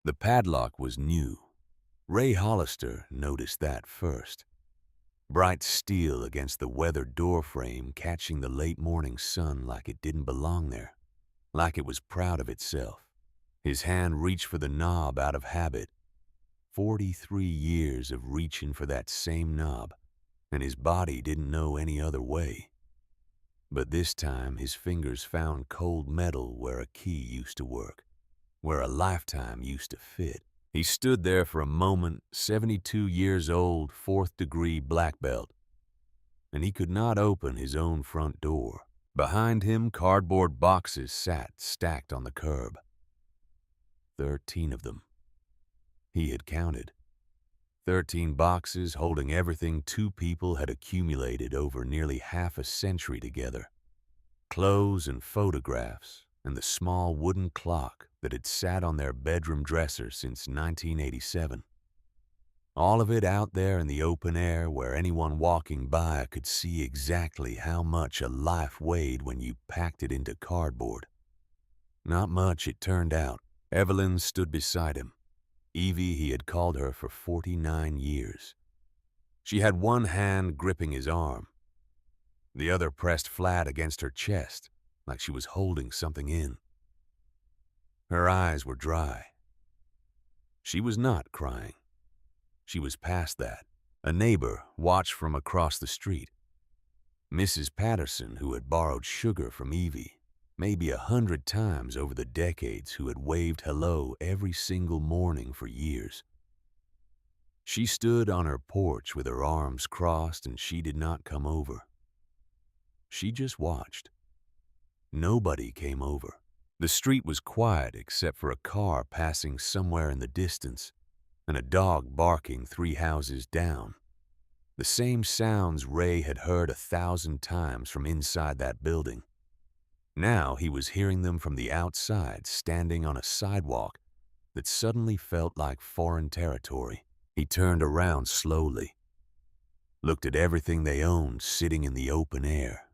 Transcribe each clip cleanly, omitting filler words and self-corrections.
The padlock was new. Ray Hollister noticed that first. Bright steel against the weathered doorframe, catching the late morning sun like it didn't belong there, like it was proud of itself. His hand reached for the knob out of habit. 43 years of reaching for that same knob, and his body didn't know any other way. But this time his fingers found cold metal where a key used to work, where a lifetime used to fit. He stood there for a moment, 72 years old, 4th degree black belt, and he could not open his own front door. Behind him, cardboard boxes sat stacked on the curb. 13 of them. He had counted. 13 boxes holding everything two people had accumulated over nearly half a century together. Clothes and photographs, and the small wooden clock that had sat on their bedroom dresser since 1987. All of it out there in the open air where anyone walking by could see exactly how much a life weighed when you packed it into cardboard. Not much, it turned out. Evelyn stood beside him. Evie, he had called her for 49 years. She had one hand gripping his arm, the other pressed flat against her chest, like she was holding something in. Her eyes were dry. She was not crying. She was past that. A neighbor watched from across the street. Mrs. Patterson, who had borrowed sugar from Evie, maybe 100 times over the decades, who had waved hello every single morning for years. She stood on her porch with her arms crossed, and she did not come over. She just watched. Nobody came over. The street was quiet except for a car passing somewhere in the distance and a dog barking 3 houses down. The same sounds Ray had heard 1,000 times from inside that building. Now he was hearing them from the outside, standing on a sidewalk that suddenly felt like foreign territory. He turned around slowly, looked at everything they owned sitting in the open air.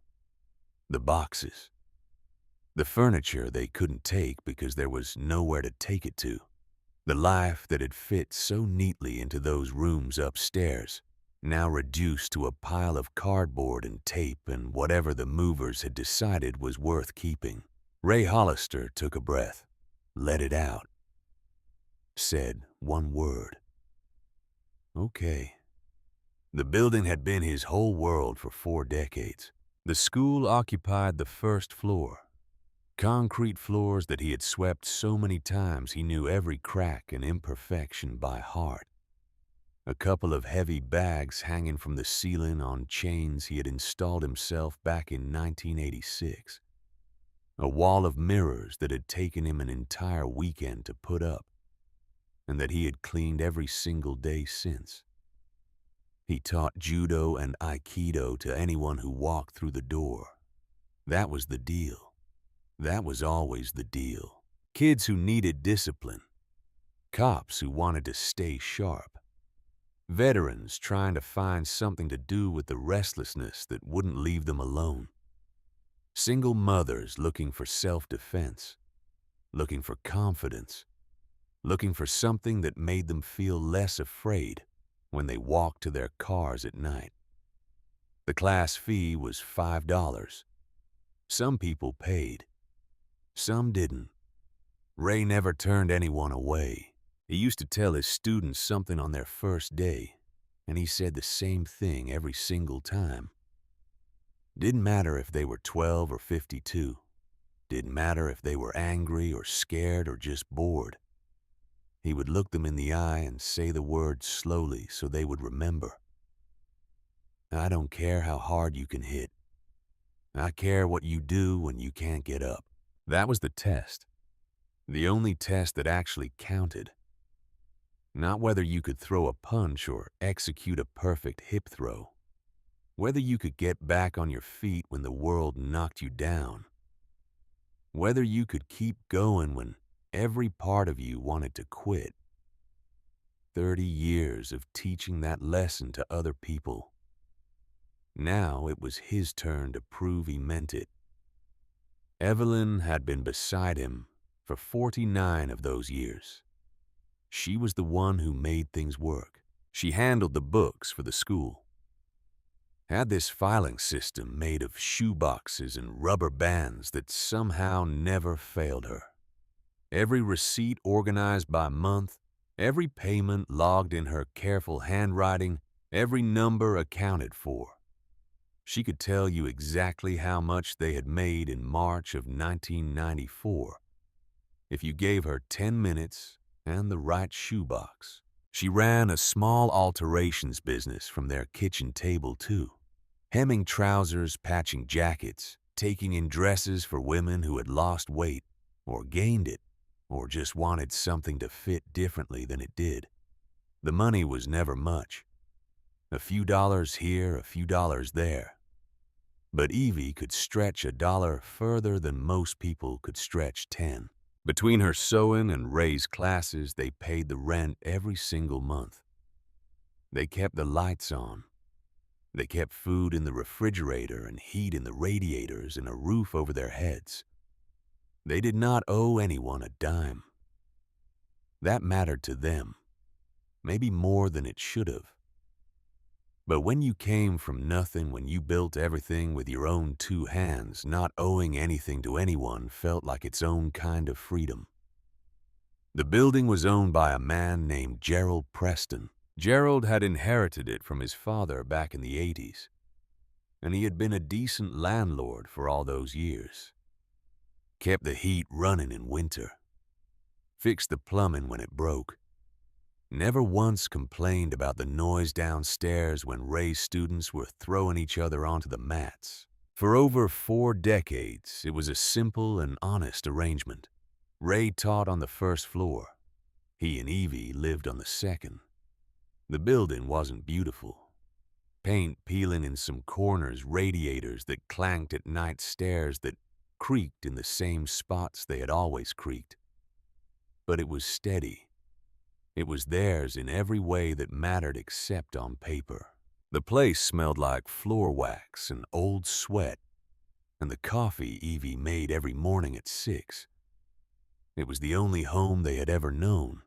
The boxes. The furniture they couldn't take because there was nowhere to take it to. The life that had fit so neatly into those rooms upstairs, now reduced to a pile of cardboard and tape and whatever the movers had decided was worth keeping. Ray Hollister took a breath, let it out, said one word. Okay. The building had been his whole world for 4 decades. The school occupied the first floor. Concrete floors that he had swept so many times he knew every crack and imperfection by heart. A couple of heavy bags hanging from the ceiling on chains he had installed himself back in 1986. A wall of mirrors that had taken him an entire weekend to put up, and that he had cleaned every single day since. He taught judo and aikido to anyone who walked through the door. That was the deal. That was always the deal. Kids who needed discipline. Cops who wanted to stay sharp. Veterans trying to find something to do with the restlessness that wouldn't leave them alone. Single mothers looking for self-defense, looking for confidence, looking for something that made them feel less afraid when they walked to their cars at night. The class fee was $5. Some people paid. Some didn't. Ray never turned anyone away. He used to tell his students something on their first day, and he said the same thing every single time. Didn't matter if they were 12 or 52. Didn't matter if they were angry or scared or just bored. He would look them in the eye and say the words slowly so they would remember. I don't care how hard you can hit. I care what you do when you can't get up. That was the test. The only test that actually counted. Not whether you could throw a punch or execute a perfect hip throw. Whether you could get back on your feet when the world knocked you down. Whether you could keep going when every part of you wanted to quit. 30 years of teaching that lesson to other people. Now it was his turn to prove he meant it. Evelyn had been beside him for 49 of those years. She was the one who made things work. She handled the books for the school, had this filing system made of shoe boxes and rubber bands that somehow never failed her. Every receipt organized by month, every payment logged in her careful handwriting, every number accounted for. She could tell you exactly how much they had made in March of 1994 if you gave her 10 minutes and the right shoebox. She ran a small alterations business from their kitchen table, too. Hemming trousers, patching jackets, taking in dresses for women who had lost weight or gained it or just wanted something to fit differently than it did. The money was never much. A few dollars here, a few dollars there. But Evie could stretch a dollar further than most people could stretch 10. Between her sewing and Ray's classes, they paid the rent every single month. They kept the lights on. They kept food in the refrigerator and heat in the radiators and a roof over their heads. They did not owe anyone a dime. That mattered to them, maybe more than it should have. But when you came from nothing, when you built everything with your own two hands, not owing anything to anyone felt like its own kind of freedom. The building was owned by a man named Gerald Preston. Gerald had inherited it from his father back in the 80s, and he had been a decent landlord for all those years. Kept the heat running in winter. Fixed the plumbing when it broke. Never once complained about the noise downstairs when Ray's students were throwing each other onto the mats. For over 4 decades, it was a simple and honest arrangement. Ray taught on the first floor. He and Evie lived on the second. The building wasn't beautiful. Paint peeling in some corners, radiators that clanked at night, stairs that creaked in the same spots they had always creaked. But it was steady. It was theirs in every way that mattered except on paper. The place smelled like floor wax and old sweat, and the coffee Evie made every morning at 6. It was the only home they had ever known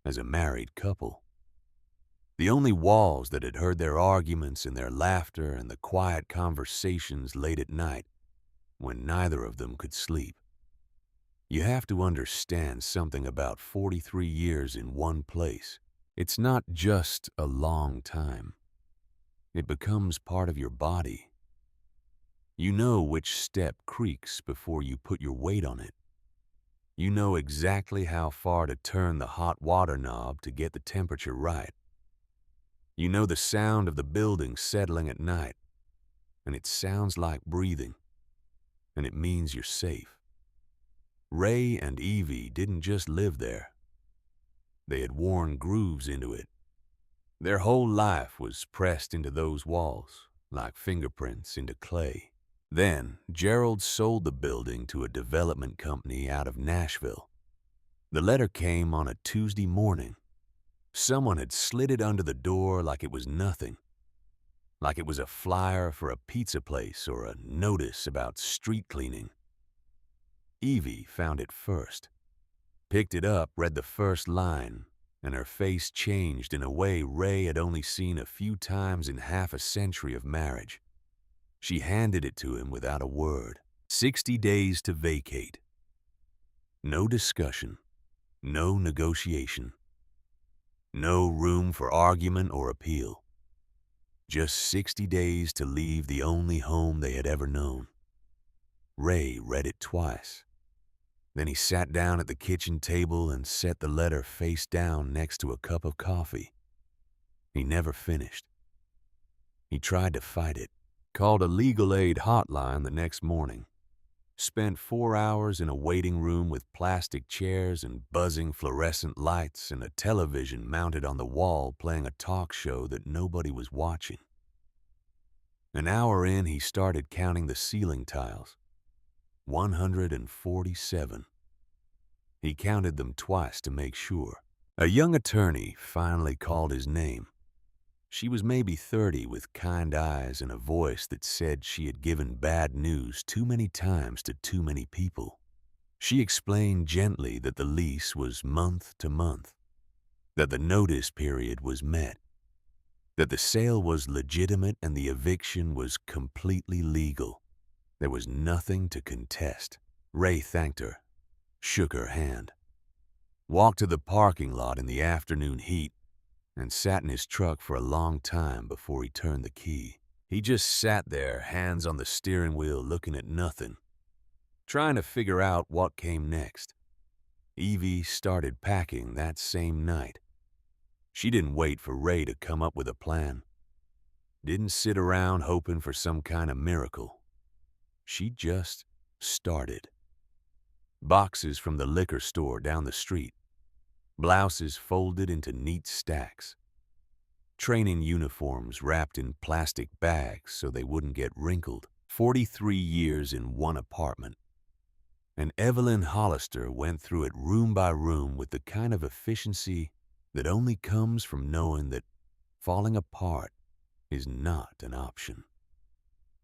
as a married couple. The only walls that had heard their arguments and their laughter and the quiet conversations late at night when neither of them could sleep. You have to understand something about 43 years in one place. It's not just a long time. It becomes part of your body. You know which step creaks before you put your weight on it. You know exactly how far to turn the hot water knob to get the temperature right. You know the sound of the building settling at night, and it sounds like breathing, and it means you're safe. Ray and Evie didn't just live there. They had worn grooves into it. Their whole life was pressed into those walls, like fingerprints into clay. Then, Gerald sold the building to a development company out of Nashville. The letter came on a Tuesday morning. Someone had slid it under the door like it was nothing. Like it was a flyer for a pizza place or a notice about street cleaning. Evie found it first, picked it up, read the first line, and her face changed in a way Ray had only seen a few times in half a century of marriage. She handed it to him without a word. 60 days to vacate. No discussion, no negotiation, no room for argument or appeal. Just 60 days to leave the only home they had ever known. Ray read it twice. Then he sat down at the kitchen table and set the letter face down next to a cup of coffee. He never finished. He tried to fight it, called a legal aid hotline the next morning, spent 4 hours in a waiting room with plastic chairs and buzzing fluorescent lights and a television mounted on the wall playing a talk show that nobody was watching. An hour in, he started counting the ceiling tiles. 147. He counted them twice to make sure. A young attorney finally called his name. She was maybe 30 with kind eyes and a voice that said she had given bad news too many times to too many people. She explained gently that the lease was month to month. that the notice period was met, that the sale was legitimate and the eviction was completely legal. There was nothing to contest. Ray thanked her, shook her hand, walked to the parking lot in the afternoon heat, and sat in his truck for a long time before he turned the key. He just sat there, hands on the steering wheel, looking at nothing, trying to figure out what came next. Evie started packing that same night. She didn't wait for Ray to come up with a plan. Didn't sit around hoping for some kind of miracle. She just started. Boxes from the liquor store down the street. Blouses folded into neat stacks. Training uniforms wrapped in plastic bags so they wouldn't get wrinkled. 43 years in one apartment. And Evelyn Hollister went through it room by room with the kind of efficiency that only comes from knowing that falling apart is not an option.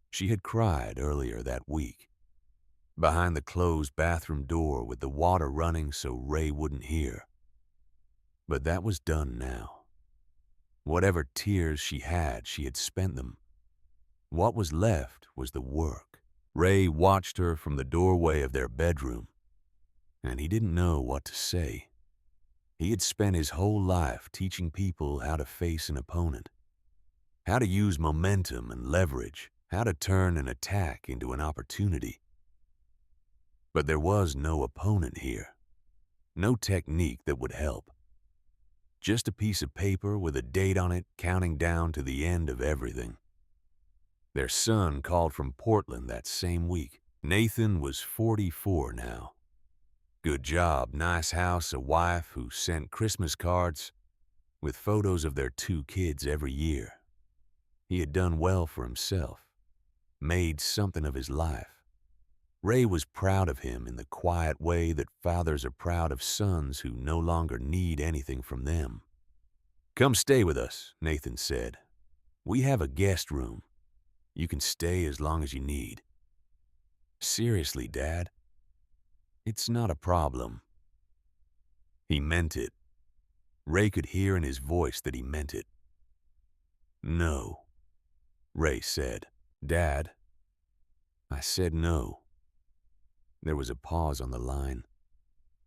She had cried earlier that week, behind the closed bathroom door with the water running so Ray wouldn't hear. But that was done now. Whatever tears she had spent them. What was left was the work. Ray watched her from the doorway of their bedroom, and he didn't know what to say. He had spent his whole life teaching people how to face an opponent, how to use momentum and leverage, how to turn an attack into an opportunity. But there was no opponent here, no technique that would help. Just a piece of paper with a date on it counting down to the end of everything. Their son called from Portland that same week. Nathan was 44 now. Good job, nice house, a wife who sent Christmas cards with photos of their 2 kids every year. He had done well for himself, made something of his life. Ray was proud of him in the quiet way that fathers are proud of sons who no longer need anything from them. "Come stay with us," Nathan said. "We have a guest room. You can stay as long as you need." "Seriously, Dad? It's not a problem." He meant it. Ray could hear in his voice that he meant it. "No," Ray said. "Dad, I said no." There was a pause on the line.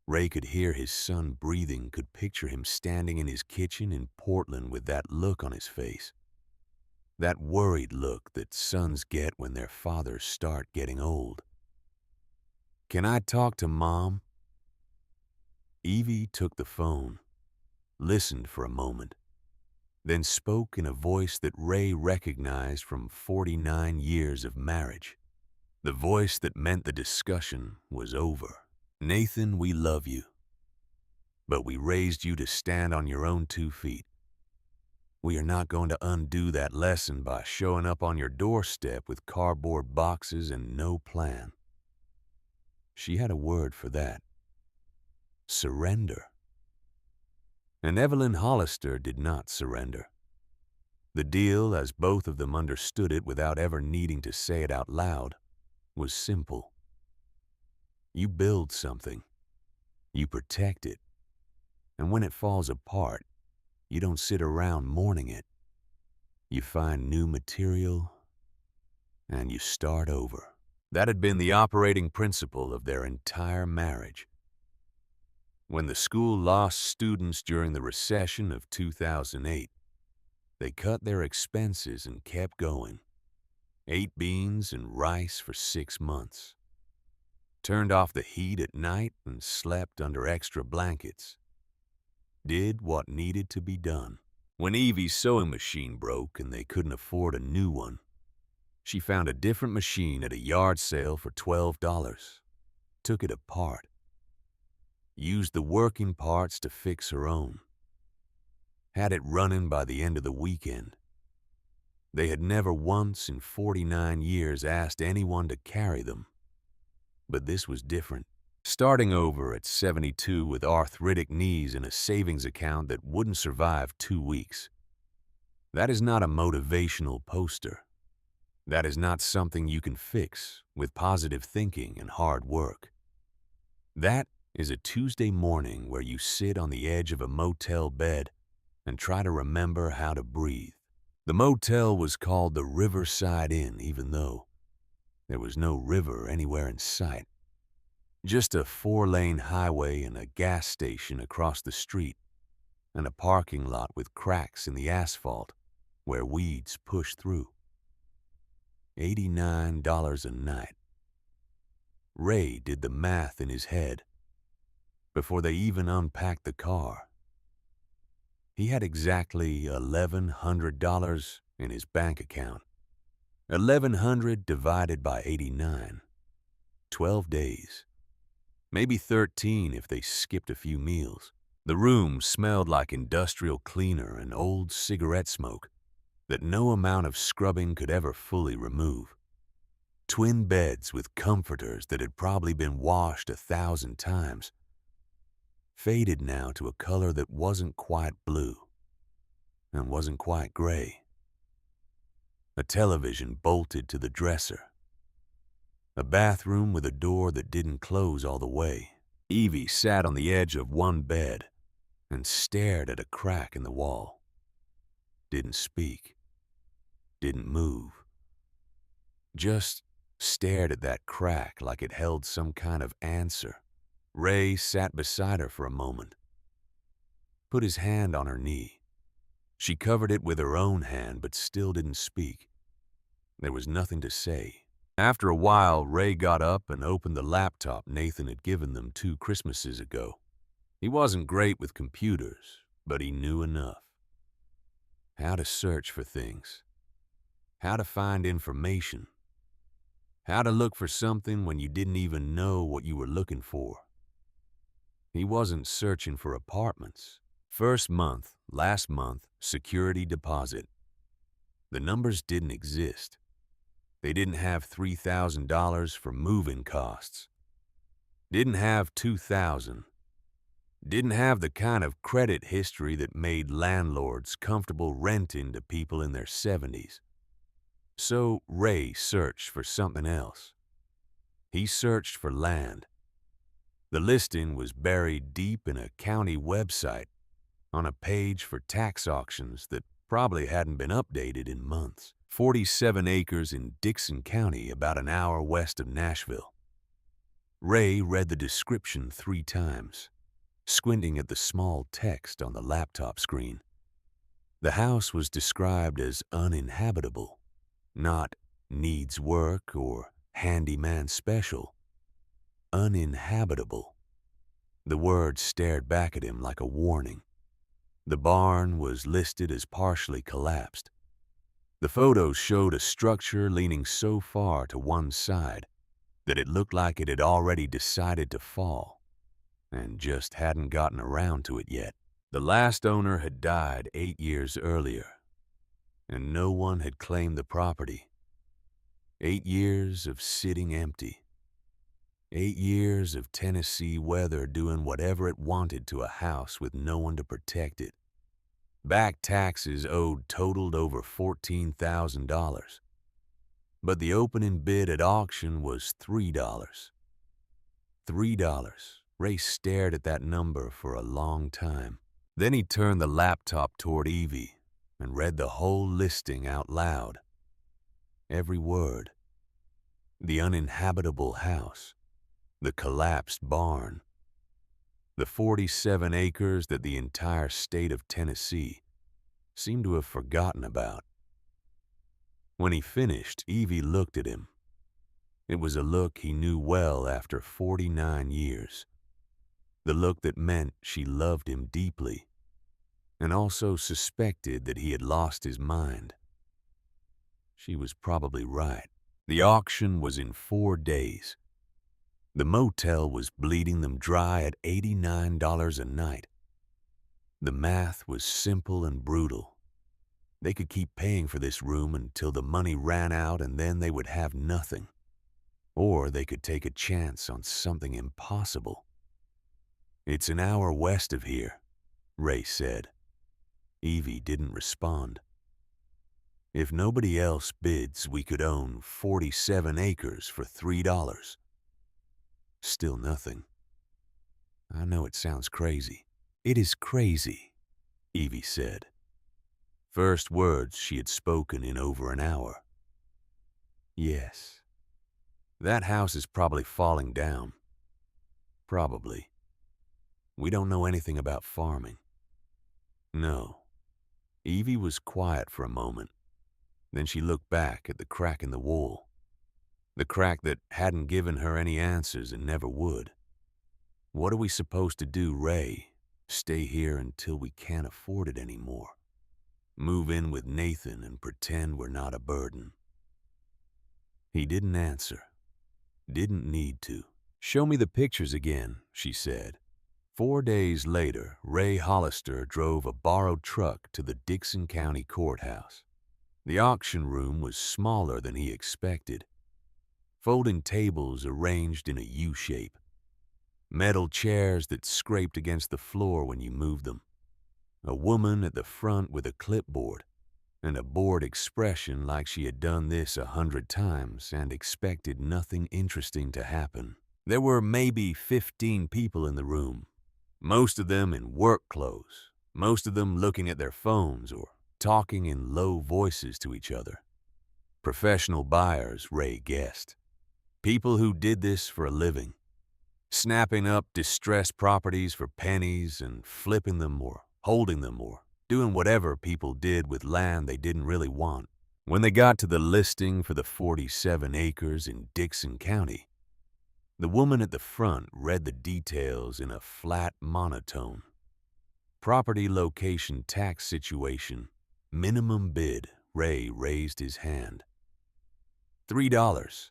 Ray could hear his son breathing, could picture him standing in his kitchen in Portland with that look on his face. That worried look that sons get when their fathers start getting old. "Can I talk to Mom?" Evie took the phone, listened for a moment, then spoke in a voice that Ray recognized from 49 years of marriage. The voice that meant the discussion was over. "Nathan, we love you, but we raised you to stand on your own 2 feet. We are not going to undo that lesson by showing up on your doorstep with cardboard boxes and no plan." She had a word for that. Surrender. And Evelyn Hollister did not surrender. The deal, as both of them understood it without ever needing to say it out loud, was simple. You build something, you protect it, and when it falls apart, you don't sit around mourning it. You find new material, and you start over. That had been the operating principle of their entire marriage. When the school lost students during the recession of 2008, they cut their expenses and kept going. Ate beans and rice for 6 months. Turned off the heat at night and slept under extra blankets. Did what needed to be done. When Evie's sewing machine broke and they couldn't afford a new one, she found a different machine at a yard sale for $12. Took it apart. Used the working parts to fix her own. Had it running by the end of the weekend. They had never once in 49 years asked anyone to carry them. But this was different. Starting over at 72 with arthritic knees and a savings account that wouldn't survive 2 weeks. That is not a motivational poster. That is not something you can fix with positive thinking and hard work. That is a Tuesday morning where you sit on the edge of a motel bed and try to remember how to breathe. The motel was called the Riverside Inn, even though there was no river anywhere in sight. Just a 4-lane highway and a gas station across the street, and a parking lot with cracks in the asphalt where weeds push through. $89 a night. Ray did the math in his head before they even unpacked the car. He had exactly $1,100 in his bank account. 1,100 divided by 89. 12 days. Maybe 13 if they skipped a few meals. The room smelled like industrial cleaner and old cigarette smoke that no amount of scrubbing could ever fully remove. Twin beds with comforters that had probably been washed 1,000 times. Faded now to a color that wasn't quite blue and wasn't quite gray. A television bolted to the dresser. A bathroom with a door that didn't close all the way. Evie sat on the edge of one bed and stared at a crack in the wall. Didn't speak. Didn't move. Just stared at that crack like it held some kind of answer. Ray sat beside her for a moment. Put his hand on her knee. She covered it with her own hand but still didn't speak. There was nothing to say. After a while, Ray got up and opened the laptop Nathan had given them 2 Christmases ago. He wasn't great with computers, but he knew enough. How to search for things. How to find information. How to look for something when you didn't even know what you were looking for. He wasn't searching for apartments. First month, last month, security deposit. The numbers didn't exist. They didn't have $3,000 for move-in costs. Didn't have $2,000. Didn't have the kind of credit history that made landlords comfortable renting to people in their 70s. So Ray searched for something else. He searched for land. The listing was buried deep in a county website on a page for tax auctions that probably hadn't been updated in months. 47 acres in Dixon County, about an hour west of Nashville. Ray read the description 3 times, squinting at the small text on the laptop screen. The house was described as uninhabitable, not needs work or handyman special. Uninhabitable. The word stared back at him like a warning. The barn was listed as partially collapsed. The photos showed a structure leaning so far to one side that it looked like it had already decided to fall and just hadn't gotten around to it yet. The last owner had died 8 years earlier, and no one had claimed the property. 8 years of sitting empty. 8 years of Tennessee weather doing whatever it wanted to a house with no one to protect it. Back taxes owed totaled over $14,000. But the opening bid at auction was $3. $3. Ray stared at that number for a long time. Then he turned the laptop toward Evie and read the whole listing out loud. Every word. The uninhabitable house. The collapsed barn. The 47 acres that the entire state of Tennessee seemed to have forgotten about. When he finished, Evie looked at him. It was a look he knew well after 49 years. The look that meant she loved him deeply, and also suspected that he had lost his mind. She was probably right. The auction was in 4 days. The motel was bleeding them dry at $89 a night. The math was simple and brutal. They could keep paying for this room until the money ran out and then they would have nothing. Or they could take a chance on something impossible. "It's an hour west of here," Ray said. Evie didn't respond. "If nobody else bids, we could own 47 acres for $3. Still nothing. I know it sounds crazy. It is crazy, Evie said. First words she had spoken in over an hour. Yes. That house is probably falling down. Probably. We don't know anything about farming. No. Evie was quiet for a moment. Then she looked back at the crack in the wall. The crack that hadn't given her any answers and never would. What are we supposed to do, Ray? Stay here until we can't afford it anymore? Move in with Nathan and pretend we're not a burden? He didn't answer. Didn't need to. Show me the pictures again, she said. 4 days later, Ray Hollister drove a borrowed truck to the Dixon County Courthouse. The auction room was smaller than he expected. Folding tables arranged in a U shape. Metal chairs that scraped against the floor when you moved them. A woman at the front with a clipboard, and a bored expression like she had done this 100 times and expected nothing interesting to happen. There were maybe 15 people in the room, most of them in work clothes, most of them looking at their phones or talking in low voices to each other. Professional buyers, Ray guessed. People who did this for a living, snapping up distressed properties for pennies and flipping them or holding them or doing whatever people did with land they didn't really want. When they got to the listing for the 47 acres in Dixon County, the woman at the front read the details in a flat monotone. Property location tax situation, minimum bid. Ray raised his hand. $3.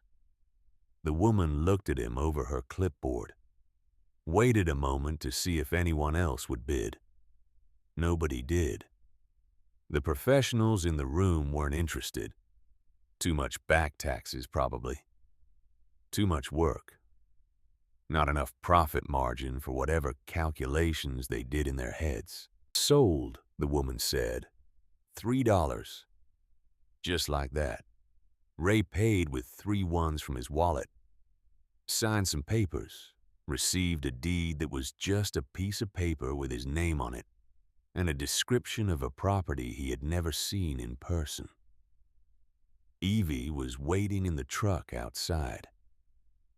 The woman looked at him over her clipboard, waited a moment to see if anyone else would bid. Nobody did. The professionals in the room weren't interested. Too much back taxes, probably. Too much work. Not enough profit margin for whatever calculations they did in their heads. Sold, the woman said. $3. Just like that. Ray paid with 3 ones from his wallet. Signed some papers. Received a deed that was just a piece of paper with his name on it, and a description of a property he had never seen in person. Evie was waiting in the truck outside.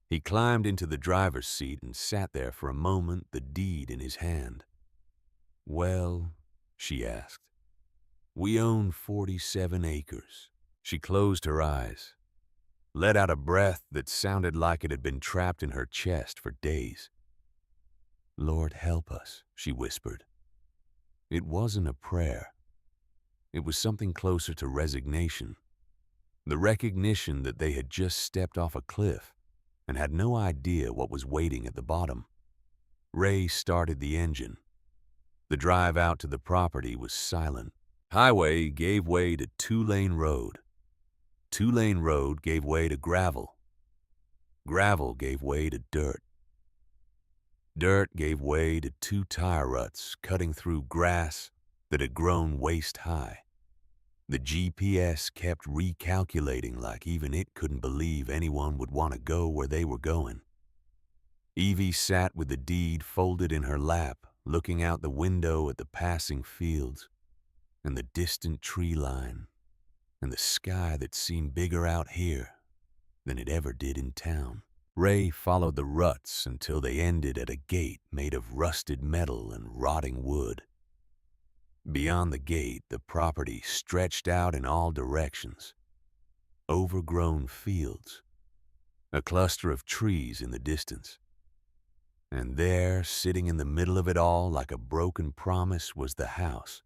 He climbed into the driver's seat and sat there for a moment, the deed in his hand. Well, she asked. We own 47 acres. She closed her eyes, let out a breath that sounded like it had been trapped in her chest for days. Lord help us, she whispered. It wasn't a prayer. It was something closer to resignation. The recognition that they had just stepped off a cliff and had no idea what was waiting at the bottom. Ray started the engine. The drive out to the property was silent. Highway gave way to 2-lane road. 2-lane road gave way to gravel. Gravel gave way to dirt. Dirt gave way to 2 tire ruts cutting through grass that had grown waist-high. The GPS kept recalculating like even it couldn't believe anyone would want to go where they were going. Evie sat with the deed folded in her lap, looking out the window at the passing fields and the distant tree line and the sky that seemed bigger out here than it ever did in town. Ray followed the ruts until they ended at a gate made of rusted metal and rotting wood. Beyond the gate, the property stretched out in all directions. Overgrown fields, a cluster of trees in the distance. And there, sitting in the middle of it all like a broken promise, was the house.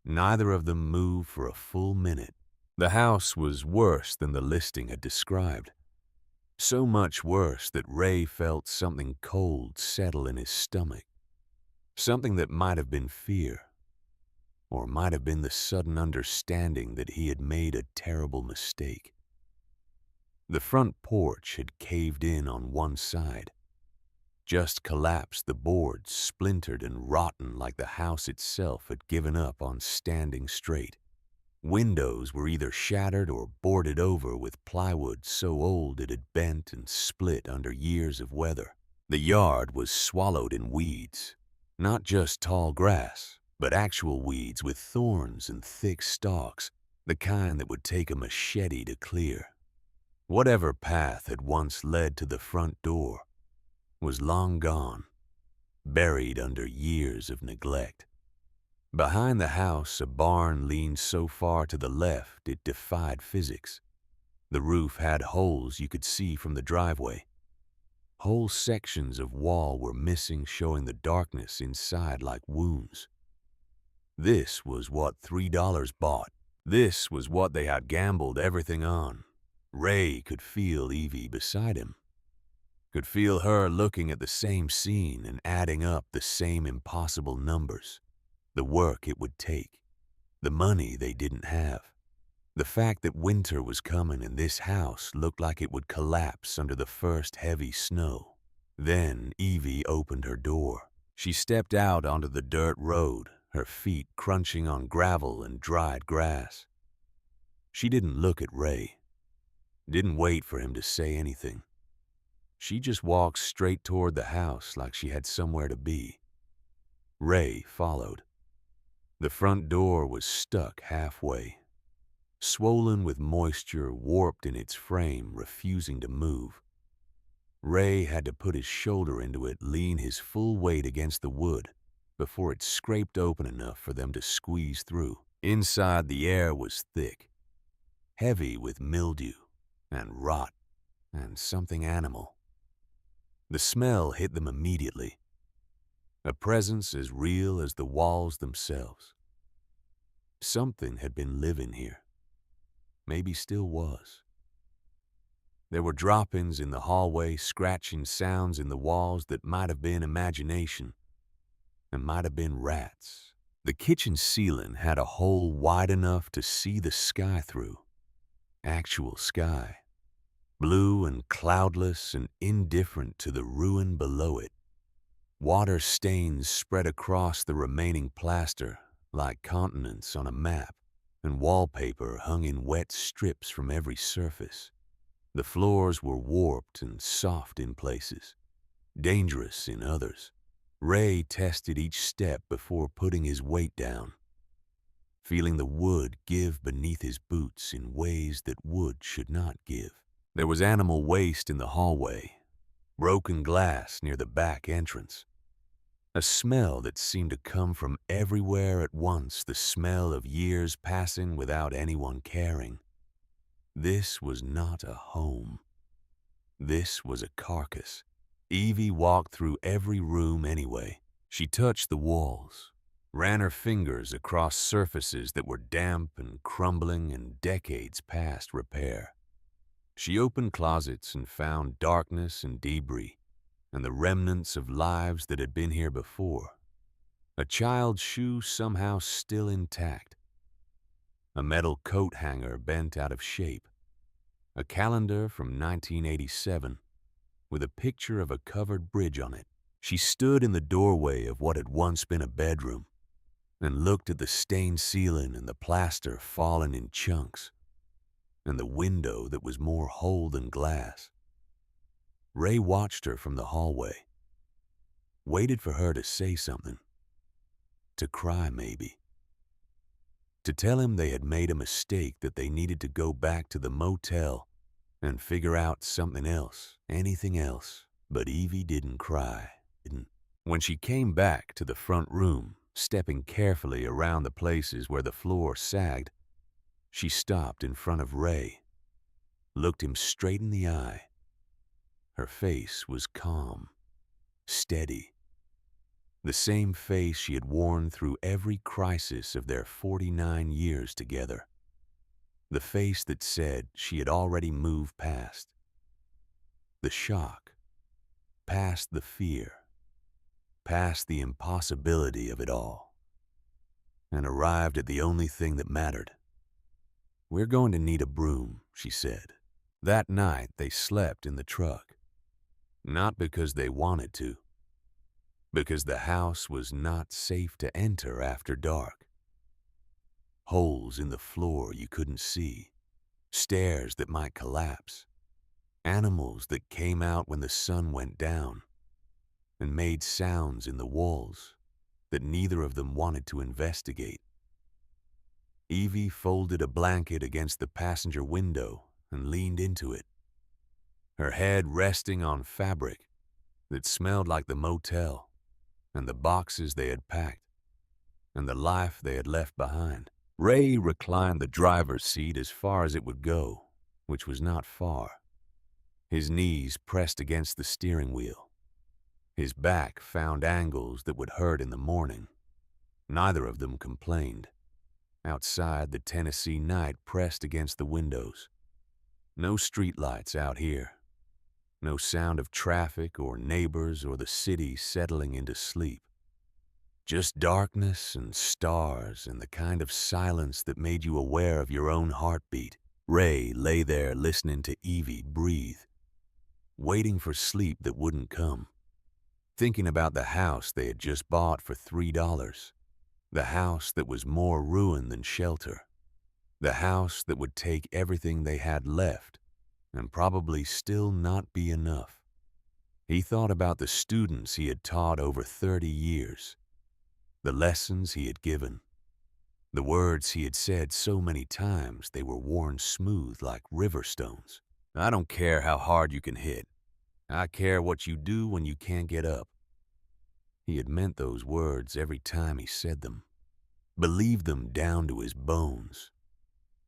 Neither of them moved for a full minute. The house was worse than the listing had described. So much worse that Ray felt something cold settle in his stomach. Something that might have been fear, or might have been the sudden understanding that he had made a terrible mistake. The front porch had caved in on one side. Just collapsed, the boards splintered and rotten like the house itself had given up on standing straight. Windows were either shattered or boarded over with plywood so old it had bent and split under years of weather. The yard was swallowed in weeds, not just tall grass, but actual weeds with thorns and thick stalks, the kind that would take a machete to clear. Whatever path had once led to the front door was long gone, buried under years of neglect. Behind the house, a barn leaned so far to the left it defied physics. The roof had holes you could see from the driveway. Whole sections of wall were missing, showing the darkness inside like wounds. This was what $3 bought. This was what they had gambled everything on. Ray could feel Evie beside him. Could feel her looking at the same scene and adding up the same impossible numbers. The work it would take. The money they didn't have. The fact that winter was coming and this house looked like it would collapse under the first heavy snow. Then Evie opened her door. She stepped out onto the dirt road, her feet crunching on gravel and dried grass. She didn't look at Ray. Didn't wait for him to say anything. She just walked straight toward the house like she had somewhere to be. Ray followed. The front door was stuck halfway. Swollen with moisture, warped in its frame, refusing to move. Ray had to put his shoulder into it, lean his full weight against the wood, before it scraped open enough for them to squeeze through. Inside, the air was thick, heavy with mildew and rot and something animal. The smell hit them immediately, a presence as real as the walls themselves. Something had been living here. Maybe still was. There were drop-ins in the hallway, scratching sounds in the walls that might have been imagination and might have been rats. The kitchen ceiling had a hole wide enough to see the sky through. Actual sky. Blue and cloudless and indifferent to the ruin below it. Water stains spread across the remaining plaster like continents on a map, and wallpaper hung in wet strips from every surface. The floors were warped and soft in places, dangerous in others. Ray tested each step before putting his weight down, feeling the wood give beneath his boots in ways that wood should not give. There was animal waste in the hallway, broken glass near the back entrance. A smell that seemed to come from everywhere at once, the smell of years passing without anyone caring. This was not a home. This was a carcass. Evie walked through every room anyway. She touched the walls, ran her fingers across surfaces that were damp and crumbling and decades past repair. She opened closets and found darkness and debris, and the remnants of lives that had been here before. A child's shoe somehow still intact. A metal coat hanger bent out of shape. A calendar from 1987 with a picture of a covered bridge on it. She stood in the doorway of what had once been a bedroom and looked at the stained ceiling and the plaster fallen in chunks and the window that was more hole than glass. Ray watched her from the hallway, waited for her to say something, to cry maybe, to tell him they had made a mistake, that they needed to go back to the motel and figure out something else, anything else. But Evie didn't cry. When she came back to the front room, stepping carefully around the places where the floor sagged, she stopped in front of Ray, looked him straight in the eye. Her face was calm, steady. The same face she had worn through every crisis of their 49 years together. The face that said she had already moved past the shock, past the fear, past the impossibility of it all, and arrived at the only thing that mattered. "We're going to need a broom," she said. That night they slept in the truck. Not because they wanted to, because the house was not safe to enter after dark. Holes in the floor you couldn't see, stairs that might collapse, animals that came out when the sun went down. and made sounds in the walls that neither of them wanted to investigate. Evie folded a blanket against the passenger window and leaned into it, her head resting on fabric that smelled like the motel and the boxes they had packed and the life they had left behind. Ray reclined the driver's seat as far as it would go, which was not far. His knees pressed against the steering wheel. His back found angles that would hurt in the morning. Neither of them complained. Outside, the Tennessee night pressed against the windows. No streetlights out here. No sound of traffic or neighbors or the city settling into sleep. Just darkness and stars and the kind of silence that made you aware of your own heartbeat. Ray lay there listening to Evie breathe, waiting for sleep that wouldn't come, thinking about the house they had just bought for $3, the house that was more ruin than shelter, the house that would take everything they had left and probably still not be enough. He thought about the students he had taught over 30 years, the lessons he had given, the words he had said so many times they were worn smooth like river stones. I don't care how hard you can hit. I care what you do when you can't get up. He had meant those words every time he said them, believed them down to his bones,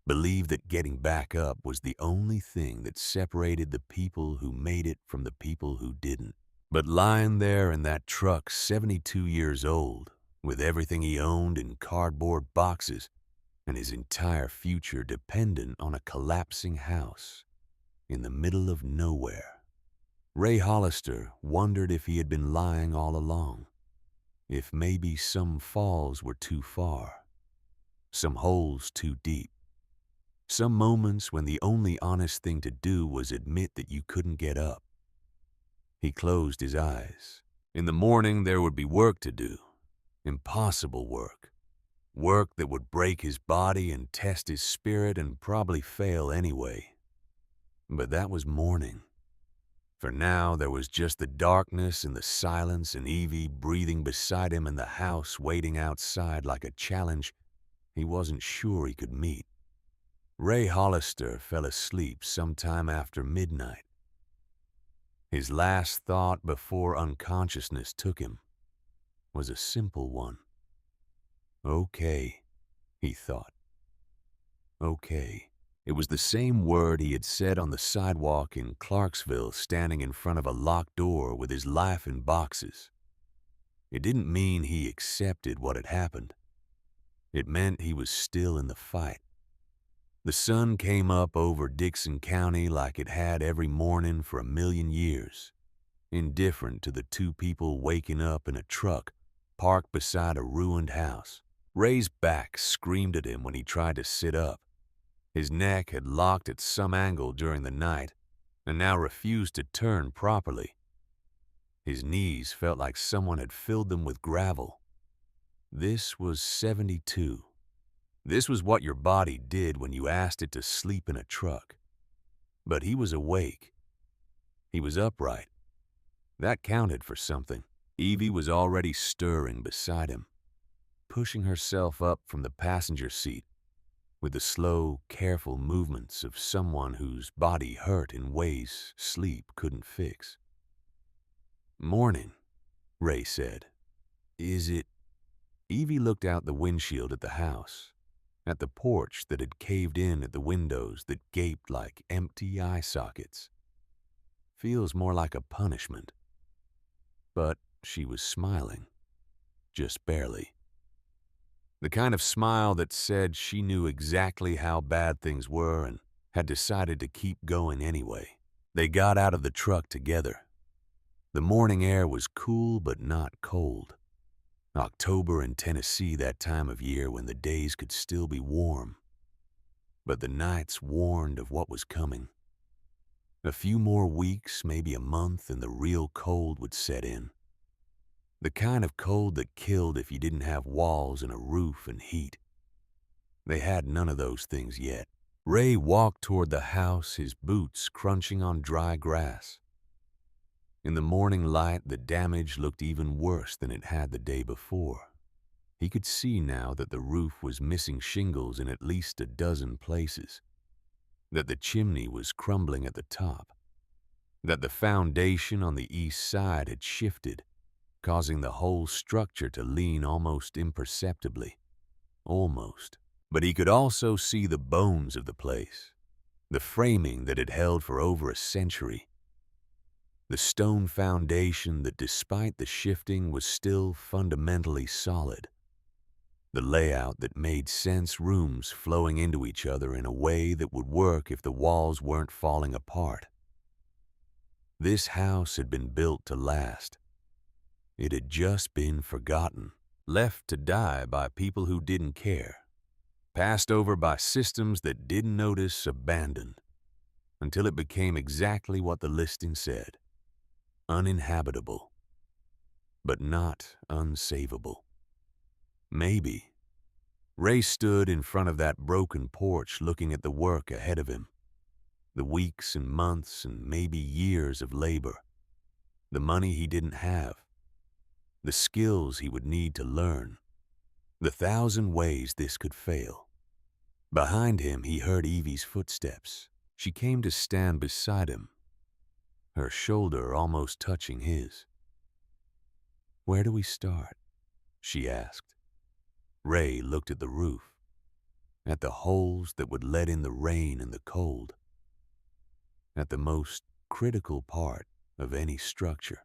believed that getting back up was the only thing that separated the people who made it from the people who didn't. But lying there in that truck, 72 years old, with everything he owned in cardboard boxes and his entire future dependent on a collapsing house in the middle of nowhere, Ray Hollister wondered if he had been lying all along, if maybe some falls were too far, some holes too deep, some moments when the only honest thing to do was admit that you couldn't get up. He closed his eyes. In the morning there would be work to do, impossible work, work that would break his body and test his spirit and probably fail anyway. But that was morning. For now, there was just the darkness and the silence and Evie breathing beside him in the house waiting outside like a challenge he wasn't sure he could meet. Ray Hollister fell asleep sometime after midnight. His last thought before unconsciousness took him was a simple one. Okay, he thought. Okay. It was the same word he had said on the sidewalk in Clarksville, standing in front of a locked door with his life in boxes. It didn't mean he accepted what had happened. It meant he was still in the fight. The sun came up over Dixon County like it had every morning for 1,000,000 years, indifferent to the two people waking up in a truck parked beside a ruined house. Ray's back screamed at him when he tried to sit up. His neck had locked at some angle during the night and now refused to turn properly. His knees felt like someone had filled them with gravel. This was 72. This was what your body did when you asked it to sleep in a truck. But he was awake. He was upright. That counted for something. Evie was already stirring beside him, pushing herself up from the passenger seat with the slow, careful movements of someone whose body hurt in ways sleep couldn't fix. "Morning," Ray said. "Is it?" Evie looked out the windshield at the house, at the porch that had caved in at the windows that gaped like empty eye sockets. "Feels more like a punishment." But she was smiling, just barely. The kind of smile that said she knew exactly how bad things were and had decided to keep going anyway. They got out of the truck together. The morning air was cool but not cold. October in Tennessee, that time of year when the days could still be warm. But the nights warned of what was coming. A few more weeks, maybe a month, and the real cold would set in. The kind of cold that killed if you didn't have walls and a roof and heat. They had none of those things yet. Ray walked toward the house, his boots crunching on dry grass. In the morning light, the damage looked even worse than it had the day before. He could see now that the roof was missing shingles in at least a dozen places, that the chimney was crumbling at the top, that the foundation on the east side had shifted, causing the whole structure to lean almost imperceptibly. Almost. But he could also see the bones of the place, the framing that had held for over a century, the stone foundation that, despite the shifting, was still fundamentally solid, the layout that made sense, rooms flowing into each other in a way that would work if the walls weren't falling apart. This house had been built to last. It had just been forgotten, left to die by people who didn't care, passed over by systems that didn't notice, abandoned, until it became exactly what the listing said: uninhabitable, but not unsavable. Maybe. Ray stood in front of that broken porch looking at the work ahead of him, the weeks and months and maybe years of labor, the money he didn't have, the skills he would need to learn, the 1,000 ways this could fail. Behind him, he heard Evie's footsteps. She came to stand beside him, her shoulder almost touching his. "Where do we start?" she asked. Ray looked at the roof, at the holes that would let in the rain and the cold, at the most critical part of any structure.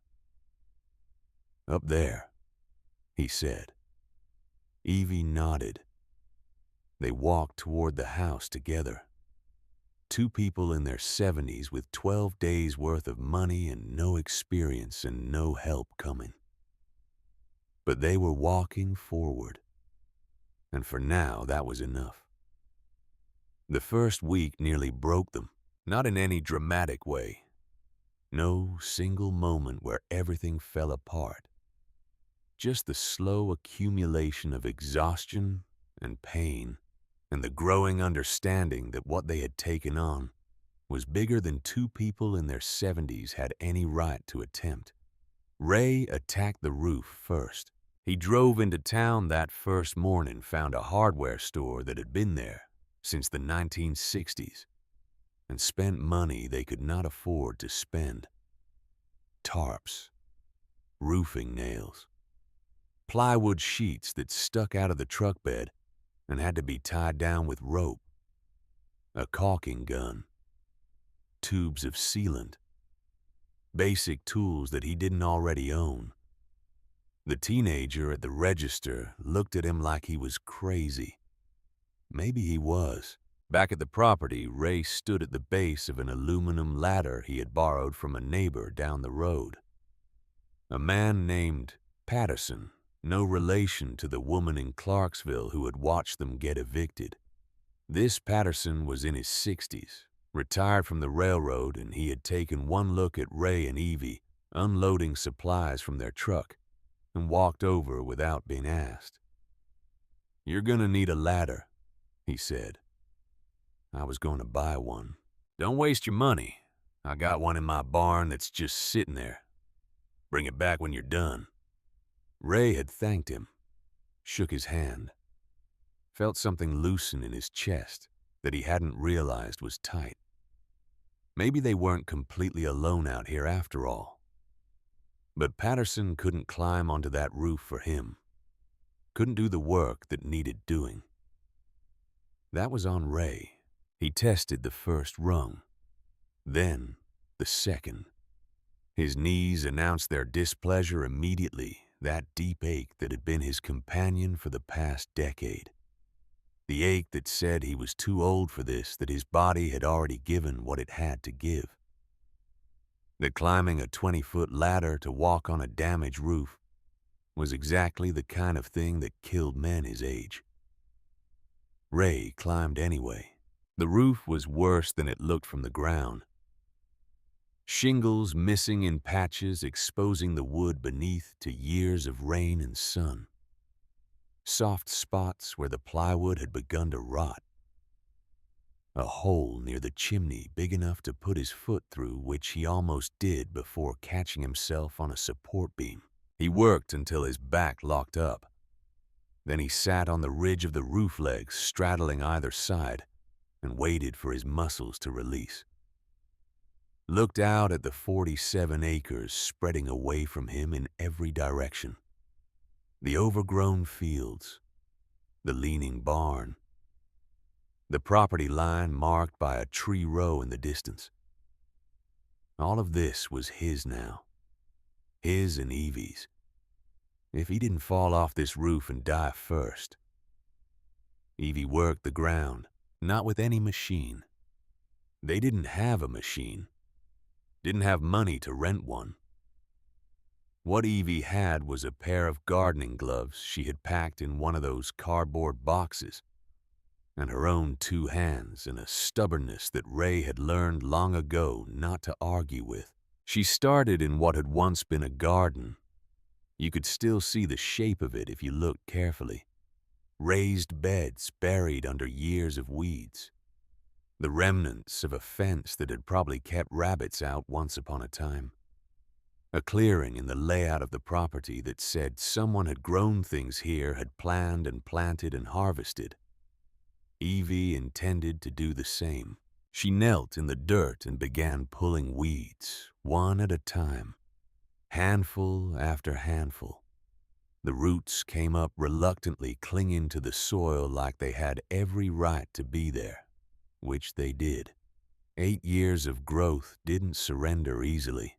"Up there," he said. Evie nodded. They walked toward the house together. Two people in their 70s with 12 days' worth of money and no experience and no help coming. But they were walking forward, and for now that was enough. The first week nearly broke them, not in any dramatic way. No single moment where everything fell apart. Just the slow accumulation of exhaustion and pain, and the growing understanding that what they had taken on was bigger than two people in their 70s had any right to attempt. Ray attacked the roof first. He drove into town that first morning, found a hardware store that had been there since the 1960s, and spent money they could not afford to spend. Tarps, roofing nails, plywood sheets that stuck out of the truck bed and had to be tied down with rope, a caulking gun, tubes of sealant, basic tools that he didn't already own. The teenager at the register looked at him like he was crazy. Maybe he was. Back at the property, Ray stood at the base of an aluminum ladder he had borrowed from a neighbor down the road. A man named Patterson, no relation to the woman in Clarksville who had watched them get evicted. This Patterson was in his 60s, retired from the railroad, and he had taken one look at Ray and Evie unloading supplies from their truck and walked over without being asked. "You're gonna need a ladder," he said. "I was going to buy one." "Don't waste your money. I got one in my barn that's just sitting there. Bring it back when you're done." Ray had thanked him, shook his hand, felt something loosen in his chest that he hadn't realized was tight. Maybe they weren't completely alone out here after all. But Patterson couldn't climb onto that roof for him, couldn't do the work that needed doing. That was on Ray. He tested the first rung, then the second. His knees announced their displeasure immediately, that deep ache that had been his companion for the past decade. The ache that said he was too old for this, that his body had already given what it had to give. That climbing a 20-foot ladder to walk on a damaged roof was exactly the kind of thing that killed men his age. Ray climbed anyway. The roof was worse than it looked from the ground. Shingles missing in patches, exposing the wood beneath to years of rain and sun. Soft spots where the plywood had begun to rot. a hole near the chimney big enough to put his foot through, which he almost did before catching himself on a support beam. He worked until his back locked up. Then he sat on the ridge of the roof legs, straddling either side, and waited for his muscles to release. Looked out at the 47 acres spreading away from him in every direction. The overgrown fields, the leaning barn, the property line marked by a tree row in the distance. All of this was his now, his and Evie's. If he didn't fall off this roof and die first. Evie worked the ground, not with any machine. They didn't have a machine, didn't have money to rent one. What Evie had was a pair of gardening gloves she had packed in one of those cardboard boxes, and her own 2 hands and a stubbornness that Ray had learned long ago not to argue with. She started in what had once been a garden. You could still see the shape of it if you looked carefully. Raised beds buried under years of weeds. The remnants of a fence that had probably kept rabbits out once upon a time. A clearing in the layout of the property that said someone had grown things here, had planned and planted and harvested. Evie intended to do the same. She knelt in the dirt and began pulling weeds, one at a time, handful after handful. The roots came up reluctantly, clinging to the soil like they had every right to be there, which they did. 8 years of growth didn't surrender easily.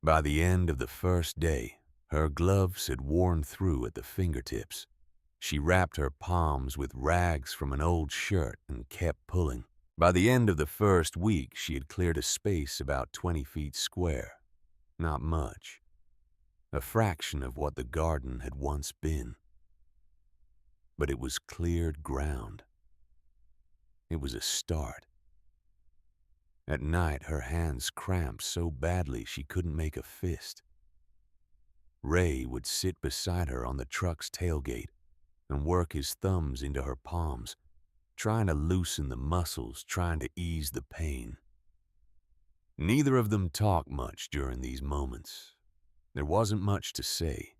By the end of the first day, her gloves had worn through at the fingertips. She wrapped her palms with rags from an old shirt and kept pulling. By the end of the first week, she had cleared a space about 20 feet square. Not much. A fraction of what the garden had once been. But it was cleared ground. It was a start. At night, her hands cramped so badly she couldn't make a fist. Ray would sit beside her on the truck's tailgate and work his thumbs into her palms, trying to loosen the muscles, trying to ease the pain. Neither of them talked much during these moments. There wasn't much to say.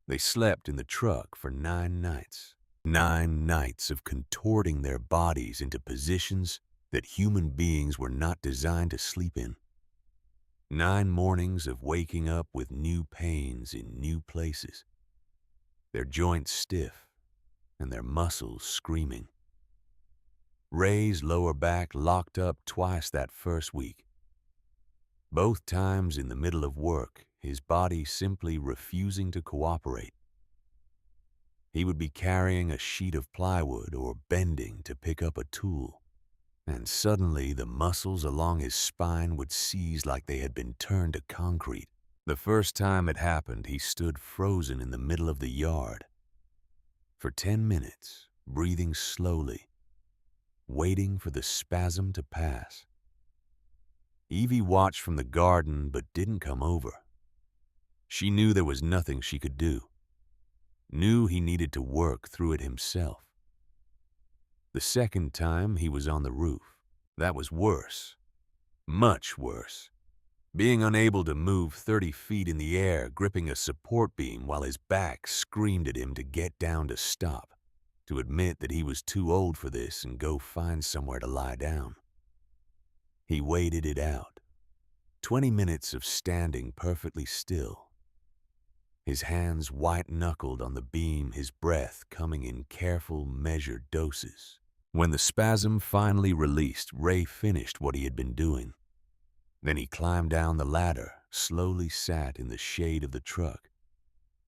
They slept in the truck for 9 nights. 9 nights of contorting their bodies into positions that human beings were not designed to sleep in. 9 mornings of waking up with new pains in new places. Their joints stiff and their muscles screaming. Ray's lower back locked up twice that first week. Both times in the middle of work, his body simply refusing to cooperate. He would be carrying a sheet of plywood or bending to pick up a tool, and suddenly the muscles along his spine would seize like they had been turned to concrete. The first time it happened, he stood frozen in the middle of the yard. For 10 minutes, breathing slowly, waiting for the spasm to pass. Evie watched from the garden but didn't come over. She knew there was nothing she could do. Knew he needed to work through it himself. The second time he was on the roof. That was worse. Much worse. Being unable to move 30 feet in the air, gripping a support beam while his back screamed at him to get down, to stop, to admit that he was too old for this and go find somewhere to lie down. He waited it out. 20 minutes of standing perfectly still. His hands white-knuckled on the beam, his breath coming in careful, measured doses. When the spasm finally released, Ray finished what he had been doing. Then he climbed down the ladder, slowly sat in the shade of the truck,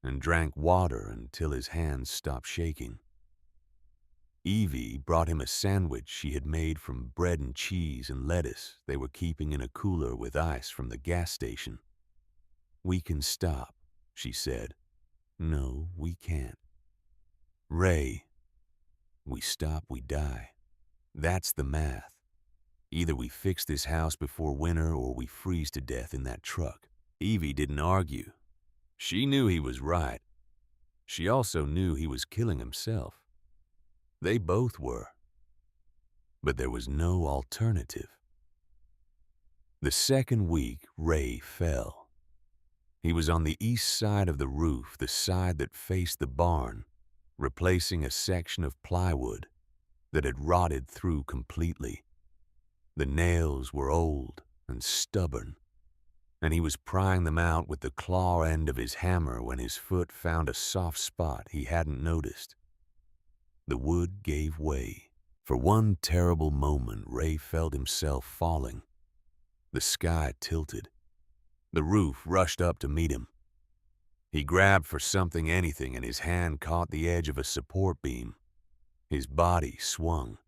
and drank water until his hands stopped shaking. Evie brought him a sandwich she had made from bread and cheese and lettuce they were keeping in a cooler with ice from the gas station. "We can stop," she said. "No, we can't." "Ray, we stop, we die. That's the math. Either we fix this house before winter or we freeze to death in that truck." Evie didn't argue. She knew he was right. She also knew he was killing himself. They both were. but there was no alternative. The second week, Ray fell. He was on the east side of the roof, the side that faced the barn, replacing a section of plywood that had rotted through completely. The nails were old and stubborn, and he was prying them out with the claw end of his hammer when his foot found a soft spot he hadn't noticed. The wood gave way. For one terrible moment, Ray felt himself falling. The sky tilted. The roof rushed up to meet him. He grabbed for something, anything, and his hand caught the edge of a support beam. His body swung.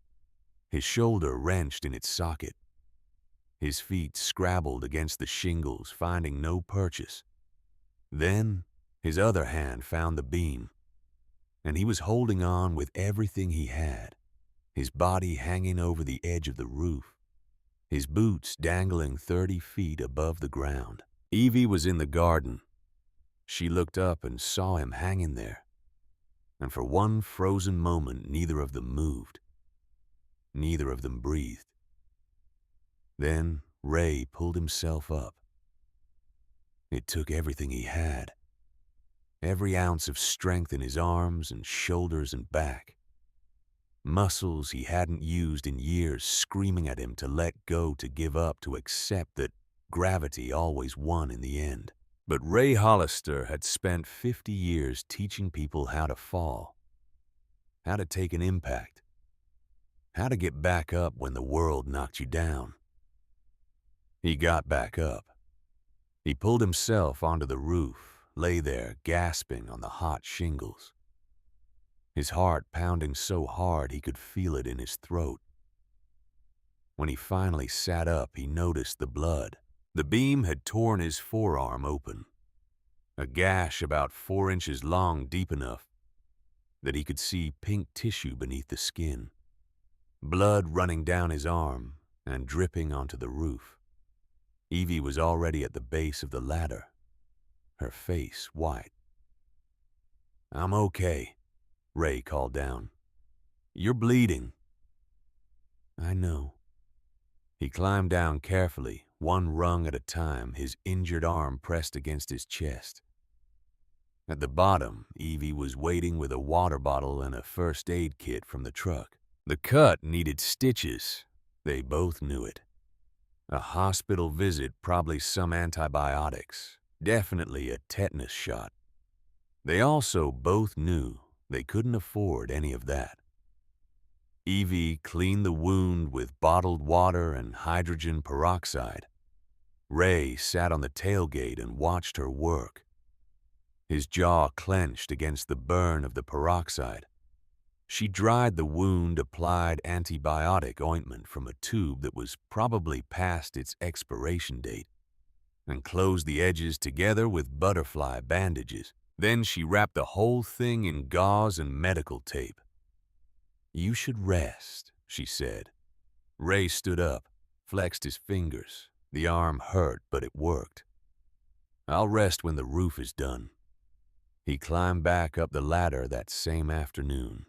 His shoulder wrenched in its socket. His feet scrabbled against the shingles, finding no purchase. Then his other hand found the beam, and he was holding on with everything he had, his body hanging over the edge of the roof, his boots dangling 30 feet above the ground. Evie was in the garden. She looked up and saw him hanging there, and for one frozen moment, neither of them moved. Neither of them breathed. Then Ray pulled himself up. It took everything he had, every ounce of strength in his arms and shoulders and back. Muscles he hadn't used in years screaming at him to let go, to give up, to accept that gravity always won in the end. But Ray Hollister had spent 50 years teaching people how to fall, how to take an impact, how to get back up when the world knocked you down. He got back up. He pulled himself onto the roof, lay there gasping on the hot shingles, his heart pounding so hard he could feel it in his throat. When he finally sat up, he noticed the blood. The beam had torn his forearm open, a gash about 4 inches long, deep enough that he could see pink tissue beneath the skin, blood running down his arm and dripping onto the roof. Evie was already at the base of the ladder, her face white. "I'm okay," Ray called down. "You're bleeding." "I know." He climbed down carefully, one rung at a time, his injured arm pressed against his chest. At the bottom, Evie was waiting with a water bottle and a first aid kit from the truck. The cut needed stitches. They both knew it. A hospital visit, probably some antibiotics, definitely a tetanus shot. They also both knew they couldn't afford any of that. Evie cleaned the wound with bottled water and hydrogen peroxide. Ray sat on the tailgate and watched her work. His jaw clenched against the burn of the peroxide. She dried the wound, applied antibiotic ointment from a tube that was probably past its expiration date, and closed the edges together with butterfly bandages. Then she wrapped the whole thing in gauze and medical tape. "You should rest," she said. Ray stood up, flexed his fingers. The arm hurt, but it worked. "I'll rest when the roof is done." He climbed back up the ladder that same afternoon.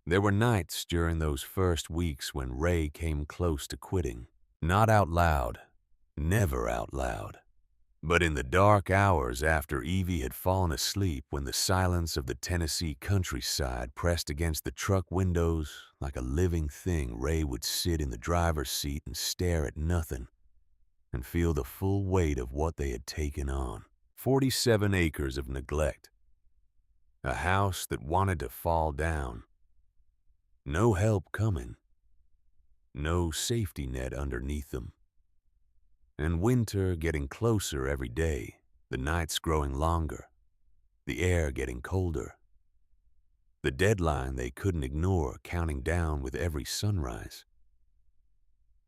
There were nights during those first weeks when Ray came close to quitting. Not out loud, never out loud, but in the dark hours after Evie had fallen asleep, when the silence of the Tennessee countryside pressed against the truck windows like a living thing, Ray would sit in the driver's seat and stare at nothing and feel the full weight of what they had taken on. 47 acres of neglect. A house that wanted to fall down. No help coming. No safety net underneath them. And winter getting closer every day, the nights growing longer, the air getting colder. The deadline they couldn't ignore counting down with every sunrise.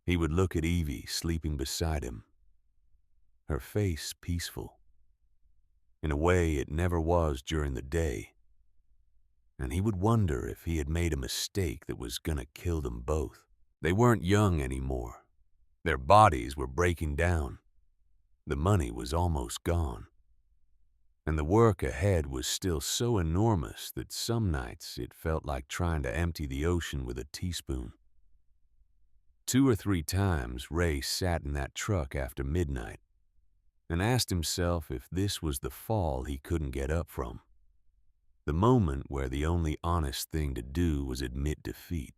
He would look at Evie sleeping beside him, her face peaceful, in a way it never was during the day, and he would wonder if he had made a mistake that was gonna kill them both. They weren't young anymore. Their bodies were breaking down. The money was almost gone. And the work ahead was still so enormous that some nights it felt like trying to empty the ocean with a teaspoon. 2 or 3 times Ray sat in that truck after midnight and asked himself if this was the fall he couldn't get up from. The moment where the only honest thing to do was admit defeat.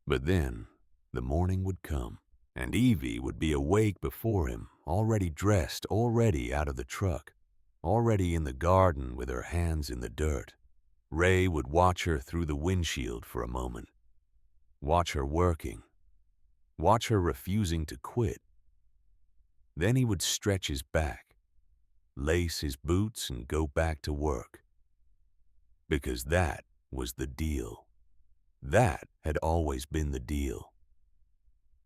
But then, the morning would come, and Evie would be awake before him, already dressed, already out of the truck, already in the garden with her hands in the dirt. Ray would watch her through the windshield for a moment, watch her working, watch her refusing to quit. Then he would stretch his back, lace his boots, and go back to work. Because that was the deal. That had always been the deal.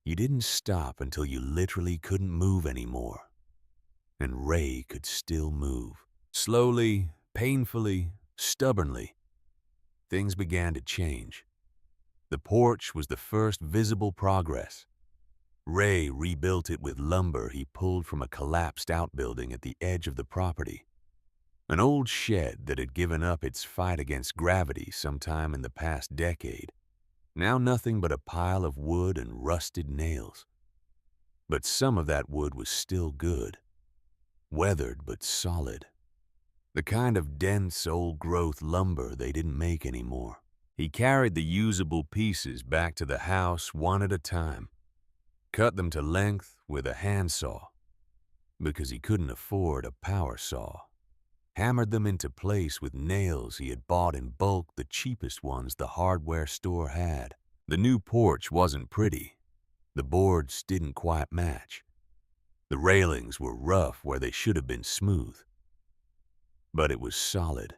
You didn't stop until you literally couldn't move anymore. And Ray could still move. Slowly, painfully, stubbornly, things began to change. The porch was the first visible progress. Ray rebuilt it with lumber he pulled from a collapsed outbuilding at the edge of the property. An old shed that had given up its fight against gravity sometime in the past decade. Now nothing but a pile of wood and rusted nails. But some of that wood was still good. Weathered but solid. The kind of dense, old-growth lumber they didn't make anymore. He carried the usable pieces back to the house one at a time. Cut them to length with a handsaw, because he couldn't afford a power saw. Hammered them into place with nails he had bought in bulk, the cheapest ones the hardware store had. The new porch wasn't pretty. The boards didn't quite match. The railings were rough where they should have been smooth. But it was solid.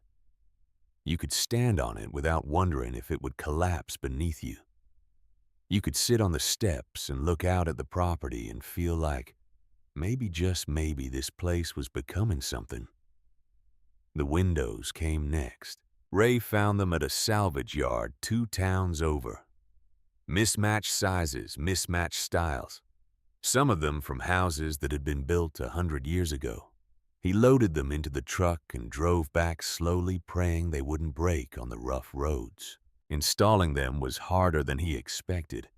You could stand on it without wondering if it would collapse beneath you. You could sit on the steps and look out at the property and feel like maybe, just maybe, this place was becoming something. The windows came next. Ray found them at a salvage yard 2 towns over. Mismatched sizes, mismatched styles. Some of them from houses that had been built 100 years ago. He loaded them into the truck and drove back slowly, praying they wouldn't break on the rough roads. Installing them was harder than he expected.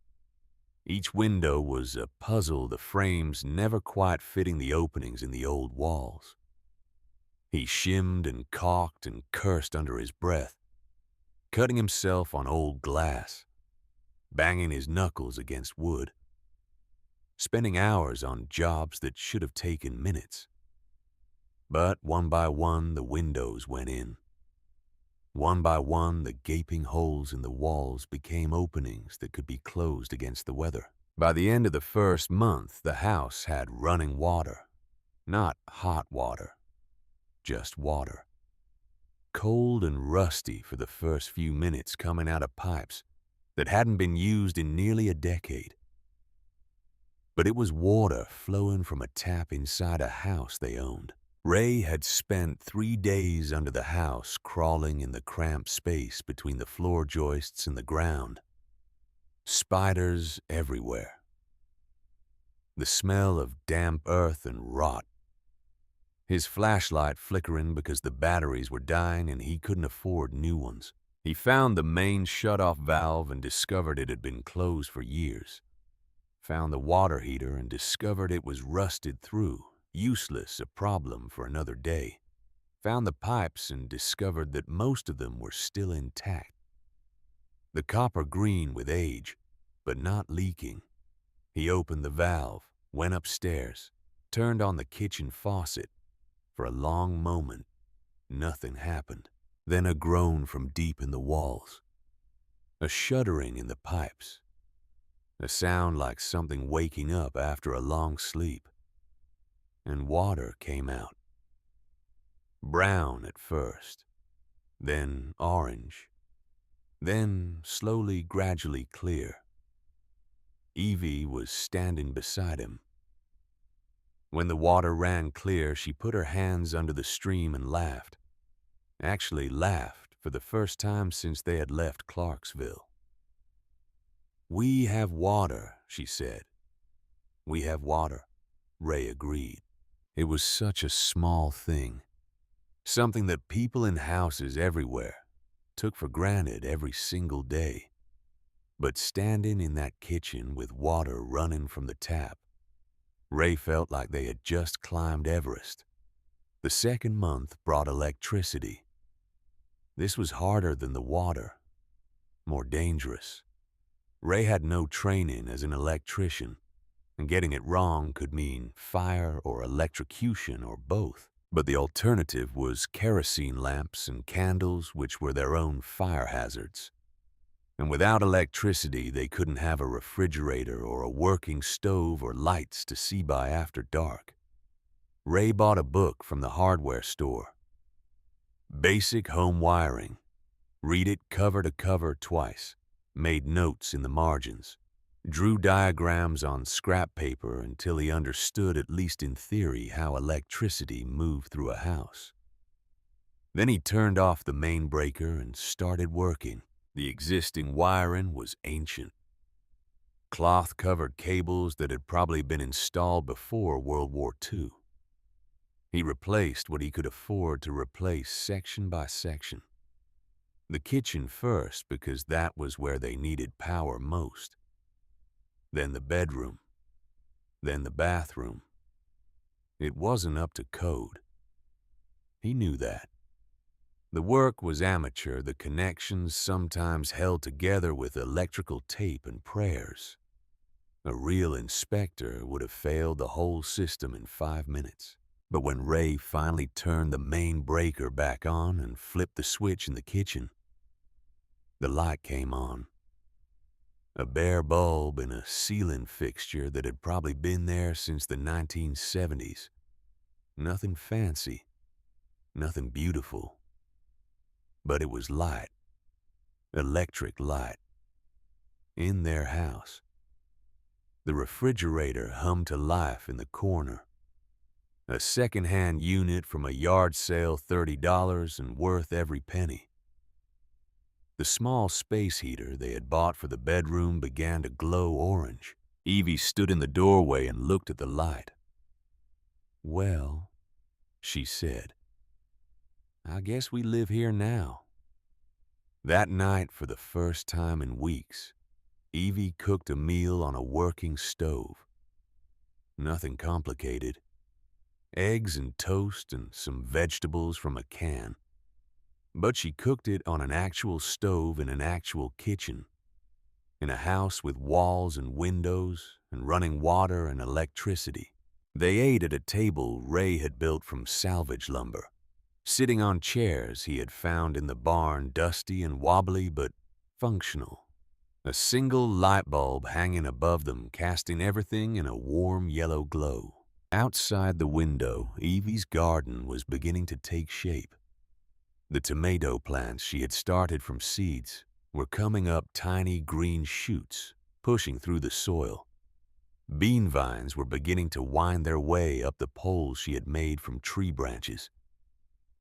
Each window was a puzzle, the frames never quite fitting the openings in the old walls. He shimmed and caulked and cursed under his breath, cutting himself on old glass, banging his knuckles against wood, spending hours on jobs that should have taken minutes. But one by one, the windows went in. One by one, the gaping holes in the walls became openings that could be closed against the weather. By the end of the first month, the house had running water. Not hot water, just water. Cold and rusty for the first few minutes, coming out of pipes that hadn't been used in nearly a decade. But it was water flowing from a tap inside a house they owned. Ray had spent 3 days under the house, crawling in the cramped space between the floor joists and the ground. Spiders everywhere. The smell of damp earth and rot. His flashlight flickering because the batteries were dying and he couldn't afford new ones. He found the main shut-off valve and discovered it had been closed for years. Found the water heater and discovered it was rusted through. Useless, a problem for another day. Found the pipes and discovered that most of them were still intact. The copper green with age, but not leaking. He opened the valve, went upstairs, turned on the kitchen faucet. For a long moment, nothing happened. Then a groan from deep in the walls. A shuddering in the pipes. A sound like something waking up after a long sleep. And water came out. Brown at first, then orange, then slowly, gradually clear. Evie was standing beside him. When the water ran clear, she put her hands under the stream and laughed. Actually laughed for the first time since they had left Clarksville. "We have water," she said. "We have water," Ray agreed. It was such a small thing. Something that people in houses everywhere took for granted every single day. But standing in that kitchen with water running from the tap, Ray felt like they had just climbed Everest. The second month brought electricity. This was harder than the water, more dangerous. Ray had no training as an electrician, and getting it wrong could mean fire or electrocution or both. But the alternative was kerosene lamps and candles, which were their own fire hazards. And without electricity, they couldn't have a refrigerator or a working stove or lights to see by after dark. Ray bought a book from the hardware store. Basic Home Wiring. Read it cover to cover twice. Made notes in the margins. Drew diagrams on scrap paper until he understood, at least in theory, how electricity moved through a house. Then he turned off the main breaker and started working. The existing wiring was ancient. Cloth-covered cables that had probably been installed before World War II. He replaced what he could afford to replace section by section. The kitchen first, because that was where they needed power most. Then the bedroom. Then the bathroom. It wasn't up to code. He knew that. The work was amateur, the connections sometimes held together with electrical tape and prayers. A real inspector would have failed the whole system in 5 minutes. But when Ray finally turned the main breaker back on and flipped the switch in the kitchen, the light came on. A bare bulb in a ceiling fixture that had probably been there since the 1970s. Nothing fancy, nothing beautiful. But it was light, electric light, in their house. The refrigerator hummed to life in the corner. A second-hand unit from a yard sale, $30 and worth every penny. The small space heater they had bought for the bedroom began to glow orange. Evie stood in the doorway and looked at the light. "Well," she said, "I guess we live here now." That night, for the first time in weeks, Evie cooked a meal on a working stove. Nothing complicated. Eggs and toast and some vegetables from a can. But she cooked it on an actual stove in an actual kitchen, in a house with walls and windows and running water and electricity. They ate at a table Ray had built from salvage lumber, sitting on chairs he had found in the barn, dusty and wobbly but functional. A single light bulb hanging above them, casting everything in a warm yellow glow. Outside the window, Evie's garden was beginning to take shape. The tomato plants she had started from seeds were coming up tiny green shoots, pushing through the soil. Bean vines were beginning to wind their way up the poles she had made from tree branches.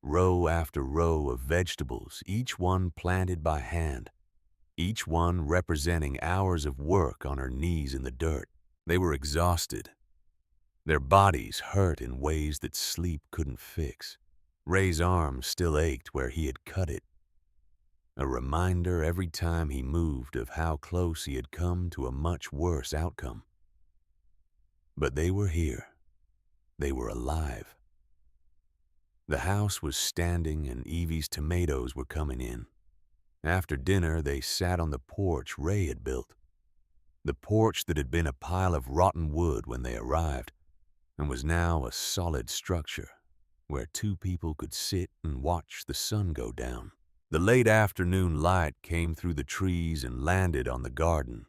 Row after row of vegetables, each one planted by hand, each one representing hours of work on her knees in the dirt. They were exhausted. Their bodies hurt in ways that sleep couldn't fix. Ray's arm still ached where he had cut it. A reminder every time he moved of how close he had come to a much worse outcome. But they were here. They were alive. The house was standing and Evie's tomatoes were coming in. After dinner, they sat on the porch Ray had built. The porch that had been a pile of rotten wood when they arrived, and was now a solid structure where two people could sit and watch the sun go down. The late afternoon light came through the trees and landed on the garden.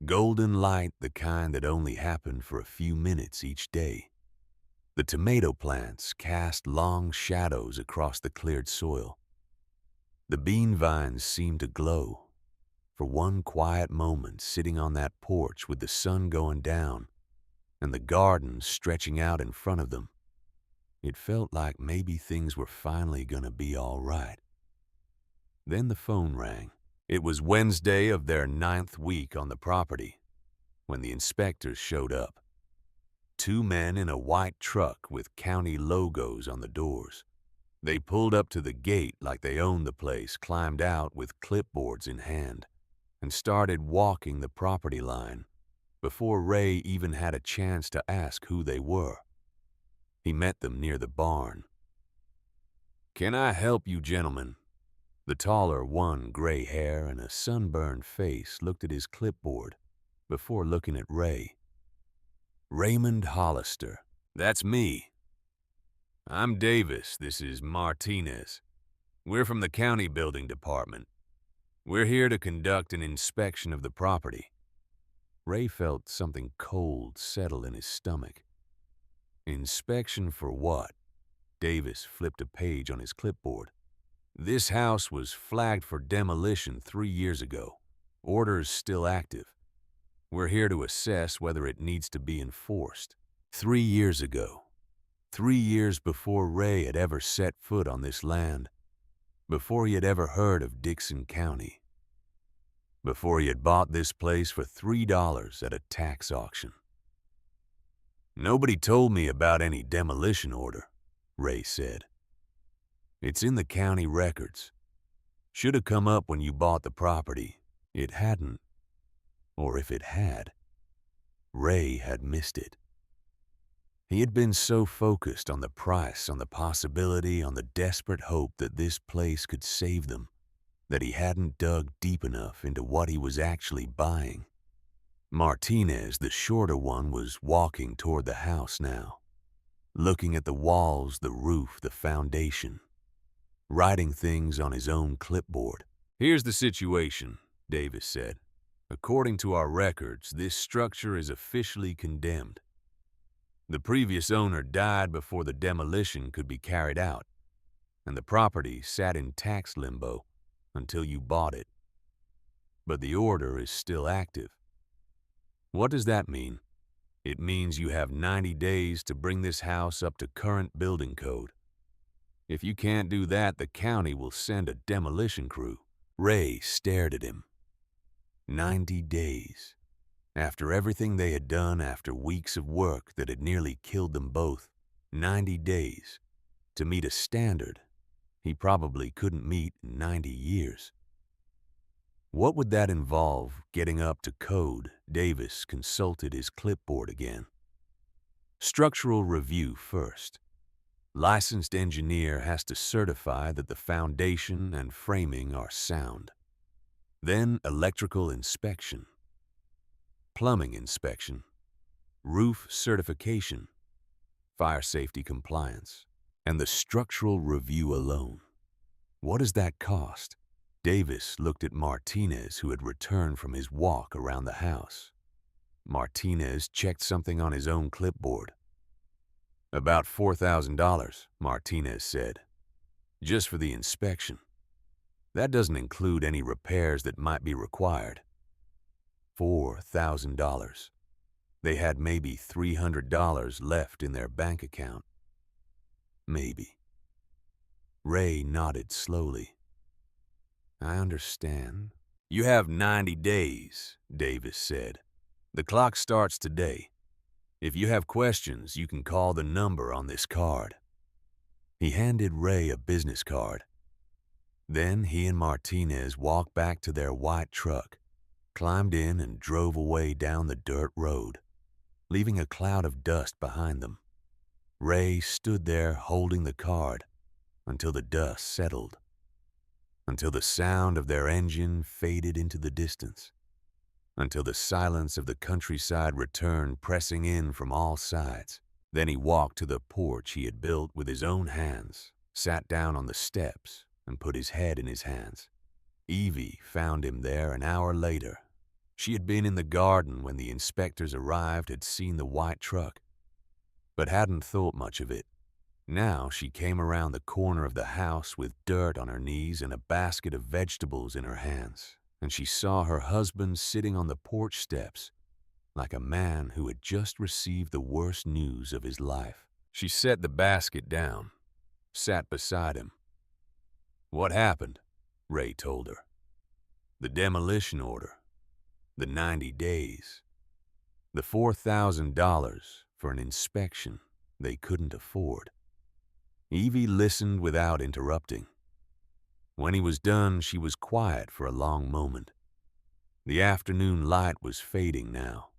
Golden light, the kind that only happened for a few minutes each day. The tomato plants cast long shadows across the cleared soil. The bean vines seemed to glow. For one quiet moment, sitting on that porch with the sun going down and the garden stretching out in front of them, it felt like maybe things were finally gonna be all right. Then the phone rang. It was Wednesday of their 9th week on the property when the inspectors showed up. 2 men in a white truck with county logos on the doors. They pulled up to the gate like they owned the place, climbed out with clipboards in hand, and started walking the property line before Ray even had a chance to ask who they were. He met them near the barn. "Can I help you, gentlemen?" The taller one, gray hair and a sunburned face, looked at his clipboard before looking at Ray. "Raymond Hollister. That's me." "I'm Davis. This is Martinez. We're from the county building department. We're here to conduct an inspection of the property." Ray felt something cold settle in his stomach. Inspection for what? Davis flipped a page on his clipboard. "This house was flagged for demolition 3 years ago. Orders still active. We're here to assess whether it needs to be enforced." 3 years ago. 3 years before Ray had ever set foot on this land. Before he had ever heard of Dixon County. Before he had bought this place for $3 at a tax auction. "Nobody told me about any demolition order," Ray said. "It's in the county records. Should have come up when you bought the property." It hadn't. Or if it had, Ray had missed it. He had been so focused on the price, on the possibility, on the desperate hope that this place could save them, that he hadn't dug deep enough into what he was actually buying. Martinez, the shorter one, was walking toward the house now, looking at the walls, the roof, the foundation, writing things on his own clipboard. "Here's the situation," Davis said. "According to our records, this structure is officially condemned. The previous owner died before the demolition could be carried out, and the property sat in tax limbo until you bought it. But the order is still active. What does that mean? It means you have 90 days to bring this house up to current building code. If you can't do that, the county will send a demolition crew." Ray stared at him. 90 days. After everything they had done, after weeks of work that had nearly killed them both, 90 days to meet a standard he probably couldn't meet in 90 years. What would that involve, getting up to code? Davis consulted his clipboard again. Structural review first. Licensed engineer has to certify that the foundation and framing are sound. Then electrical inspection. Plumbing inspection, roof certification, fire safety compliance, and the structural review alone. What does that cost? Davis looked at Martinez, who had returned from his walk around the house. Martinez checked something on his own clipboard. "About $4,000, Martinez said, "just for the inspection. That doesn't include any repairs that might be required." $4,000. They had maybe $300 left in their bank account. Maybe. Ray nodded slowly. "I understand." "You have 90 days, Davis said. "The clock starts today. If you have questions, you can call the number on this card." He handed Ray a business card. Then he and Martinez walked back to their white truck, climbed in and drove away down the dirt road, leaving a cloud of dust behind them. Ray stood there holding the card until the dust settled, until the sound of their engine faded into the distance, until the silence of the countryside returned pressing in from all sides. Then he walked to the porch he had built with his own hands, sat down on the steps, and put his head in his hands. Evie found him there an hour later. She had been in the garden when the inspectors arrived, had seen the white truck, but hadn't thought much of it. Now she came around the corner of the house with dirt on her knees and a basket of vegetables in her hands, and she saw her husband sitting on the porch steps like a man who had just received the worst news of his life. She set the basket down, sat beside him. "What happened?" Ray told her. "The demolition order. The 90 days. The $4,000 for an inspection they couldn't afford." Evie listened without interrupting. When he was done, she was quiet for a long moment. The afternoon light was fading now.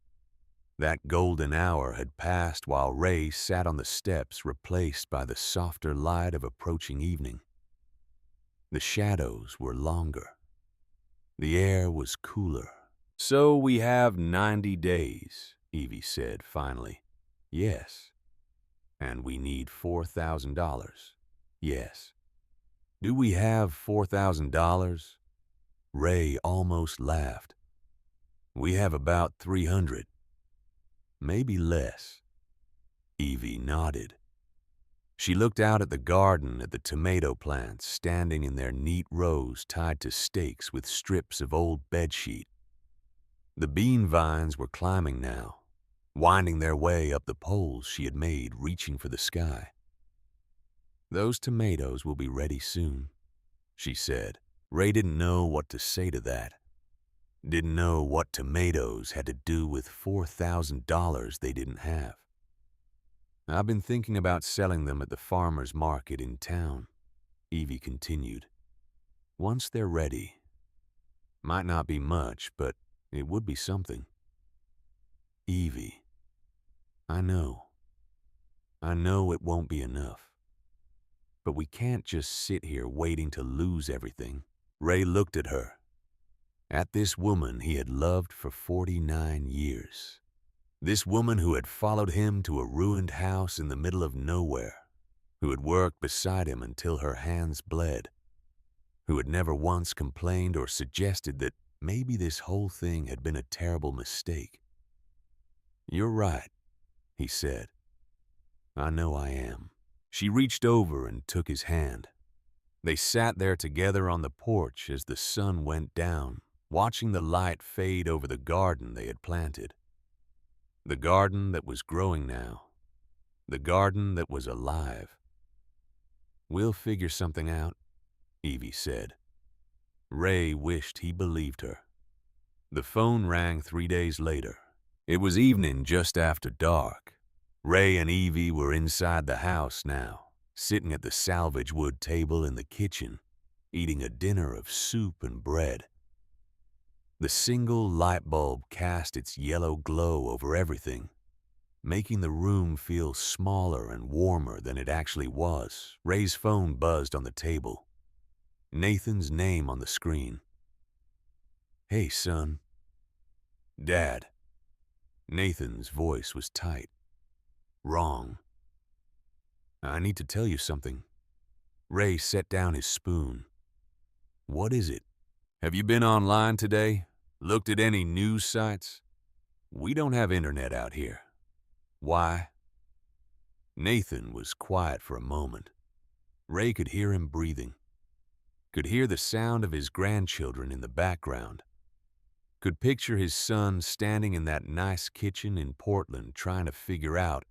That golden hour had passed while Ray sat on the steps, replaced by the softer light of approaching evening. The shadows were longer. The air was cooler. "So we have 90 days, Evie said finally. "Yes." "And we need $4,000. "Yes." "Do we have $4,000? Ray almost laughed. "We have about 300. Maybe less." Evie nodded. She looked out at the garden, at the tomato plants standing in their neat rows tied to stakes with strips of old bedsheet. The bean vines were climbing now, winding their way up the poles she had made, reaching for the sky. "Those tomatoes will be ready soon," she said. Ray didn't know what to say to that. Didn't know what tomatoes had to do with $4,000 they didn't have. "I've been thinking about selling them at the farmer's market in town," Evie continued. "Once they're ready. Might not be much, but it would be something." "Evie, I know. I know it won't be enough. But we can't just sit here waiting to lose everything." Ray looked at her. At this woman he had loved for 49 years. This woman who had followed him to a ruined house in the middle of nowhere, who had worked beside him until her hands bled, who had never once complained or suggested that maybe this whole thing had been a terrible mistake. "You're right," he said. "I know I am." She reached over and took his hand. They sat there together on the porch as the sun went down, watching the light fade over the garden they had planted. The garden that was growing now. The garden that was alive. "We'll figure something out," Evie said. Ray wished he believed her. The phone rang 3 days later. It was evening, just after dark. Ray and Evie were inside the house now, sitting at the salvage wood table in the kitchen, eating a dinner of soup and bread. The single light bulb cast its yellow glow over everything, making the room feel smaller and warmer than it actually was. Ray's phone buzzed on the table. Nathan's name on the screen. "Hey, son." "Dad." Nathan's voice was tight. "Wrong." "I need to tell you something." Ray set down his spoon. "What is it? Have you been online today? Looked at any news sites? We don't have internet out here." "Why?" Nathan was quiet for a moment. Ray could hear him breathing. Could hear the sound of his grandchildren in the background. Could picture his son standing in that nice kitchen in Portland trying to figure out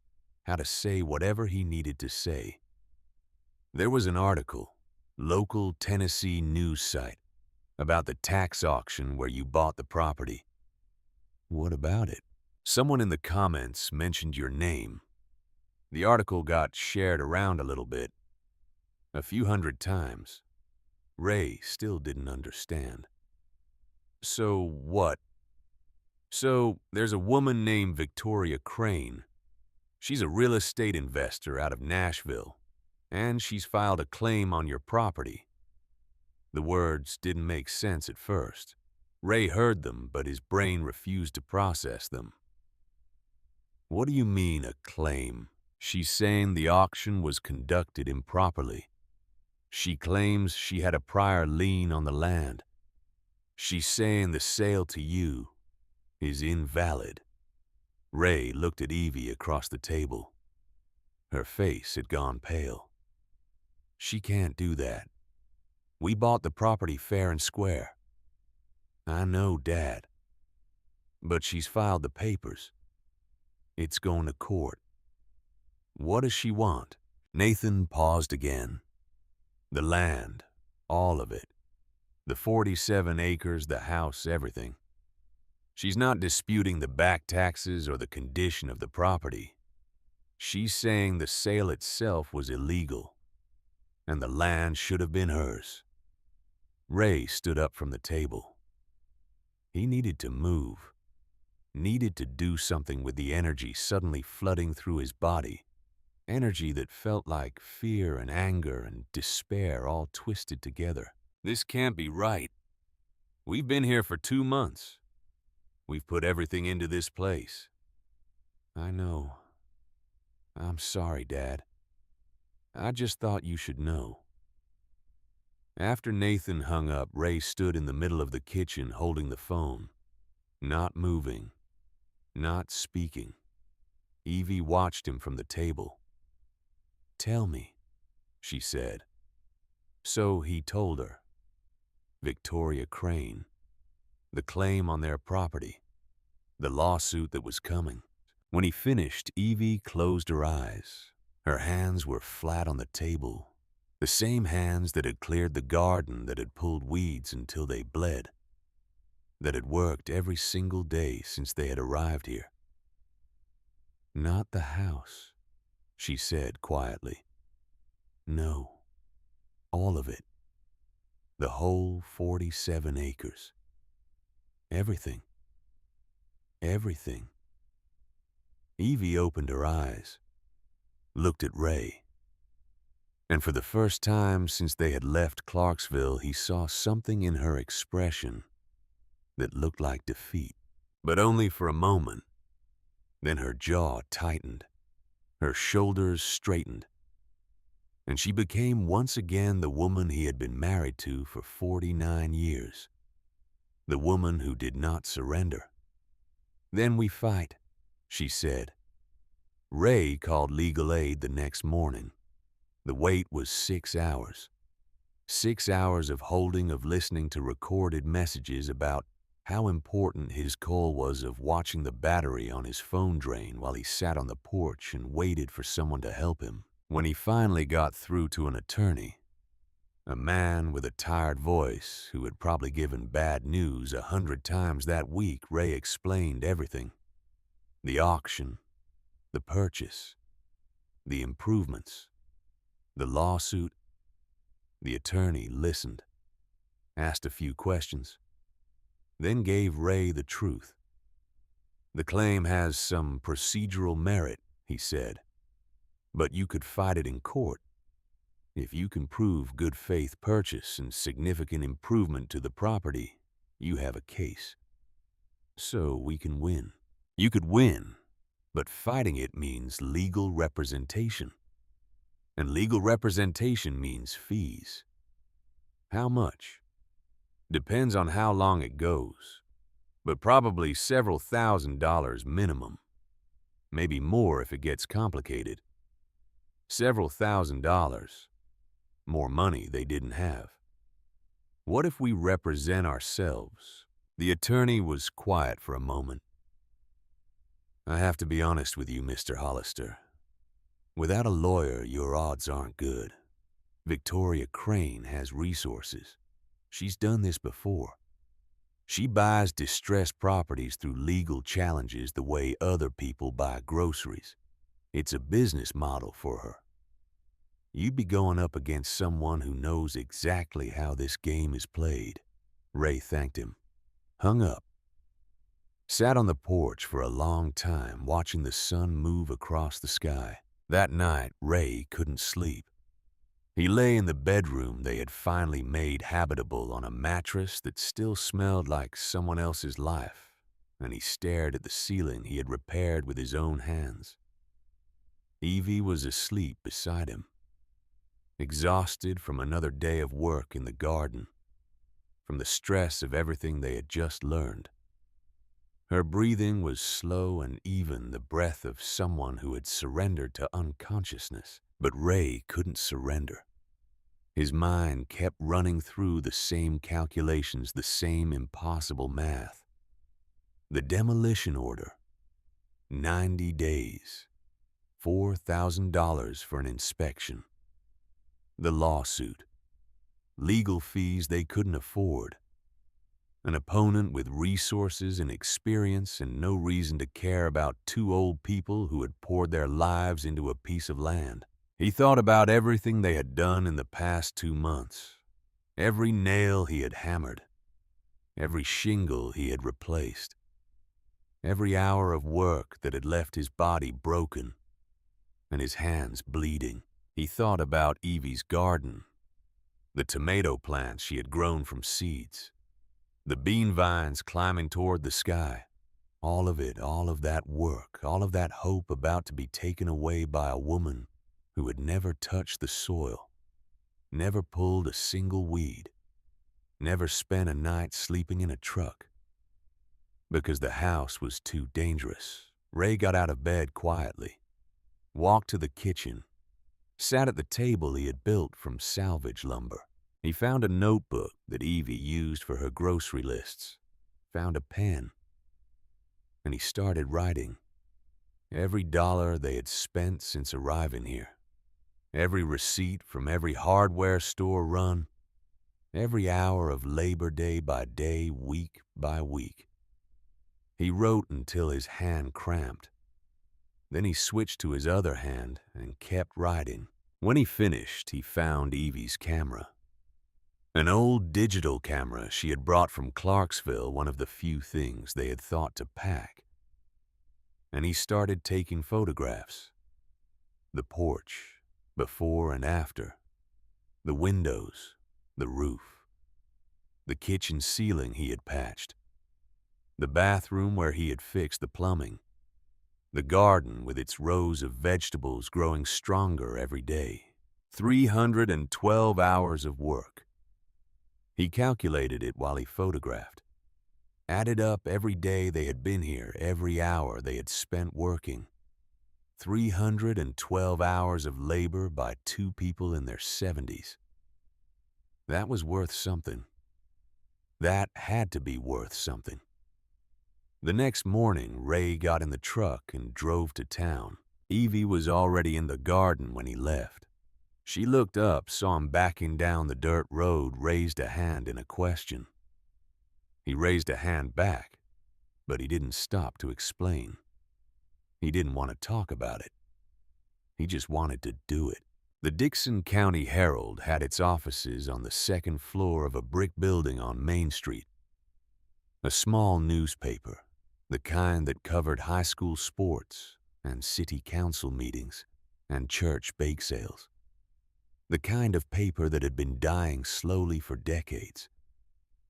how to say whatever he needed to say. There was an article, local Tennessee news site, about the tax auction where you bought the property. "What about it?" "Someone in the comments mentioned your name. The article got shared around a little bit, a few hundred times." Ray still didn't understand. "So what?" "So there's a woman named Victoria Crane. She's a real estate investor out of Nashville, and she's filed a claim on your property." The words didn't make sense at first. Ray heard them, but his brain refused to process them. "What do you mean, a claim?" "She's saying the auction was conducted improperly. She claims she had a prior lien on the land. She's saying the sale to you is invalid." Ray looked at Evie across the table. Her face had gone pale. "She can't do that. We bought the property fair and square." "I know, Dad. But she's filed the papers. It's going to court." "What does she want?" Nathan paused again. "The land, all of it. The 47 acres, the house, everything. She's not disputing the back taxes or the condition of the property. She's saying the sale itself was illegal, and the land should have been hers." Ray stood up from the table. He needed to move, needed to do something with the energy suddenly flooding through his body, energy that felt like fear and anger and despair all twisted together. This can't be right. We've been here for 2 months. We've put everything into this place. I know. I'm sorry, Dad. I just thought you should know. After Nathan hung up, Ray stood in the middle of the kitchen holding the phone, not moving, not speaking. Evie watched him from the table. "Tell me," she said. So he told her. Victoria Crane, the claim on their property, the lawsuit that was coming. When he finished, Evie closed her eyes. Her hands were flat on the table, the same hands that had cleared the garden, that had pulled weeds until they bled, that had worked every single day since they had arrived here. "Not the house," she said quietly. "No, all of it. The whole 47 acres. Everything. Everything." Evie opened her eyes, looked at Ray. And for the first time since they had left Clarksville, he saw something in her expression that looked like defeat. But only for a moment. Then her jaw tightened, her shoulders straightened, and she became once again the woman he had been married to for 49 years. The woman who did not surrender. "Then we fight," she said. Ray called legal aid the next morning. The wait was 6 hours. 6 hours of holding, of listening to recorded messages about how important his call was, of watching the battery on his phone drain while he sat on the porch and waited for someone to help him. When he finally got through to an attorney, a man with a tired voice who had probably given bad news 100 times that week, Ray explained everything. The auction, the purchase, the improvements, the lawsuit. The attorney listened, asked a few questions, then gave Ray the truth. "The claim has some procedural merit," he said, "but you could fight it in court. If you can prove good faith purchase and significant improvement to the property, you have a case. So we can win. You could win, but fighting it means legal representation. And legal representation means fees. How much? Depends on how long it goes, but probably several $1,000s minimum. Maybe more if it gets complicated. Several $1,000s. More money they didn't have. What if we represent ourselves?" The attorney was quiet for a moment. "I have to be honest with you, Mr. Hollister. Without a lawyer, your odds aren't good. Victoria Crane has resources. She's done this before. She buys distressed properties through legal challenges the way other people buy groceries. It's a business model for her. You'd be going up against someone who knows exactly how this game is played." Ray thanked him, hung up, sat on the porch for a long time watching the sun move across the sky. That night, Ray couldn't sleep. He lay in the bedroom they had finally made habitable on a mattress that still smelled like someone else's life, and he stared at the ceiling he had repaired with his own hands. Evie was asleep beside him, exhausted from another day of work in the garden, from the stress of everything they had just learned. Her breathing was slow and even, the breath of someone who had surrendered to unconsciousness. But Ray couldn't surrender. His mind kept running through the same calculations, the same impossible math. The demolition order, 90 days, $4,000 for an inspection. The lawsuit, legal fees they couldn't afford. An opponent with resources and experience and no reason to care about two old people who had poured their lives into a piece of land. He thought about everything they had done in the past 2 months, every nail he had hammered, every shingle he had replaced, every hour of work that had left his body broken and his hands bleeding. He thought about Evie's garden, the tomato plants she had grown from seeds, the bean vines climbing toward the sky. All of it, all of that work, all of that hope about to be taken away by a woman who had never touched the soil, never pulled a single weed, never spent a night sleeping in a truck. Because the house was too dangerous, Ray got out of bed quietly, walked to the kitchen, sat at the table he had built from salvage lumber. He found a notebook that Evie used for her grocery lists, found a pen, and he started writing. Every dollar they had spent since arriving here, every receipt from every hardware store run, every hour of labor day by day, week by week. He wrote until his hand cramped. Then he switched to his other hand and kept writing. When he finished, he found Evie's camera. An old digital camera she had brought from Clarksville, one of the few things they had thought to pack. And he started taking photographs. The porch, before and after. The windows, the roof. The kitchen ceiling he had patched. The bathroom where he had fixed the plumbing. The garden with its rows of vegetables growing stronger every day. 312 hours of work. He calculated it while he photographed. Added up every day they had been here, every hour they had spent working. 312 hours of labor by two people in their 70s. That was worth something. That had to be worth something. The next morning, Ray got in the truck and drove to town. Evie was already in the garden when he left. She looked up, saw him backing down the dirt road, raised a hand in a question. He raised a hand back, but he didn't stop to explain. He didn't want to talk about it. He just wanted to do it. The Dickson County Herald had its offices on the second floor of a brick building on Main Street. A small newspaper, the kind that covered high school sports and city council meetings and church bake sales. The kind of paper that had been dying slowly for decades,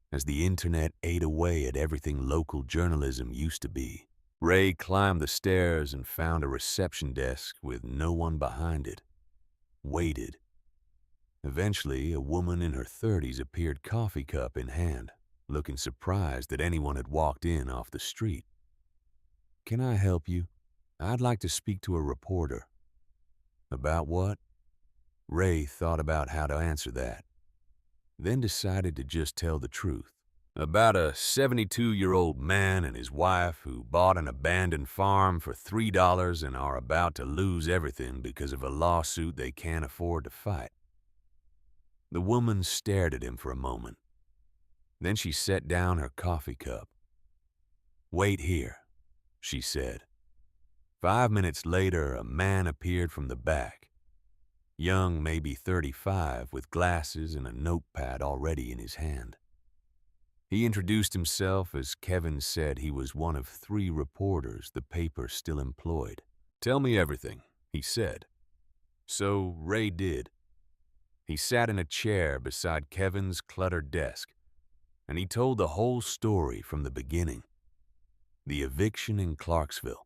as the internet ate away at everything local journalism used to be. Ray climbed the stairs and found a reception desk with no one behind it. Waited. Eventually, a woman in her 30s appeared, coffee cup in hand, looking surprised that anyone had walked in off the street. "Can I help you? I'd like to speak to a reporter." "About what?" Ray thought about how to answer that, then decided to just tell the truth. "About a 72-year-old man and his wife who bought an abandoned farm for $3 and are about to lose everything because of a lawsuit they can't afford to fight." The woman stared at him for a moment. Then she set down her coffee cup. "Wait here," she said. 5 minutes later, a man appeared from the back. Young, maybe 35, with glasses and a notepad already in his hand. He introduced himself as Kevin said he was one of 3 reporters the paper still employed. "Tell me everything," he said. So Ray did. He sat in a chair beside Kevin's cluttered desk, and he told the whole story from the beginning. The eviction in Clarksville,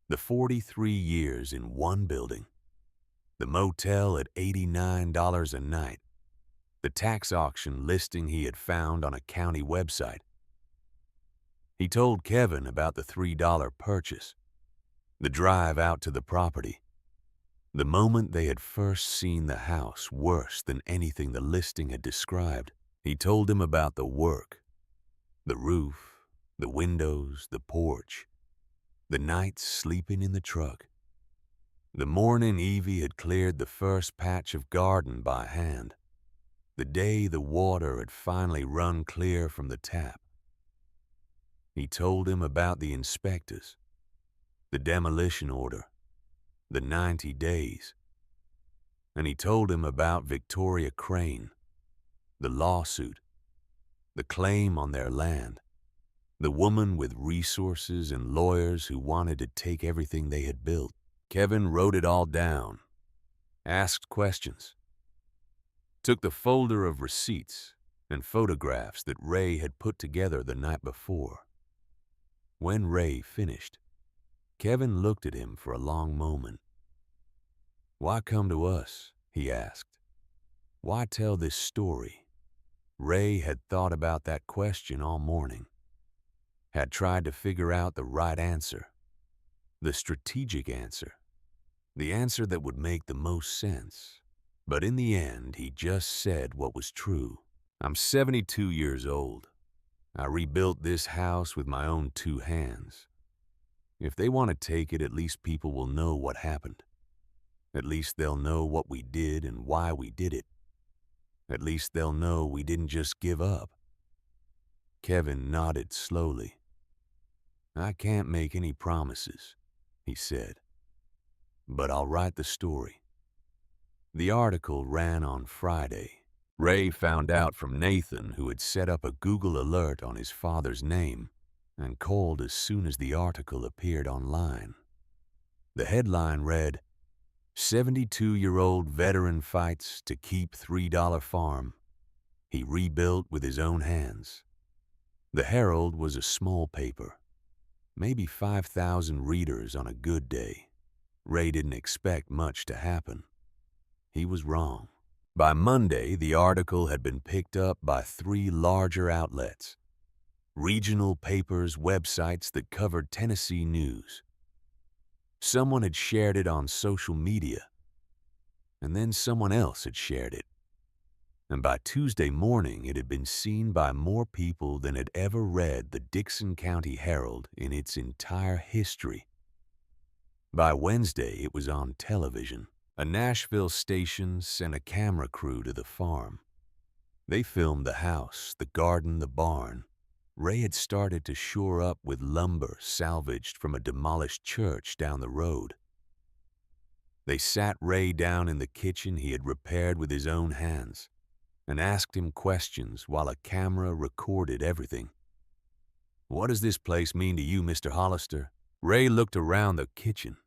the 43 years in one building, the motel at $89 a night, the tax auction listing he had found on a county website. He told Kevin about the $3 purchase, the drive out to the property, the moment they had first seen the house worse than anything the listing had described. He told him about the work, the roof, the windows, the porch, the nights sleeping in the truck, the morning Evie had cleared the first patch of garden by hand, the day the water had finally run clear from the tap. He told him about the inspectors, the demolition order, the 90 days. And he told him about Victoria Crane, the lawsuit, the claim on their land, the woman with resources and lawyers who wanted to take everything they had built. Kevin wrote it all down, asked questions, took the folder of receipts and photographs that Ray had put together the night before. When Ray finished, Kevin looked at him for a long moment. "Why come to us?" he asked. "Why tell this story?" Ray had thought about that question all morning, had tried to figure out the right answer, the strategic answer, the answer that would make the most sense. But in the end, he just said what was true. "I'm 72 years old. I rebuilt this house with my own 2 hands. If they want to take it, at least people will know what happened. At least they'll know what we did and why we did it. At least they'll know we didn't just give up." Kevin nodded slowly. "I can't make any promises," he said, "but I'll write the story." The article ran on Friday. Ray found out from Nathan, who had set up a Google alert on his father's name, and called as soon as the article appeared online. The headline read, "72-year-old veteran fights to keep $3 farm. He rebuilt with his own hands." The Herald was a small paper, maybe 5,000 readers on a good day. Ray didn't expect much to happen. He was wrong. By Monday, the article had been picked up by 3 larger outlets, regional papers, websites that covered Tennessee news. Someone had shared it on social media, and then someone else had shared it. And by Tuesday morning, it had been seen by more people than had ever read the Dickson County Herald in its entire history. By Wednesday, it was on television. A Nashville station sent a camera crew to the farm. They filmed the house, the garden, the barn. Ray had started to shore up with lumber salvaged from a demolished church down the road. They sat Ray down in the kitchen he had repaired with his own hands and asked him questions while a camera recorded everything. "What does this place mean to you, Mr. Hollister?" Ray looked around the kitchen,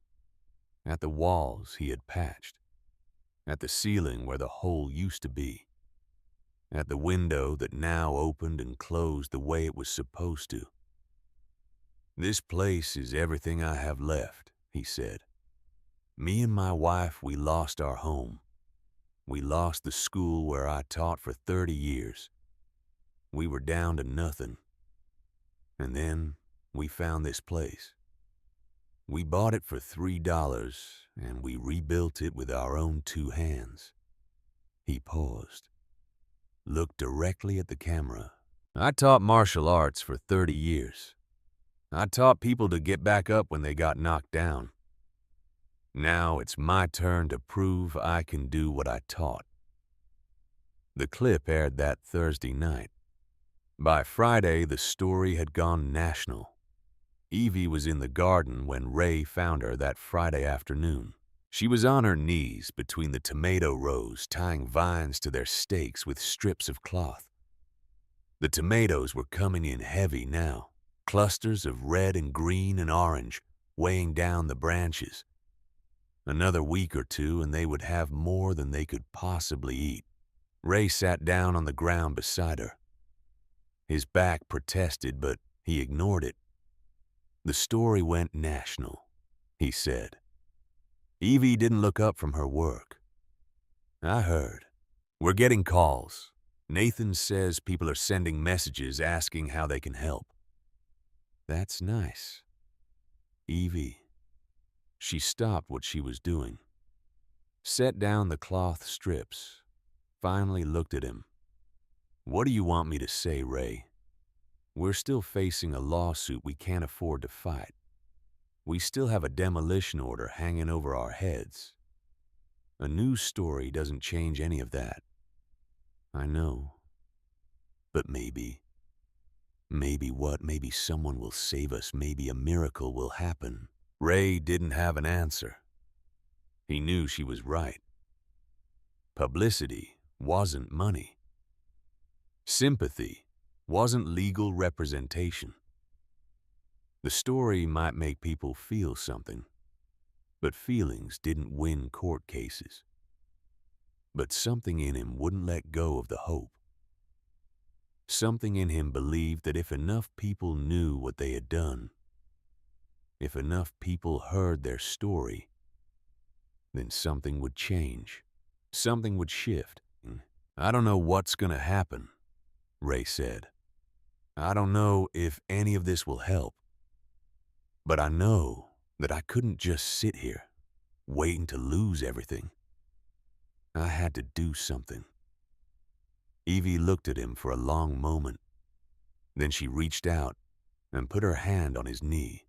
at the walls he had patched, at the ceiling where the hole used to be, at the window that now opened and closed the way it was supposed to. "This place is everything I have left," he said. "Me and my wife, we lost our home. We lost the school where I taught for 30 years. We were down to nothing. And then we found this place. We bought it for $3, and we rebuilt it with our own 2 hands." He paused, looked directly at the camera. "I taught martial arts for 30 years. I taught people to get back up when they got knocked down. Now it's my turn to prove I can do what I taught." The clip aired that Thursday night. By Friday, the story had gone national. Evie was in the garden when Ray found her that Friday afternoon. She was on her knees between the tomato rows, tying vines to their stakes with strips of cloth. The tomatoes were coming in heavy now, clusters of red and green and orange, weighing down the branches. Another week or 2 and they would have more than they could possibly eat. Ray sat down on the ground beside her. His back protested, but he ignored it. "The story went national," he said. Evie didn't look up from her work. "I heard. We're getting calls. Nathan says people are sending messages asking how they can help." "That's nice." Evie. She stopped what she was doing, set down the cloth strips, finally looked at him. "What do you want me to say, Ray? We're still facing a lawsuit we can't afford to fight. We still have a demolition order hanging over our heads. A news story doesn't change any of that." "I know. But maybe what? Maybe someone will save us. Maybe a miracle will happen." Ray didn't have an answer. He knew she was right. Publicity wasn't money. Sympathy wasn't legal representation. The story might make people feel something, but feelings didn't win court cases. But something in him wouldn't let go of the hope. Something in him believed that if enough people knew what they had done, if enough people heard their story, then something would change. Something would shift. "I don't know what's going to happen," Ray said. "I don't know if any of this will help. But I know that I couldn't just sit here, waiting to lose everything. I had to do something." Evie looked at him for a long moment. Then she reached out and put her hand on his knee.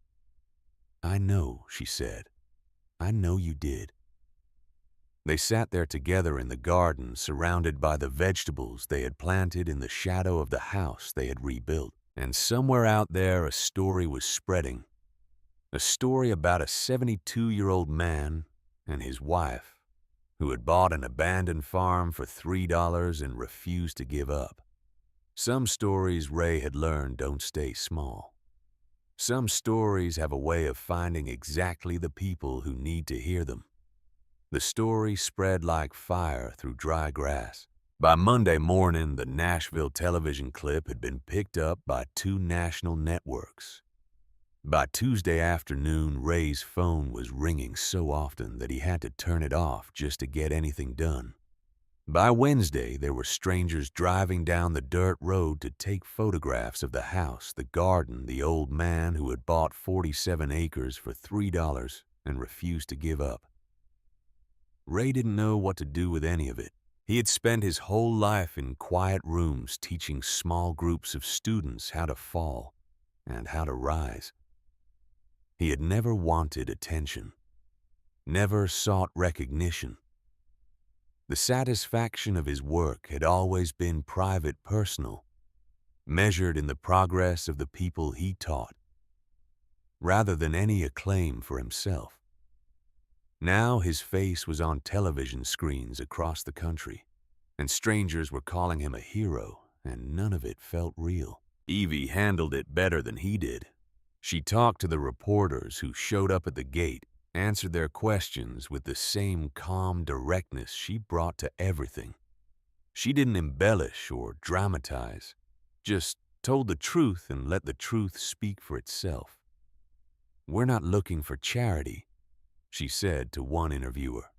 "I know," she said. "I know you did." They sat there together in the garden, surrounded by the vegetables they had planted in the shadow of the house they had rebuilt. And somewhere out there, a story was spreading. A story about a 72-year-old man and his wife who had bought an abandoned farm for $3 and refused to give up. Some stories, Ray had learned, don't stay small. Some stories have a way of finding exactly the people who need to hear them. The story spread like fire through dry grass. By Monday morning, the Nashville television clip had been picked up by 2 national networks. By Tuesday afternoon, Ray's phone was ringing so often that he had to turn it off just to get anything done. By Wednesday, there were strangers driving down the dirt road to take photographs of the house, the garden, the old man who had bought 47 acres for $3 and refused to give up. Ray didn't know what to do with any of it. He had spent his whole life in quiet rooms teaching small groups of students how to fall and how to rise. He had never wanted attention, never sought recognition. The satisfaction of his work had always been private, personal, measured in the progress of the people he taught, rather than any acclaim for himself. Now his face was on television screens across the country, and strangers were calling him a hero, and none of it felt real. Evie handled it better than he did. She talked to the reporters who showed up at the gate, answered their questions with the same calm directness she brought to everything. She didn't embellish or dramatize, just told the truth and let the truth speak for itself. "We're not looking for charity," she said to one interviewer.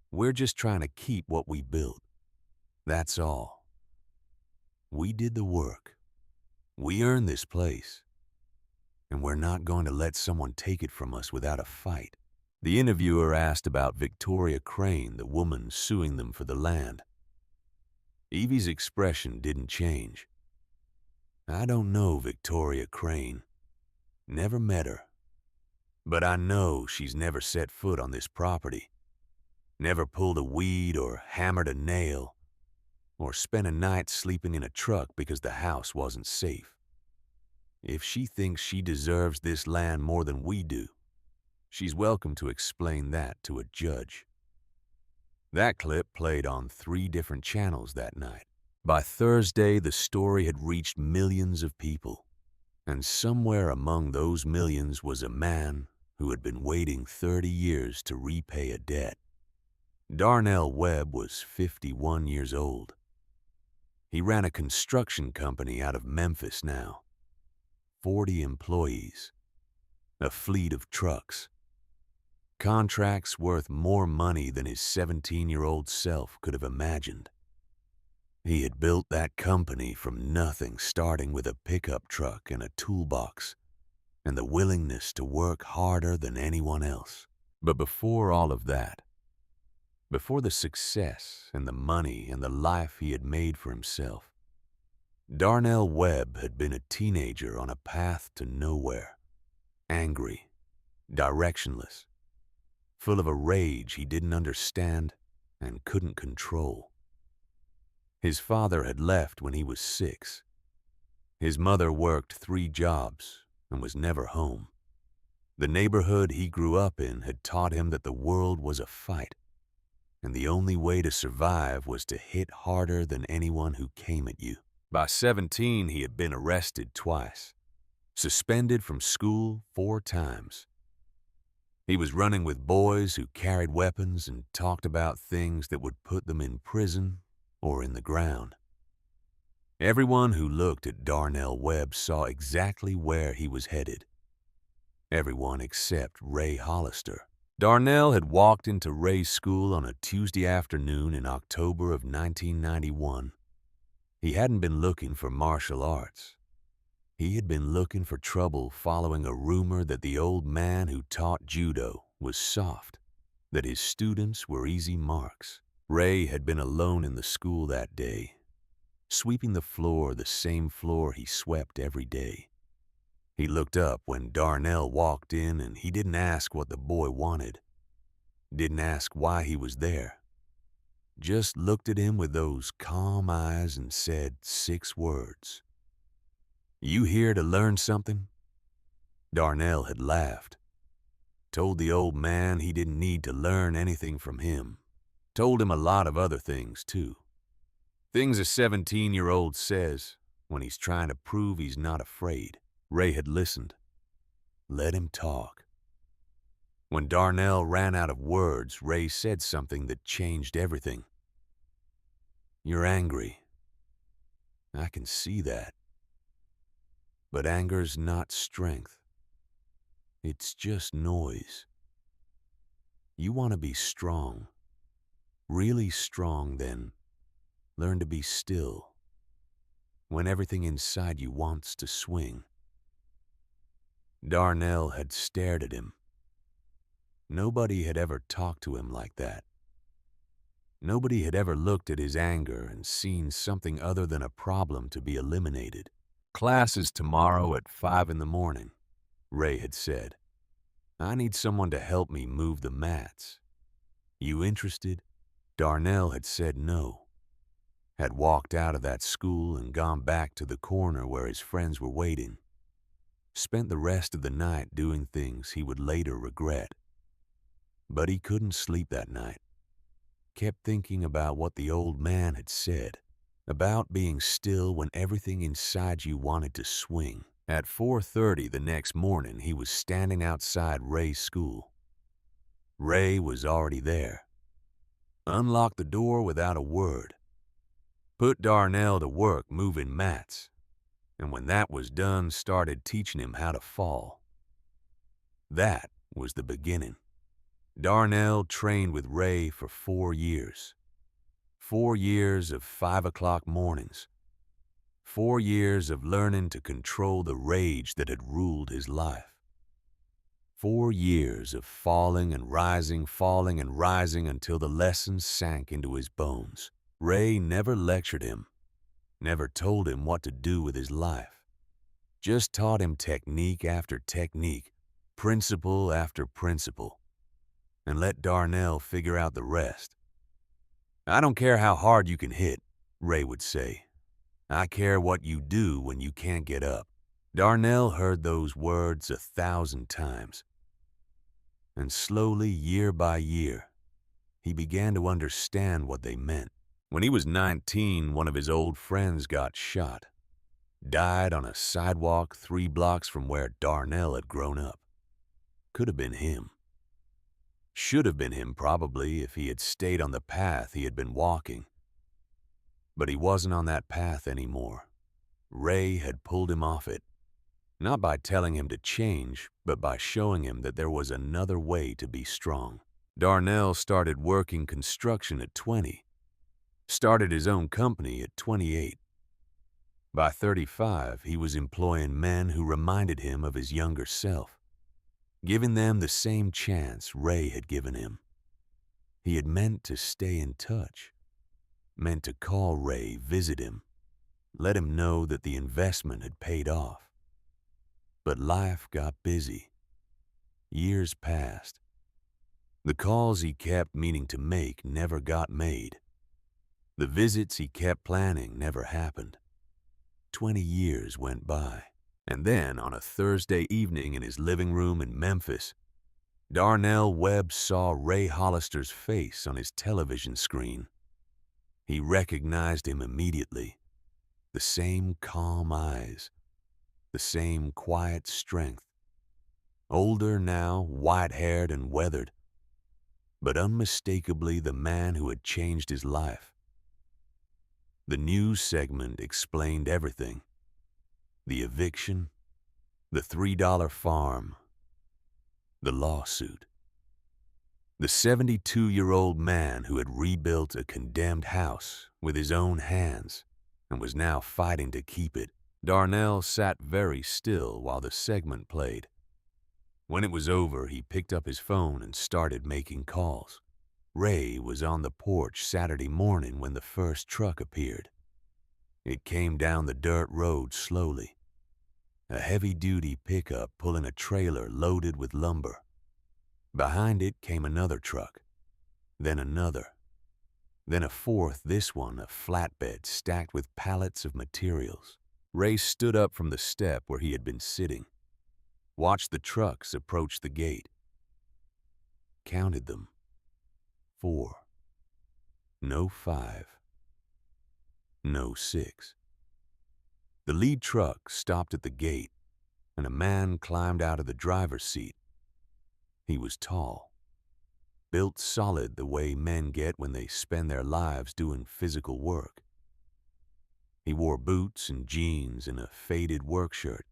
"We're just trying to keep what we built. That's all. We did the work. We earned this place. And we're not going to let someone take it from us without a fight." The interviewer asked about Victoria Crane, the woman suing them for the land. Evie's expression didn't change. "I don't know Victoria Crane. Never met her. But I know she's never set foot on this property. Never pulled a weed or hammered a nail or spent a night sleeping in a truck because the house wasn't safe. If she thinks she deserves this land more than we do, she's welcome to explain that to a judge." That clip played on 3 different channels that night. By Thursday, the story had reached millions of people, and somewhere among those millions was a man who had been waiting 30 years to repay a debt. Darnell Webb was 51 years old. He ran a construction company out of Memphis now. 40 employees, a fleet of trucks, contracts worth more money than his 17-year-old self could have imagined. He had built that company from nothing, starting with a pickup truck and a toolbox, and the willingness to work harder than anyone else. But before all of that, before the success and the money and the life he had made for himself, Darnell Webb had been a teenager on a path to nowhere, angry, directionless, full of a rage he didn't understand and couldn't control. His father had left when he was 6. His mother worked 3 jobs and was never home. The neighborhood he grew up in had taught him that the world was a fight, and the only way to survive was to hit harder than anyone who came at you. By 17, he had been arrested twice, suspended from school 4 times. He was running with boys who carried weapons and talked about things that would put them in prison or in the ground. Everyone who looked at Darnell Webb saw exactly where he was headed. Everyone except Ray Hollister. Darnell had walked into Ray's school on a Tuesday afternoon in October of 1991. He hadn't been looking for martial arts. He had been looking for trouble following a rumor that the old man who taught judo was soft, that his students were easy marks. Ray had been alone in the school that day, sweeping the floor, the same floor he swept every day. He looked up when Darnell walked in, and he didn't ask what the boy wanted, didn't ask why he was there. Just looked at him with those calm eyes and said 6 words. "You here to learn something?" Darnell had laughed. Told the old man he didn't need to learn anything from him. Told him a lot of other things, too. Things a 17-year-old says when he's trying to prove he's not afraid. Ray had listened. Let him talk. When Darnell ran out of words, Ray said something that changed everything. "You're angry. I can see that. But anger's not strength. It's just noise. You want to be strong, really strong, then learn to be still when everything inside you wants to swing." Darnell had stared at him. Nobody had ever talked to him like that. Nobody had ever looked at his anger and seen something other than a problem to be eliminated. "Class is tomorrow at 5 in the morning," Ray had said. "I need someone to help me move the mats. You interested?" Darnell had said no, had walked out of that school and gone back to the corner where his friends were waiting. Spent the rest of the night doing things he would later regret. But he couldn't sleep that night. Kept thinking about what the old man had said, about being still when everything inside you wanted to swing. At 4:30 the next morning, he was standing outside Ray's school. Ray was already there. Unlocked the door without a word. Put Darnell to work moving mats, and when that was done, started teaching him how to fall. That was the beginning. Darnell trained with Ray for 4 years. 4 years of 5 o'clock mornings. 4 years of learning to control the rage that had ruled his life. 4 years of falling and rising until the lessons sank into his bones. Ray never lectured him, never told him what to do with his life. Just taught him technique after technique, principle after principle, and let Darnell figure out the rest. "I don't care how hard you can hit," Ray would say. "I care what you do when you can't get up." Darnell heard those words 1,000 times. And slowly, year by year, he began to understand what they meant. When he was 19, one of his old friends got shot. Died on a sidewalk 3 blocks from where Darnell had grown up. Could have been him. Should have been him, probably, if he had stayed on the path he had been walking. But he wasn't on that path anymore. Ray had pulled him off it, not by telling him to change, but by showing him that there was another way to be strong. Darnell started working construction at 20, started his own company at 28. By 35, he was employing men who reminded him of his younger self, giving them the same chance Ray had given him. He had meant to stay in touch, meant to call Ray, visit him, let him know that the investment had paid off. But life got busy. Years passed. The calls he kept meaning to make never got made. The visits he kept planning never happened. 20 years went by. And then, on a Thursday evening in his living room in Memphis, Darnell Webb saw Ray Hollister's face on his television screen. He recognized him immediately. the same calm eyes, the same quiet strength. Older now, white-haired and weathered, but unmistakably the man who had changed his life. The news segment explained everything. The eviction, the $3 farm, the lawsuit. The 72-year-old man who had rebuilt a condemned house with his own hands and was now fighting to keep it. Darnell sat very still while the segment played. When it was over, he picked up his phone and started making calls. Ray was on the porch Saturday morning when the first truck appeared. It came down the dirt road slowly, a heavy-duty pickup pulling a trailer loaded with lumber. Behind it came another truck, then another, then a fourth, this one a flatbed stacked with pallets of materials. Ray stood up from the step where he had been sitting, watched the trucks approach the gate, counted them. 4. No 5. No 6. The lead truck stopped at the gate, and a man climbed out of the driver's seat. He was tall, built solid the way men get when they spend their lives doing physical work. He wore boots and jeans and a faded work shirt,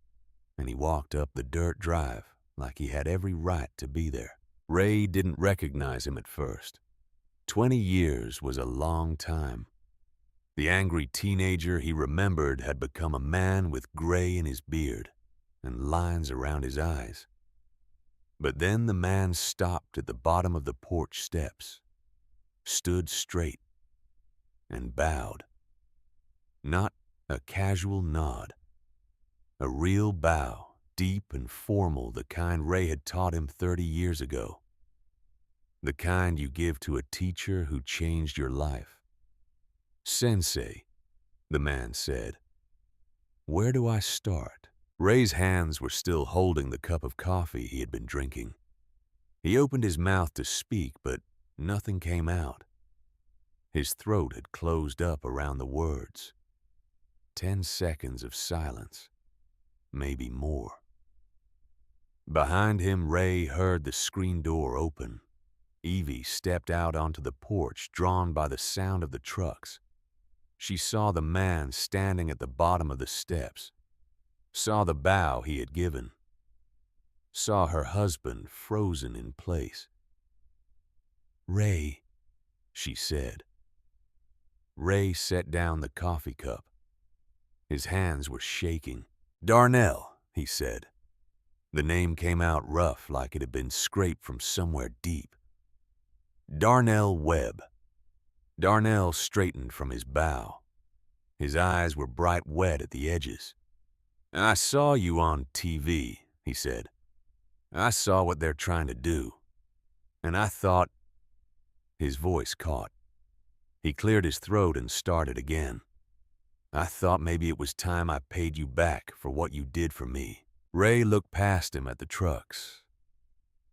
and he walked up the dirt drive like he had every right to be there. Ray didn't recognize him at first. 20 years was a long time. The angry teenager he remembered had become a man with gray in his beard and lines around his eyes. But then the man stopped at the bottom of the porch steps, stood straight, and bowed. Not a casual nod, a real bow, deep and formal, the kind Ray had taught him 30 years ago. The kind you give to a teacher who changed your life. "Sensei," the man said. "Where do I start?" Ray's hands were still holding the cup of coffee he had been drinking. He opened his mouth to speak, but nothing came out. His throat had closed up around the words. 10 seconds of silence, maybe more. Behind him, Ray heard the screen door open. Evie stepped out onto the porch, drawn by the sound of the trucks. She saw the man standing at the bottom of the steps, saw the bow he had given, saw her husband frozen in place. "Ray," she said. Ray set down the coffee cup. His hands were shaking. "Darnell," he said. The name came out rough, like it had been scraped from somewhere deep. "Darnell Webb." Darnell straightened from his bow. His eyes were bright wet at the edges. "I saw you on TV," he said. "I saw what they're trying to do. And I thought—" His voice caught. He cleared his throat and started again. "I thought maybe it was time I paid you back for what you did for me." Ray looked past him at the trucks,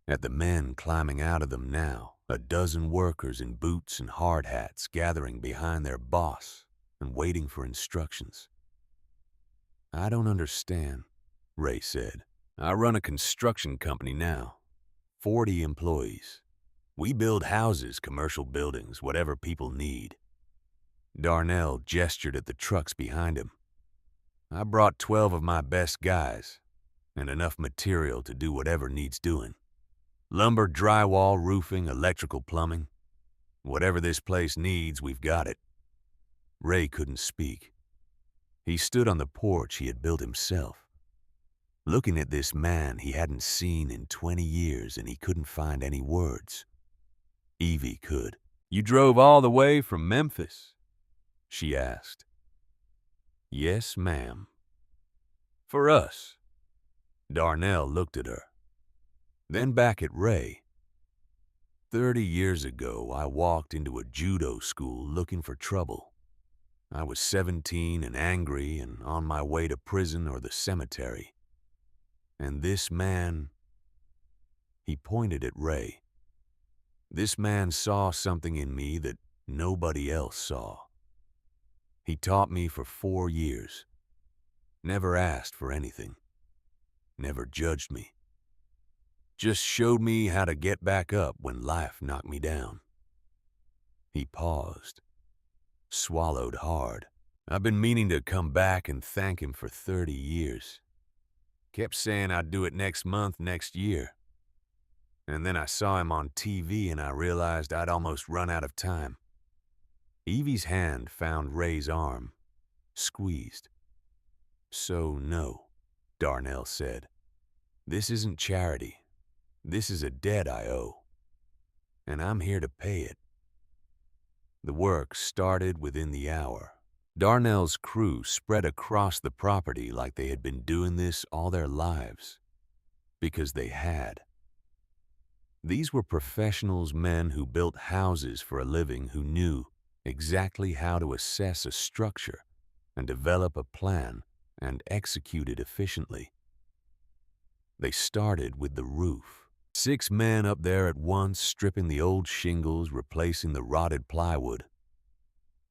at the men climbing out of them now, a dozen workers in boots and hard hats gathering behind their boss and waiting for instructions. "I don't understand," Ray said. "I run a construction company now. 40 employees. We build houses, commercial buildings, whatever people need." Darnell gestured at the trucks behind him. "I brought 12 of my best guys and enough material to do whatever needs doing. Lumber, drywall, roofing, electrical, plumbing. Whatever this place needs, we've got it." Ray couldn't speak. He stood on the porch he had built himself, looking at this man he hadn't seen in 20 years, and he couldn't find any words. Evie could. "You drove all the way from Memphis?" she asked. "Yes, ma'am." "For us?" Darnell looked at her, then back at Ray. 30 years ago, I walked into a judo school looking for trouble. I was 17 and angry and on my way to prison or the cemetery. And this man," he pointed at Ray, "this man saw something in me that nobody else saw. He taught me for 4 years, never asked for anything, never judged me, just showed me how to get back up when life knocked me down. He paused, swallowed hard. I've been meaning to come back and thank him for 30 years. Kept saying I'd do it next month, next year. And then I saw him on TV and I realized I'd almost run out of time. Evie's hand found Ray's arm, squeezed. So no, Darnell said. This isn't charity. This is a debt I owe. And I'm here to pay it. The work started within the hour. Darnell's crew spread across the property like they had been doing this all their lives. Because they had. These were professionals, men who built houses for a living, who knew exactly how to assess a structure and develop a plan and execute it efficiently. They started with the roof. 6 men up there at once, stripping the old shingles, replacing the rotted plywood,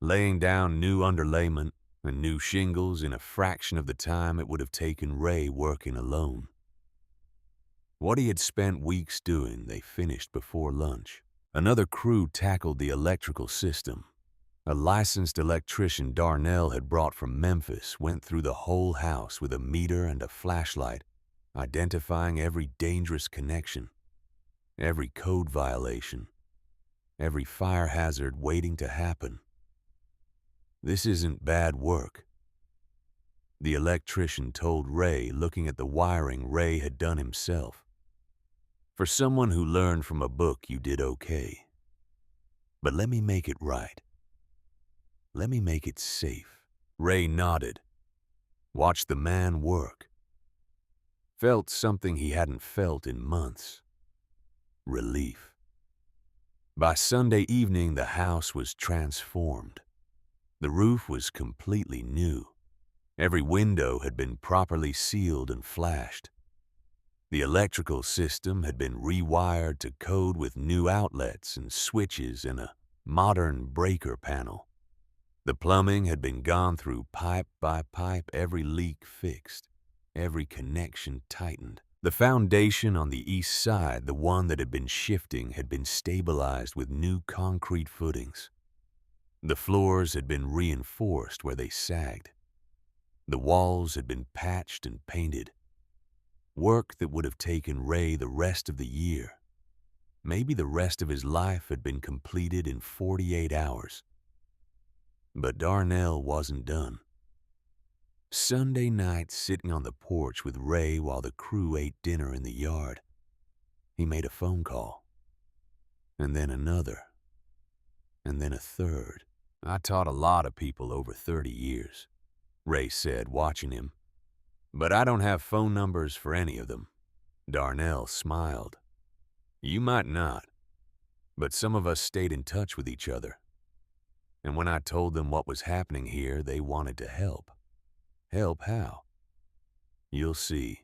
laying down new underlayment and new shingles in a fraction of the time it would have taken Ray working alone. What he had spent weeks doing, they finished before lunch. Another crew tackled the electrical system. A licensed electrician Darnell had brought from Memphis went through the whole house with a meter and a flashlight, identifying every dangerous connection, every code violation, every fire hazard waiting to happen. This isn't bad work, the electrician told Ray, looking at the wiring Ray had done himself. For someone who learned from a book, you did okay. But let me make it right. Let me make it safe. Ray nodded, watched the man work, felt something he hadn't felt in months. Relief. By Sunday evening, the house was transformed. The roof was completely new. Every window had been properly sealed and flashed. The electrical system had been rewired to code with new outlets and switches and a modern breaker panel. The plumbing had been gone through pipe by pipe, every leak fixed, every connection tightened. The foundation on the east side, the one that had been shifting, had been stabilized with new concrete footings. The floors had been reinforced where they sagged. The walls had been patched and painted. Work that would have taken Ray the rest of the year. Maybe the rest of his life had been completed in 48 hours. But Darnell wasn't done. Sunday night, sitting on the porch with Ray while the crew ate dinner in the yard, he made a phone call. And then another. And then a third. I taught a lot of people over 30 years, Ray said, watching him. But I don't have phone numbers for any of them. Darnell smiled. You might not, but some of us stayed in touch with each other. And when I told them what was happening here, they wanted to help. Help how? You'll see.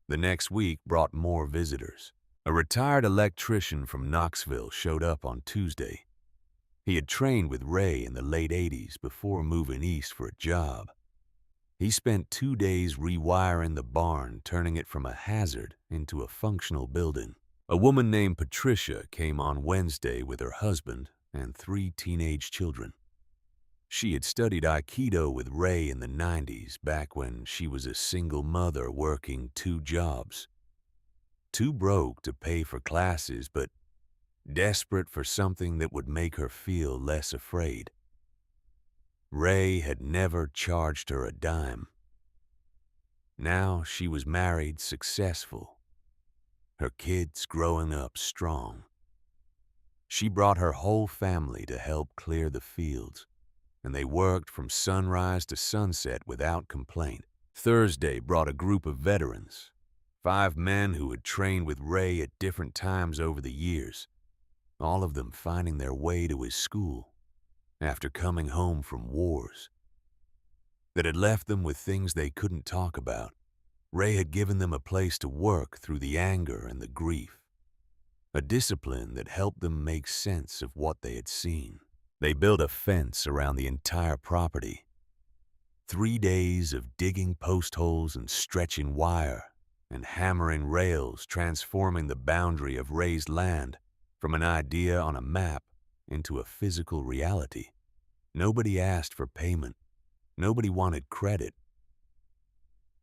The next week brought more visitors. A retired electrician from Knoxville showed up on Tuesday. He had trained with Ray in the late 80s before moving east for a job. He spent 2 days rewiring the barn, turning it from a hazard into a functional building. A woman named Patricia came on Wednesday with her husband and 3 teenage children. She had studied Aikido with Ray in the 90s, back when she was a single mother working 2 jobs. Too broke to pay for classes, but desperate for something that would make her feel less afraid. Ray had never charged her a dime. Now she was married, successful. Her kids growing up strong. She brought her whole family to help clear the fields, and they worked from sunrise to sunset without complaint. Thursday brought a group of veterans, 5 men who had trained with Ray at different times over the years, all of them finding their way to his school after coming home from wars that had left them with things they couldn't talk about. Ray had given them a place to work through the anger and the grief, a discipline that helped them make sense of what they had seen. They built a fence around the entire property. 3 days of digging post holes and stretching wire and hammering rails, transforming the boundary of raised land from an idea on a map into a physical reality. Nobody asked for payment. Nobody wanted credit.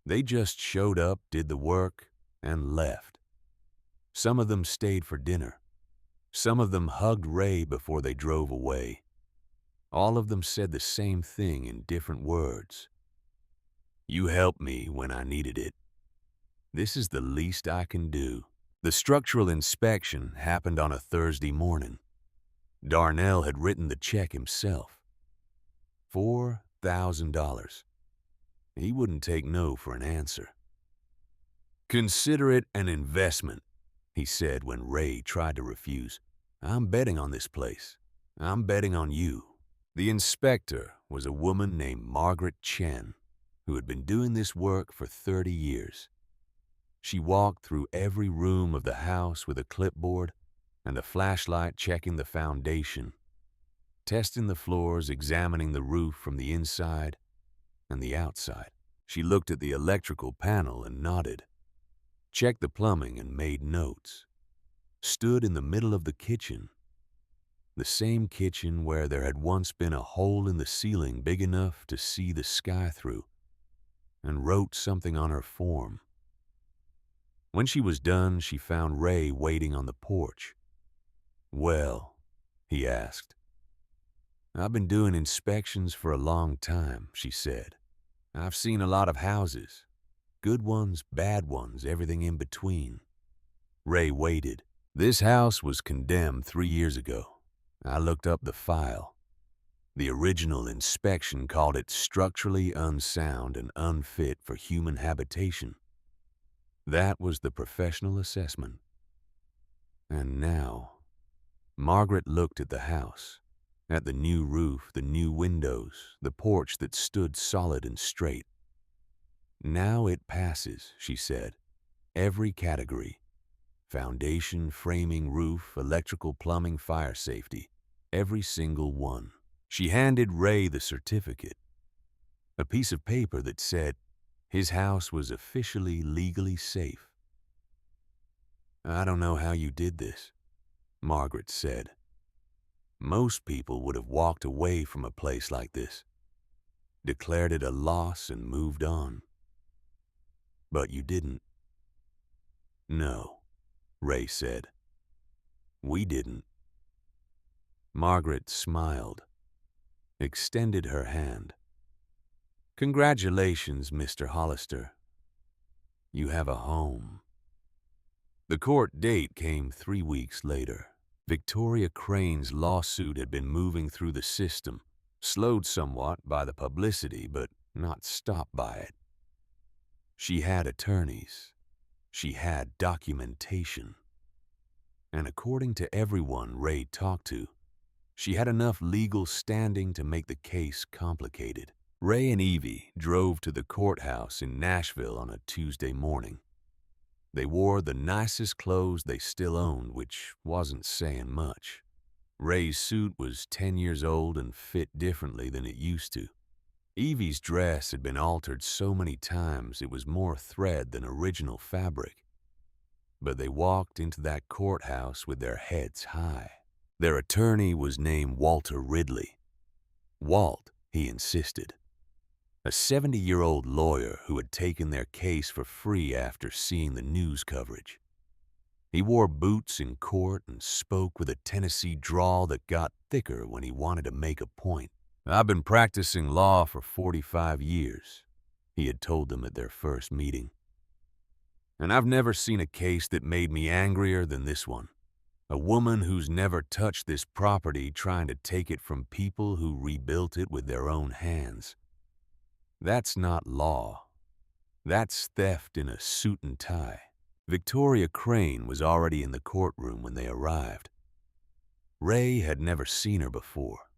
They just showed up, did the work, and left. Some of them stayed for dinner. Some of them hugged Ray before they drove away. All of them said the same thing in different words. "You helped me when I needed it. This is the least I can do." The structural inspection happened on a Thursday morning. Darnell had written the check himself. $4,000. He wouldn't take no for an answer. "Consider it an investment," he said when Ray tried to refuse. "I'm betting on this place. I'm betting on you." The inspector was a woman named Margaret Chen, who had been doing this work for 30 years. She walked through every room of the house with a clipboard and a flashlight, checking the foundation, testing the floors, examining the roof from the inside and the outside. She looked at the electrical panel and nodded, checked the plumbing and made notes, stood in the middle of the kitchen, the same kitchen where there had once been a hole in the ceiling big enough to see the sky through, and wrote something on her form. When she was done, she found Ray waiting on the porch. "Well," he asked. "I've been doing inspections for a long time," she said. "I've seen a lot of houses. Good ones, bad ones, everything in between." Ray waited. "This house was condemned 3 years ago. I looked up the file. The original inspection called it structurally unsound and unfit for human habitation. That was the professional assessment. And now," Margaret looked at the house, at the new roof, the new windows, the porch that stood solid and straight. "Now it passes," she said. "Every category. Foundation, framing, roof, electrical, plumbing, fire safety. Every single one." She handed Ray the certificate, a piece of paper that said his house was officially legally safe. "I don't know how you did this," Margaret said. "Most people would have walked away from a place like this, declared it a loss and moved on. But you didn't." "No," Ray said. "We didn't." Margaret smiled, extended her hand. "Congratulations, Mr. Hollister. You have a home." The court date came 3 weeks later. Victoria Crane's lawsuit had been moving through the system, slowed somewhat by the publicity, but not stopped by it. She had attorneys. She had documentation. And according to everyone Ray talked to, she had enough legal standing to make the case complicated. Ray and Evie drove to the courthouse in Nashville on a Tuesday morning. They wore the nicest clothes they still owned, which wasn't saying much. Ray's suit was 10 years old and fit differently than it used to. Evie's dress had been altered so many times it was more thread than original fabric. But they walked into that courthouse with their heads high. Their attorney was named Walter Ridley. Walt, he insisted. A 70-year-old lawyer who had taken their case for free after seeing the news coverage. He wore boots in court and spoke with a Tennessee drawl that got thicker when he wanted to make a point. "I've been practicing law for 45 years, he had told them at their first meeting. "And I've never seen a case that made me angrier than this one. A woman who's never touched this property trying to take it from people who rebuilt it with their own hands. That's not law. That's theft in a suit and tie." Victoria Crane was already in the courtroom when they arrived. Ray had never seen her before.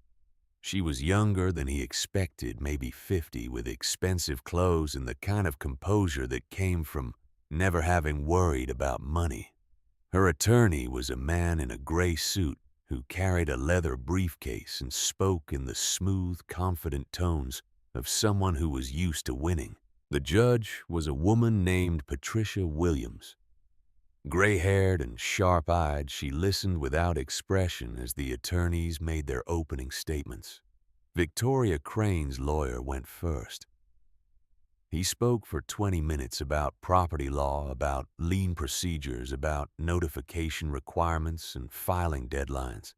She was younger than he expected, maybe 50, with expensive clothes and the kind of composure that came from never having worried about money. Her attorney was a man in a gray suit who carried a leather briefcase and spoke in the smooth, confident tones of someone who was used to winning. The judge was a woman named Patricia Williams. Gray-haired and sharp-eyed, she listened without expression as the attorneys made their opening statements. Victoria Crane's lawyer went first. He spoke for 20 minutes about property law, about lien procedures, about notification requirements and filing deadlines.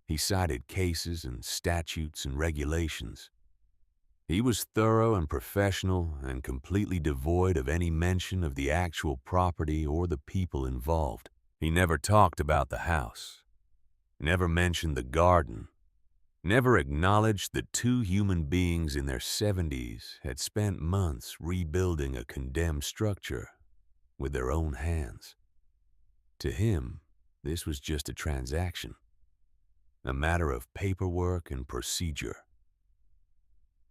He cited cases and statutes and regulations. He was thorough and professional and completely devoid of any mention of the actual property or the people involved. He never talked about the house, never mentioned the garden, never acknowledged that two human beings in their 70s had spent months rebuilding a condemned structure with their own hands. To him, this was just a transaction, a matter of paperwork and procedure.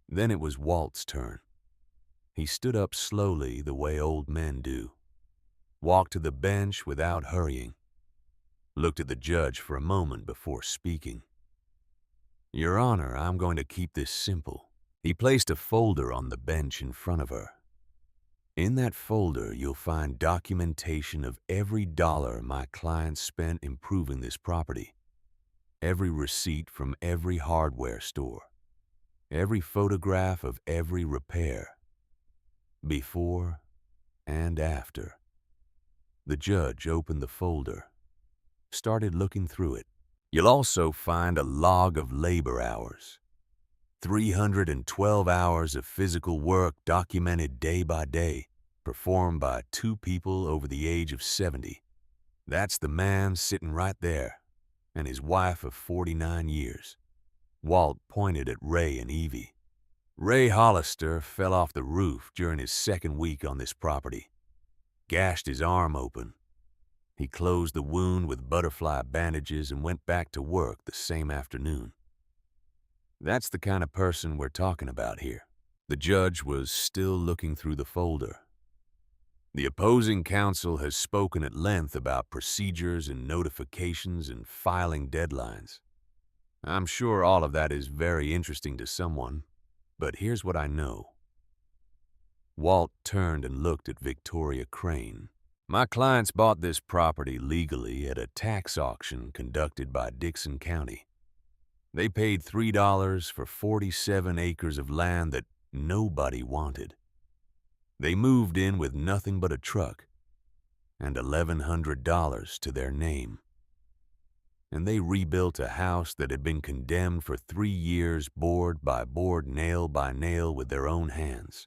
Then it was Walt's turn. He stood up slowly the way old men do, walked to the bench without hurrying, looked at the judge for a moment before speaking. "Your Honor, I'm going to keep this simple." He placed a folder on the bench in front of her. "In that folder, you'll find documentation of every dollar my client spent improving this property, every receipt from every hardware store, every photograph of every repair, before and after." The judge opened the folder, started looking through it. "You'll also find a log of labor hours, 312 hours of physical work documented day by day, performed by two people over the age of 70. That's the man sitting right there, and his wife of 49 years. Walt pointed at Ray and Evie. "Ray Hollister fell off the roof during his second week on this property, gashed his arm open. He closed the wound with butterfly bandages and went back to work the same afternoon. That's the kind of person we're talking about here." The judge was still looking through the folder. "The opposing counsel has spoken at length about procedures and notifications and filing deadlines. I'm sure all of that is very interesting to someone, but here's what I know." Walt turned and looked at Victoria Crane. "My clients bought this property legally at a tax auction conducted by Dixon County. They paid $3 for 47 acres of land that nobody wanted. They moved in with nothing but a truck and $1,100 to their name. And they rebuilt a house that had been condemned for 3 years, board by board, nail by nail, with their own hands."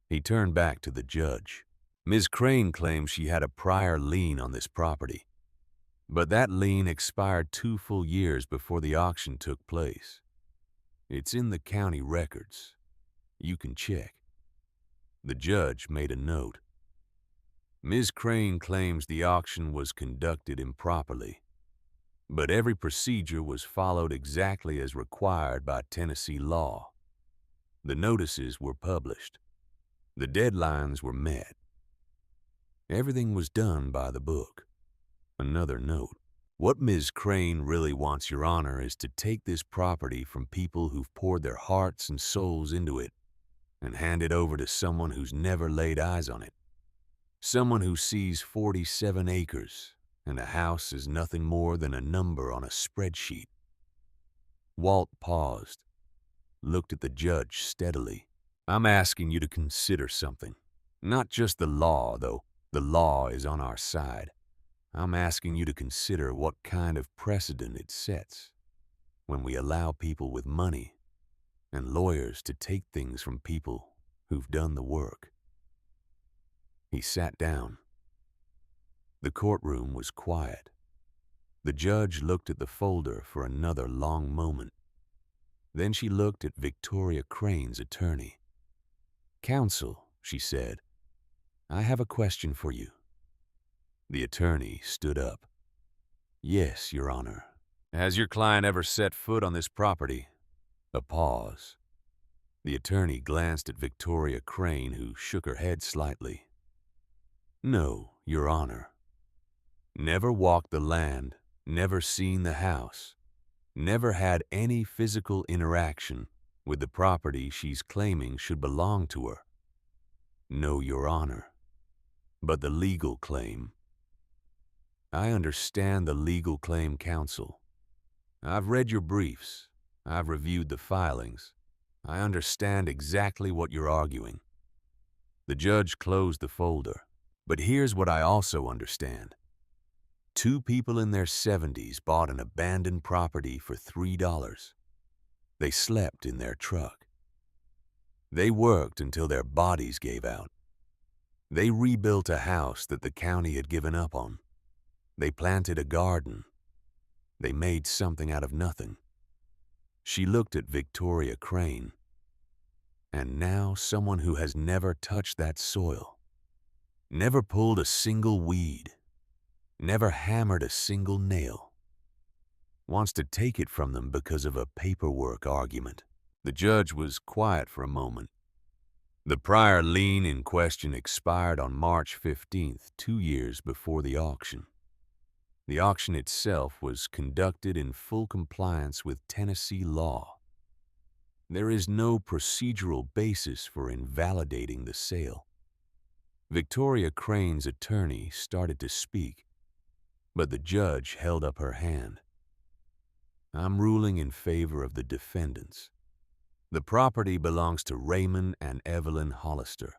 He turned back to the judge. "Ms. Crane claims she had a prior lien on this property, but that lien expired 2 full years before the auction took place. It's in the county records. You can check." The judge made a note. "Ms. Crane claims the auction was conducted improperly, but every procedure was followed exactly as required by Tennessee law. The notices were published. The deadlines were met. Everything was done by the book." Another note. "What Ms. Crane really wants, Your Honor, is to take this property from people who've poured their hearts and souls into it and hand it over to someone who's never laid eyes on it. Someone who sees 47 acres and a house is nothing more than a number on a spreadsheet." Walt paused, looked at the judge steadily. "I'm asking you to consider something. Not just the law, though the law is on our side. I'm asking you to consider what kind of precedent it sets when we allow people with money and lawyers to take things from people who've done the work." He sat down. The courtroom was quiet. The judge looked at the folder for another long moment. Then she looked at Victoria Crane's attorney. "Counsel," she said, "I have a question for you." The attorney stood up. "Yes, Your Honor." "Has your client ever set foot on this property?" A pause. The attorney glanced at Victoria Crane, who shook her head slightly. "No, Your Honor." "Never walked the land never seen the house, never had any physical interaction with the property she's claiming should belong to her. No, Your Honor. But the legal claim. I understand the legal claim, counsel. I've read your briefs. I've reviewed the filings. I understand exactly what you're arguing. The judge closed the folder. But here's what I also understand. Two people in their 70s bought an abandoned property for $3. They slept in their truck. They worked until their bodies gave out. They rebuilt a house that the county had given up on. They planted a garden. They made something out of nothing. She looked at Victoria Crane. And now someone who has never touched that soil, never pulled a single weed, never hammered a single nail, wants to take it from them because of a paperwork argument. The judge was quiet for a moment. The prior lien in question expired on March 15th, 2 years before the auction. The auction itself was conducted in full compliance with Tennessee law. There is no procedural basis for invalidating the sale. Victoria Crane's attorney started to speak, but the judge held up her hand. I'm ruling in favor of the defendants. The property belongs to Raymond and Evelyn Hollister.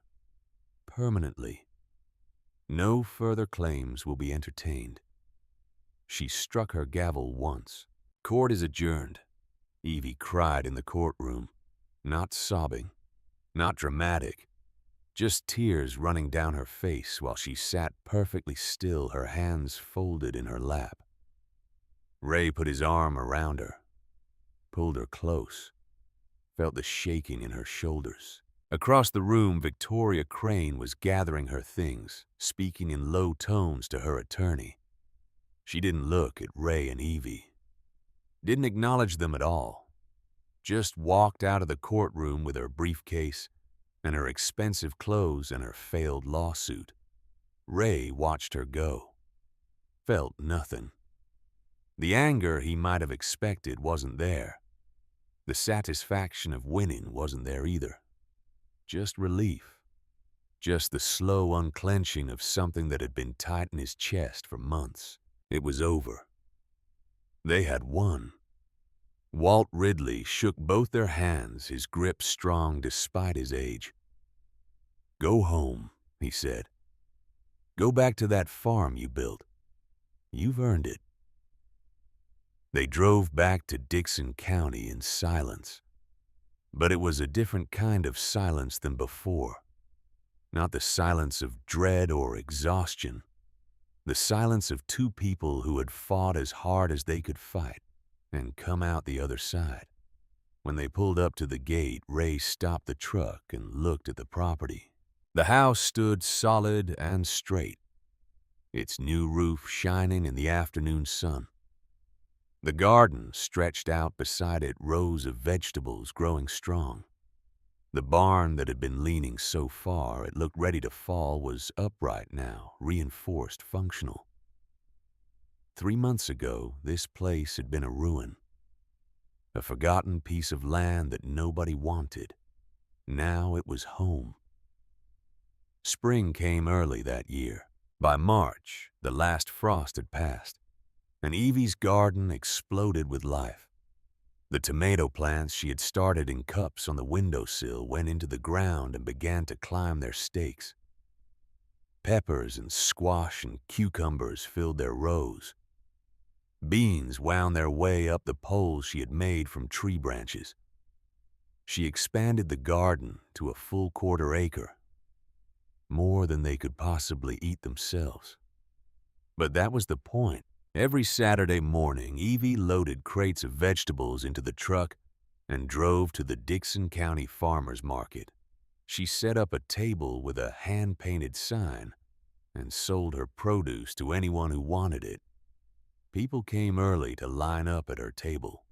Permanently. No further claims will be entertained. She struck her gavel once. Court is adjourned. Evie cried in the courtroom, not sobbing, not dramatic, just tears running down her face while she sat perfectly still, her hands folded in her lap. Ray put his arm around her, pulled her close, felt the shaking in her shoulders. Across the room, Victoria Crane was gathering her things, speaking in low tones to her attorney. She didn't look at Ray and Evie, didn't acknowledge them at all, just walked out of the courtroom with her briefcase and her expensive clothes and her failed lawsuit. Ray watched her go, felt nothing. The anger he might have expected wasn't there. The satisfaction of winning wasn't there either. Just relief. Just the slow unclenching of something that had been tight in his chest for months. It was over. They had won. Walt Ridley shook both their hands, his grip strong despite his age. Go home, he said. Go back to that farm you built. You've earned it. They drove back to Dixon County in silence. But it was a different kind of silence than before. Not the silence of dread or exhaustion. The silence of two people who had fought as hard as they could fight and come out the other side. When they pulled up to the gate, Ray stopped the truck and looked at the property. The house stood solid and straight, its new roof shining in the afternoon sun. The garden stretched out beside it, rows of vegetables growing strong. The barn that had been leaning so far it looked ready to fall was upright now, reinforced, functional. 3 months ago, this place had been a ruin. A forgotten piece of land that nobody wanted. Now it was home. Spring came early that year. By March, the last frost had passed, and Evie's garden exploded with life. The tomato plants she had started in cups on the windowsill went into the ground and began to climb their stakes. Peppers and squash and cucumbers filled their rows. Beans wound their way up the poles she had made from tree branches. She expanded the garden to a full 1/4 acre, more than they could possibly eat themselves. But that was the point. Every Saturday morning, Evie loaded crates of vegetables into the truck and drove to the Dixon County Farmers Market. She set up a table with a hand-painted sign and sold her produce to anyone who wanted it. People came early to line up at her table.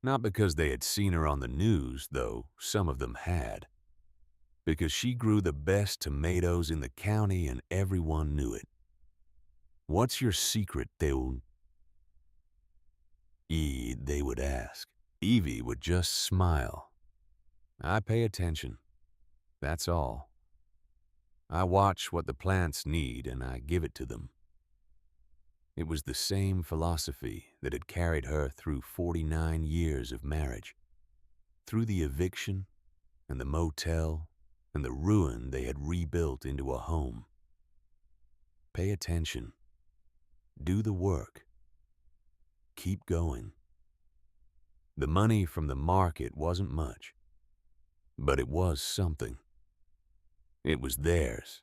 Not because they had seen her on the news, though some of them had. Because she grew the best tomatoes in the county and everyone knew it. What's your secret, Theun? They would ask. Evie would just smile. I pay attention. That's all. I watch what the plants need and I give it to them. It was the same philosophy that had carried her through 49 years of marriage, through the eviction and the motel and the ruin they had rebuilt into a home. Pay attention. Do the work. Keep going. The money from the market wasn't much, but it was something. It was theirs.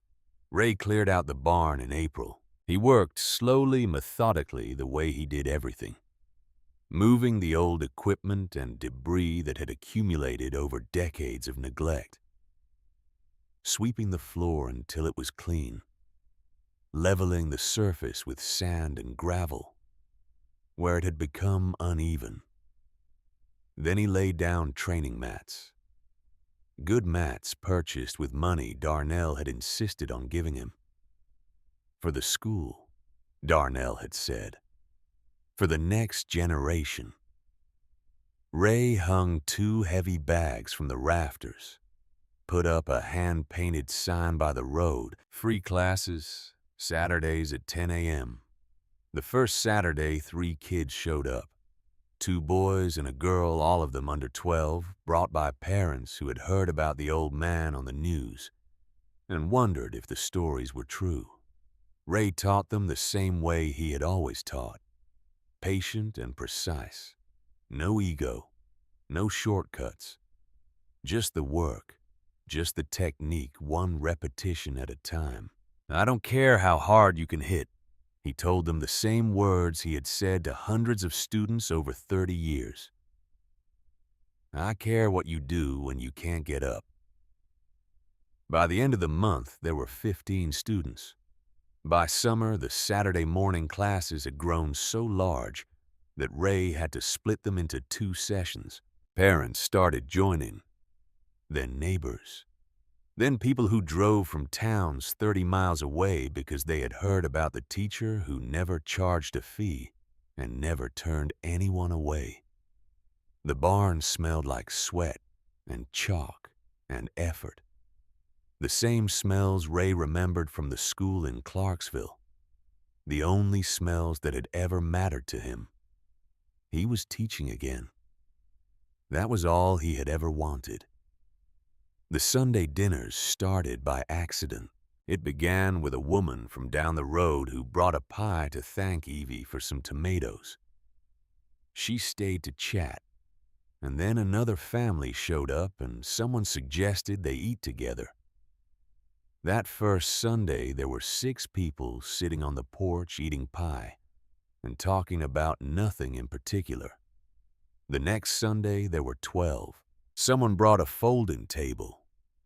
Ray cleared out the barn in April. He worked slowly, methodically, the way he did everything, moving the old equipment and debris that had accumulated over decades of neglect, sweeping the floor until it was clean, leveling the surface with sand and gravel where it had become uneven. Then he laid down training mats. Good mats purchased with money Darnell had insisted on giving him. For the school, Darnell had said. For the next generation. Ray hung 2 heavy bags from the rafters, put up a hand-painted sign by the road, free classes, Saturdays at 10 a.m. The first Saturday, 3 kids showed up. 2 boys and a girl, all of them under 12, brought by parents who had heard about the old man on the news and wondered if the stories were true. Ray taught them the same way he had always taught, patient and precise. No ego, no shortcuts, just the work, just the technique, one repetition at a time. I don't care how hard you can hit. He told them the same words he had said to hundreds of students over 30 years. I care what you do when you can't get up. By the end of the month, there were 15 students. By summer, the Saturday morning classes had grown so large that Ray had to split them into 2 sessions. Parents started joining, then neighbors. Then people who drove from towns 30 miles away because they had heard about the teacher who never charged a fee and never turned anyone away. The barn smelled like sweat and chalk and effort. The same smells Ray remembered from the school in Clarksville. The only smells that had ever mattered to him. He was teaching again. That was all he had ever wanted. The Sunday dinners started by accident. It began with a woman from down the road who brought a pie to thank Evie for some tomatoes. She stayed to chat, and then another family showed up and someone suggested they eat together. That first Sunday, there were 6 people sitting on the porch eating pie and talking about nothing in particular. The next Sunday, there were 12. Someone brought a folding table.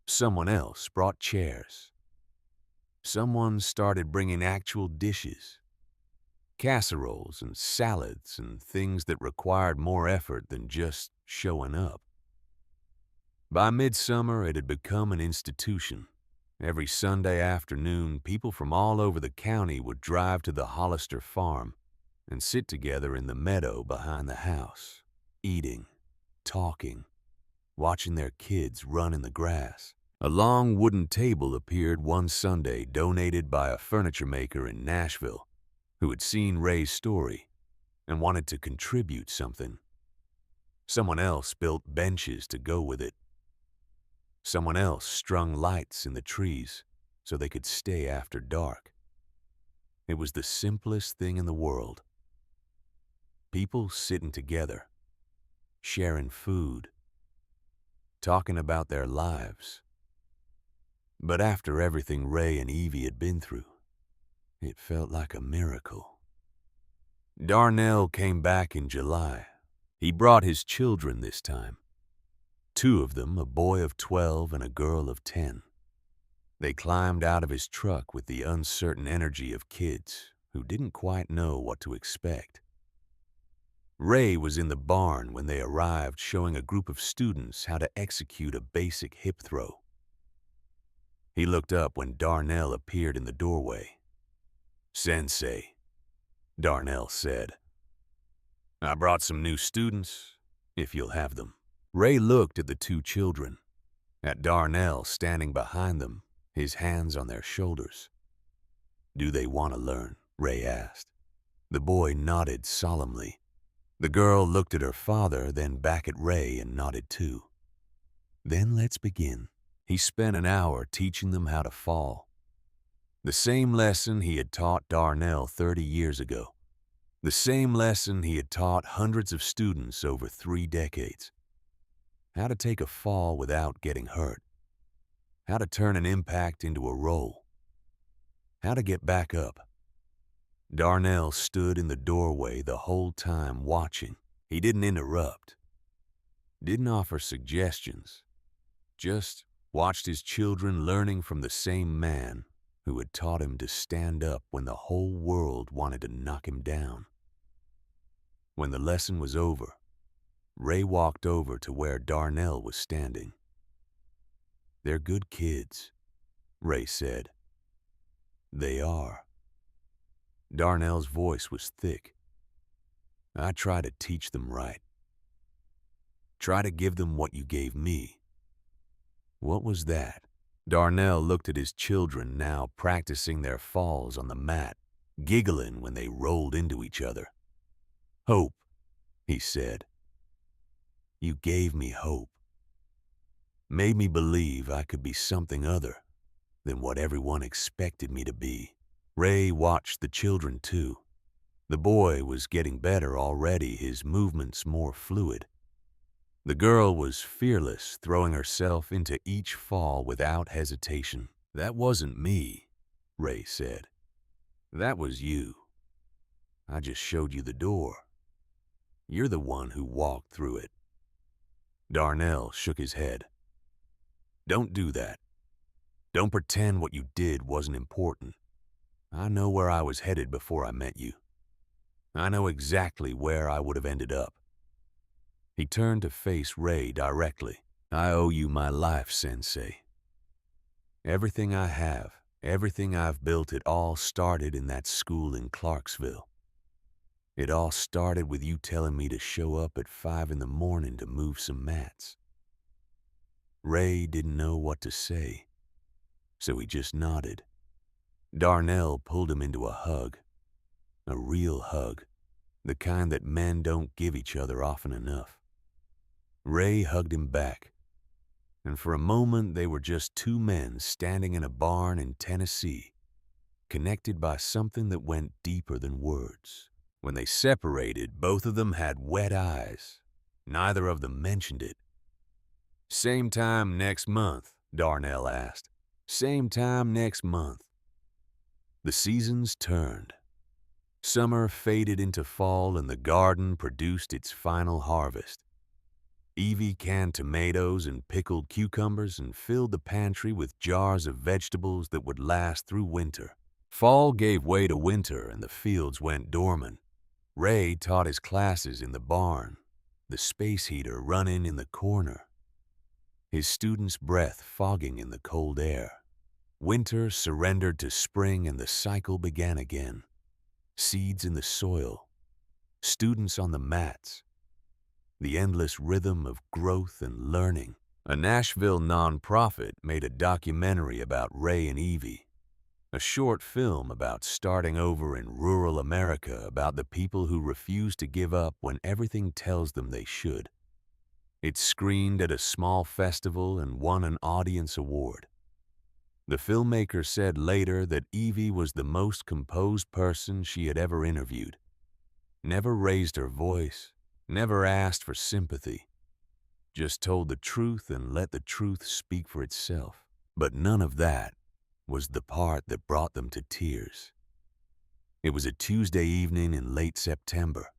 Someone else brought chairs. Someone started bringing actual dishes, casseroles and salads and things that required more effort than just showing up. By midsummer, it had become an institution. Every Sunday afternoon, people from all over the county would drive to the Hollister farm and sit together in the meadow behind the house, eating, talking, watching their kids run in the grass. A long wooden table appeared one Sunday, donated by a furniture maker in Nashville who had seen Ray's story and wanted to contribute something. Someone else built benches to go with it. Someone else strung lights in the trees so they could stay after dark. It was the simplest thing in the world. People sitting together, sharing food, talking about their lives. But after everything Ray and Evie had been through, it felt like a miracle. Darnell came back in July. He brought his children this time. 2 of them, a boy of 12 and a girl of 10. They climbed out of his truck with the uncertain energy of kids who didn't quite know what to expect. Ray was in the barn when they arrived, showing a group of students how to execute a basic hip throw. He looked up when Darnell appeared in the doorway. "Sensei," Darnell said. I brought some new students, if you'll have them. Ray looked at the two children, at Darnell standing behind them, his hands on their shoulders. Do they want to learn? Ray asked. The boy nodded solemnly. The girl looked at her father, then back at Ray and nodded too. Then let's begin. He spent an hour teaching them how to fall. The same lesson he had taught Darnell 30 years ago. The same lesson he had taught hundreds of students over 3 decades. How to take a fall without getting hurt. How to turn an impact into a roll. How to get back up. Darnell stood in the doorway the whole time watching. He didn't interrupt. Didn't offer suggestions. Just watched his children learning from the same man who had taught him to stand up when the whole world wanted to knock him down. When the lesson was over, Ray walked over to where Darnell was standing. They're good kids, Ray said. They are. Darnell's voice was thick. I try to teach them right. Try to give them what you gave me. What was that? Darnell looked at his children now practicing their falls on the mat, giggling when they rolled into each other. Hope, he said. You gave me hope. Made me believe I could be something other than what everyone expected me to be. Ray watched the children too. The boy was getting better already, his movements more fluid. The girl was fearless, throwing herself into each fall without hesitation. That wasn't me, Ray said. That was you. I just showed you the door. You're the one who walked through it. Darnell shook his head. Don't do that. Don't pretend what you did wasn't important. I know where I was headed before I met you. I know exactly where I would have ended up. He turned to face Ray directly. I owe you my life, Sensei. Everything I have, everything I've built, it all started in that school in Clarksville. It all started with you telling me to show up at 5 in the morning to move some mats. Ray didn't know what to say, so he just nodded. Darnell pulled him into a hug. A real hug, the kind that men don't give each other often enough. Ray hugged him back, and for a moment they were just two men standing in a barn in Tennessee, connected by something that went deeper than words. When they separated, both of them had wet eyes. Neither of them mentioned it. Same time next month, Darnell asked. Same time next month. The seasons turned. Summer faded into fall and the garden produced its final harvest. Evie canned tomatoes and pickled cucumbers and filled the pantry with jars of vegetables that would last through winter. Fall gave way to winter and the fields went dormant. Ray taught his classes in the barn, the space heater running in the corner, his students' breath fogging in the cold air. Winter surrendered to spring and the cycle began again. Seeds in the soil, students on the mats, the endless rhythm of growth and learning. A Nashville nonprofit made a documentary about Ray and Evie, a short film about starting over in rural America, about the people who refuse to give up when everything tells them they should. It screened at a small festival and won an audience award. The filmmaker said later that Evie was the most composed person she had ever interviewed. Never raised her voice, never asked for sympathy. Just told the truth and let the truth speak for itself. But none of that was the part that brought them to tears. It was a Tuesday evening in late September.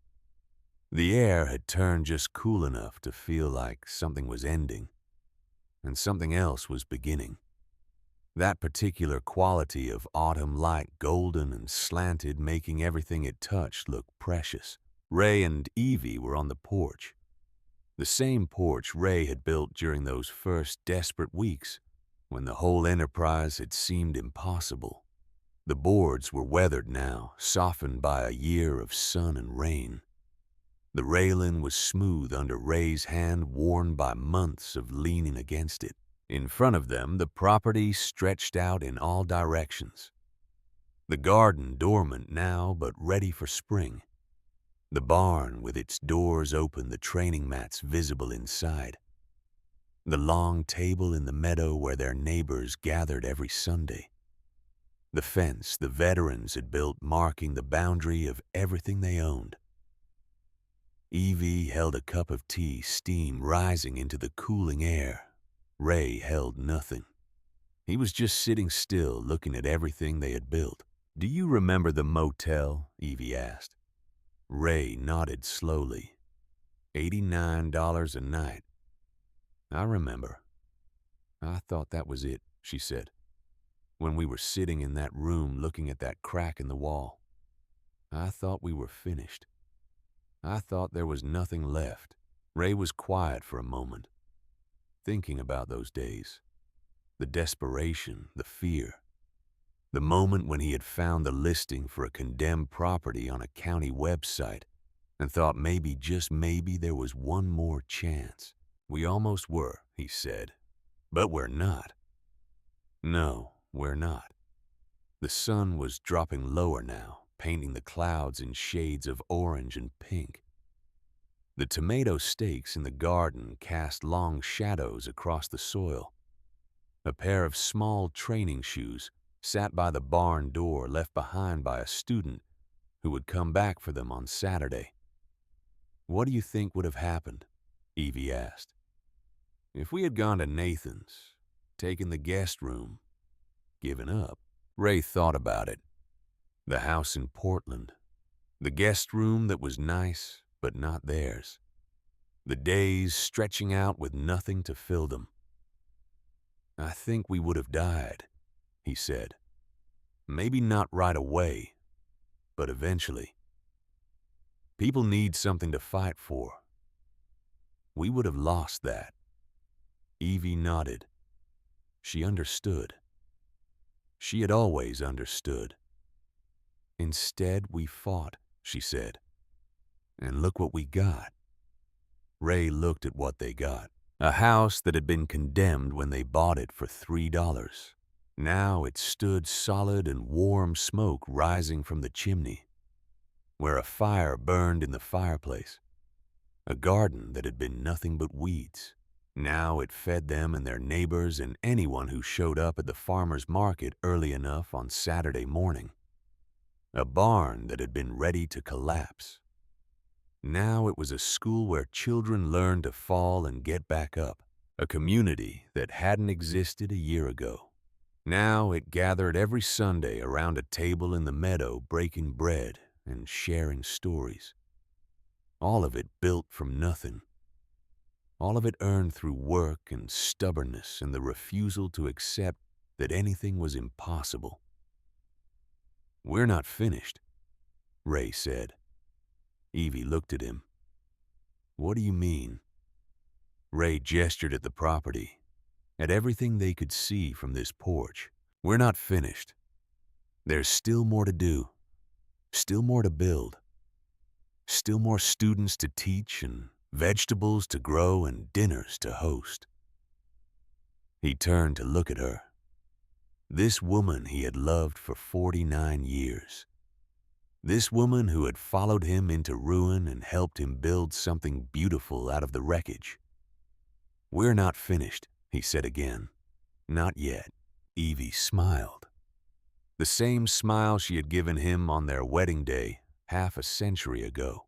The air had turned just cool enough to feel like something was ending, and something else was beginning. That particular quality of autumn light, golden and slanted, making everything it touched look precious. Ray and Evie were on the porch. The same porch Ray had built during those first desperate weeks when the whole enterprise had seemed impossible. The boards were weathered now, softened by a year of sun and rain. The railing was smooth under Ray's hand, worn by months of leaning against it. In front of them, the property stretched out in all directions. The garden dormant now, but ready for spring. The barn with its doors open, the training mats visible inside. The long table in the meadow where their neighbors gathered every Sunday. The fence the veterans had built, marking the boundary of everything they owned. Evie held a cup of tea, steam rising into the cooling air. Ray held nothing. He was just sitting still, looking at everything they had built. "Do you remember the motel?" Evie asked. Ray nodded slowly. $89 a night. "I remember. I thought that was it," she said, "when we were sitting in that room looking at that crack in the wall. I thought we were finished. I thought there was nothing left." Ray was quiet for a moment, thinking about those days. The desperation, the fear. The moment when he had found the listing for a condemned property on a county website and thought maybe, just maybe, there was one more chance. "We almost were," he said, "but we're not. No, we're not." The sun was dropping lower now, painting the clouds in shades of orange and pink. The tomato stakes in the garden cast long shadows across the soil. A pair of small training shoes sat by the barn door, left behind by a student who would come back for them on Saturday. "What do you think would have happened?" Evie asked. "If we had gone to Nathan's, taken the guest room, given up?" Ray thought about it. The house in Portland. The guest room that was nice, but not theirs. The days stretching out with nothing to fill them. "I think we would have died," he said. "Maybe not right away, but eventually. People need something to fight for. We would have lost that." Evie nodded. She understood. She had always understood. "Instead, we fought," she said. "And look what we got." Ray looked at what they got. A house that had been condemned when they bought it for $3. Now it stood solid and warm smoke rising from the chimney, where a fire burned in the fireplace. A garden that had been nothing but weeds. Now it fed them and their neighbors and anyone who showed up at the farmer's market early enough on Saturday morning. A barn that had been ready to collapse. Now it was a school where children learned to fall and get back up. A community that hadn't existed a year ago. Now it gathered every Sunday around a table in the meadow, breaking bread and sharing stories. All of it built from nothing. All of it earned through work and stubbornness and the refusal to accept that anything was impossible. "We're not finished," Ray said. Evie looked at him. "What do you mean?" Ray gestured at the property, at everything they could see from this porch. "We're not finished. There's still more to do, still more to build, still more students to teach and vegetables to grow and dinners to host." He turned to look at her. This woman he had loved for 49 years. This woman who had followed him into ruin and helped him build something beautiful out of the wreckage. "We're not finished," he said again. "Not yet." Evie smiled. The same smile she had given him on their wedding day half a century ago.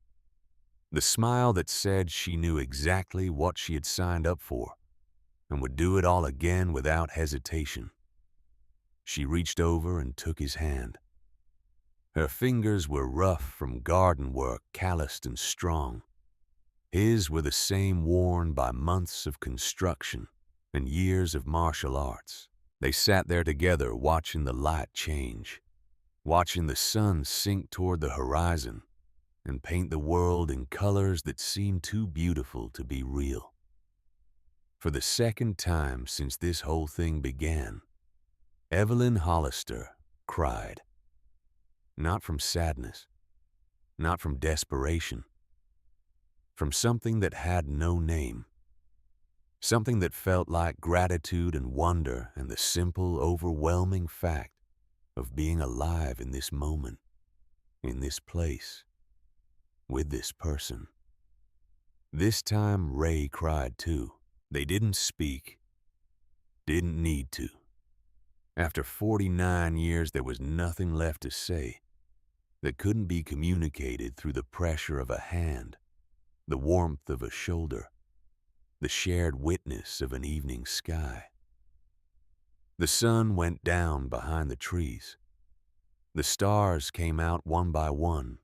The smile that said she knew exactly what she had signed up for and would do it all again without hesitation. She reached over and took his hand. Her fingers were rough from garden work, calloused and strong. His were the same, worn by months of construction and years of martial arts. They sat there together, watching the light change, watching the sun sink toward the horizon and paint the world in colors that seemed too beautiful to be real. For the second time since this whole thing began, Evelyn Hollister cried. Not from sadness, not from desperation, from something that had no name, something that felt like gratitude and wonder and the simple, overwhelming fact of being alive in this moment, in this place, with this person. This time Ray cried too. They didn't speak, didn't need to. After 49 years, there was nothing left to say that couldn't be communicated through the pressure of a hand, the warmth of a shoulder, the shared witness of an evening sky. The sun went down behind the trees. The stars came out one by one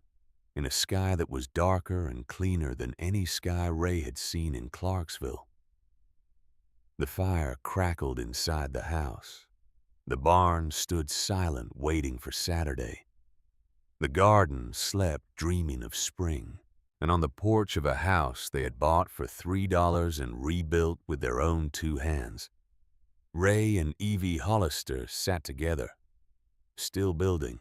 in a sky that was darker and cleaner than any sky Ray had seen in Clarksville. The fire crackled inside the house. The barn stood silent, waiting for Saturday. The garden slept, dreaming of spring. And on the porch of a house they had bought for $3 and rebuilt with their own 2 hands, Ray and Evie Hollister sat together, still building,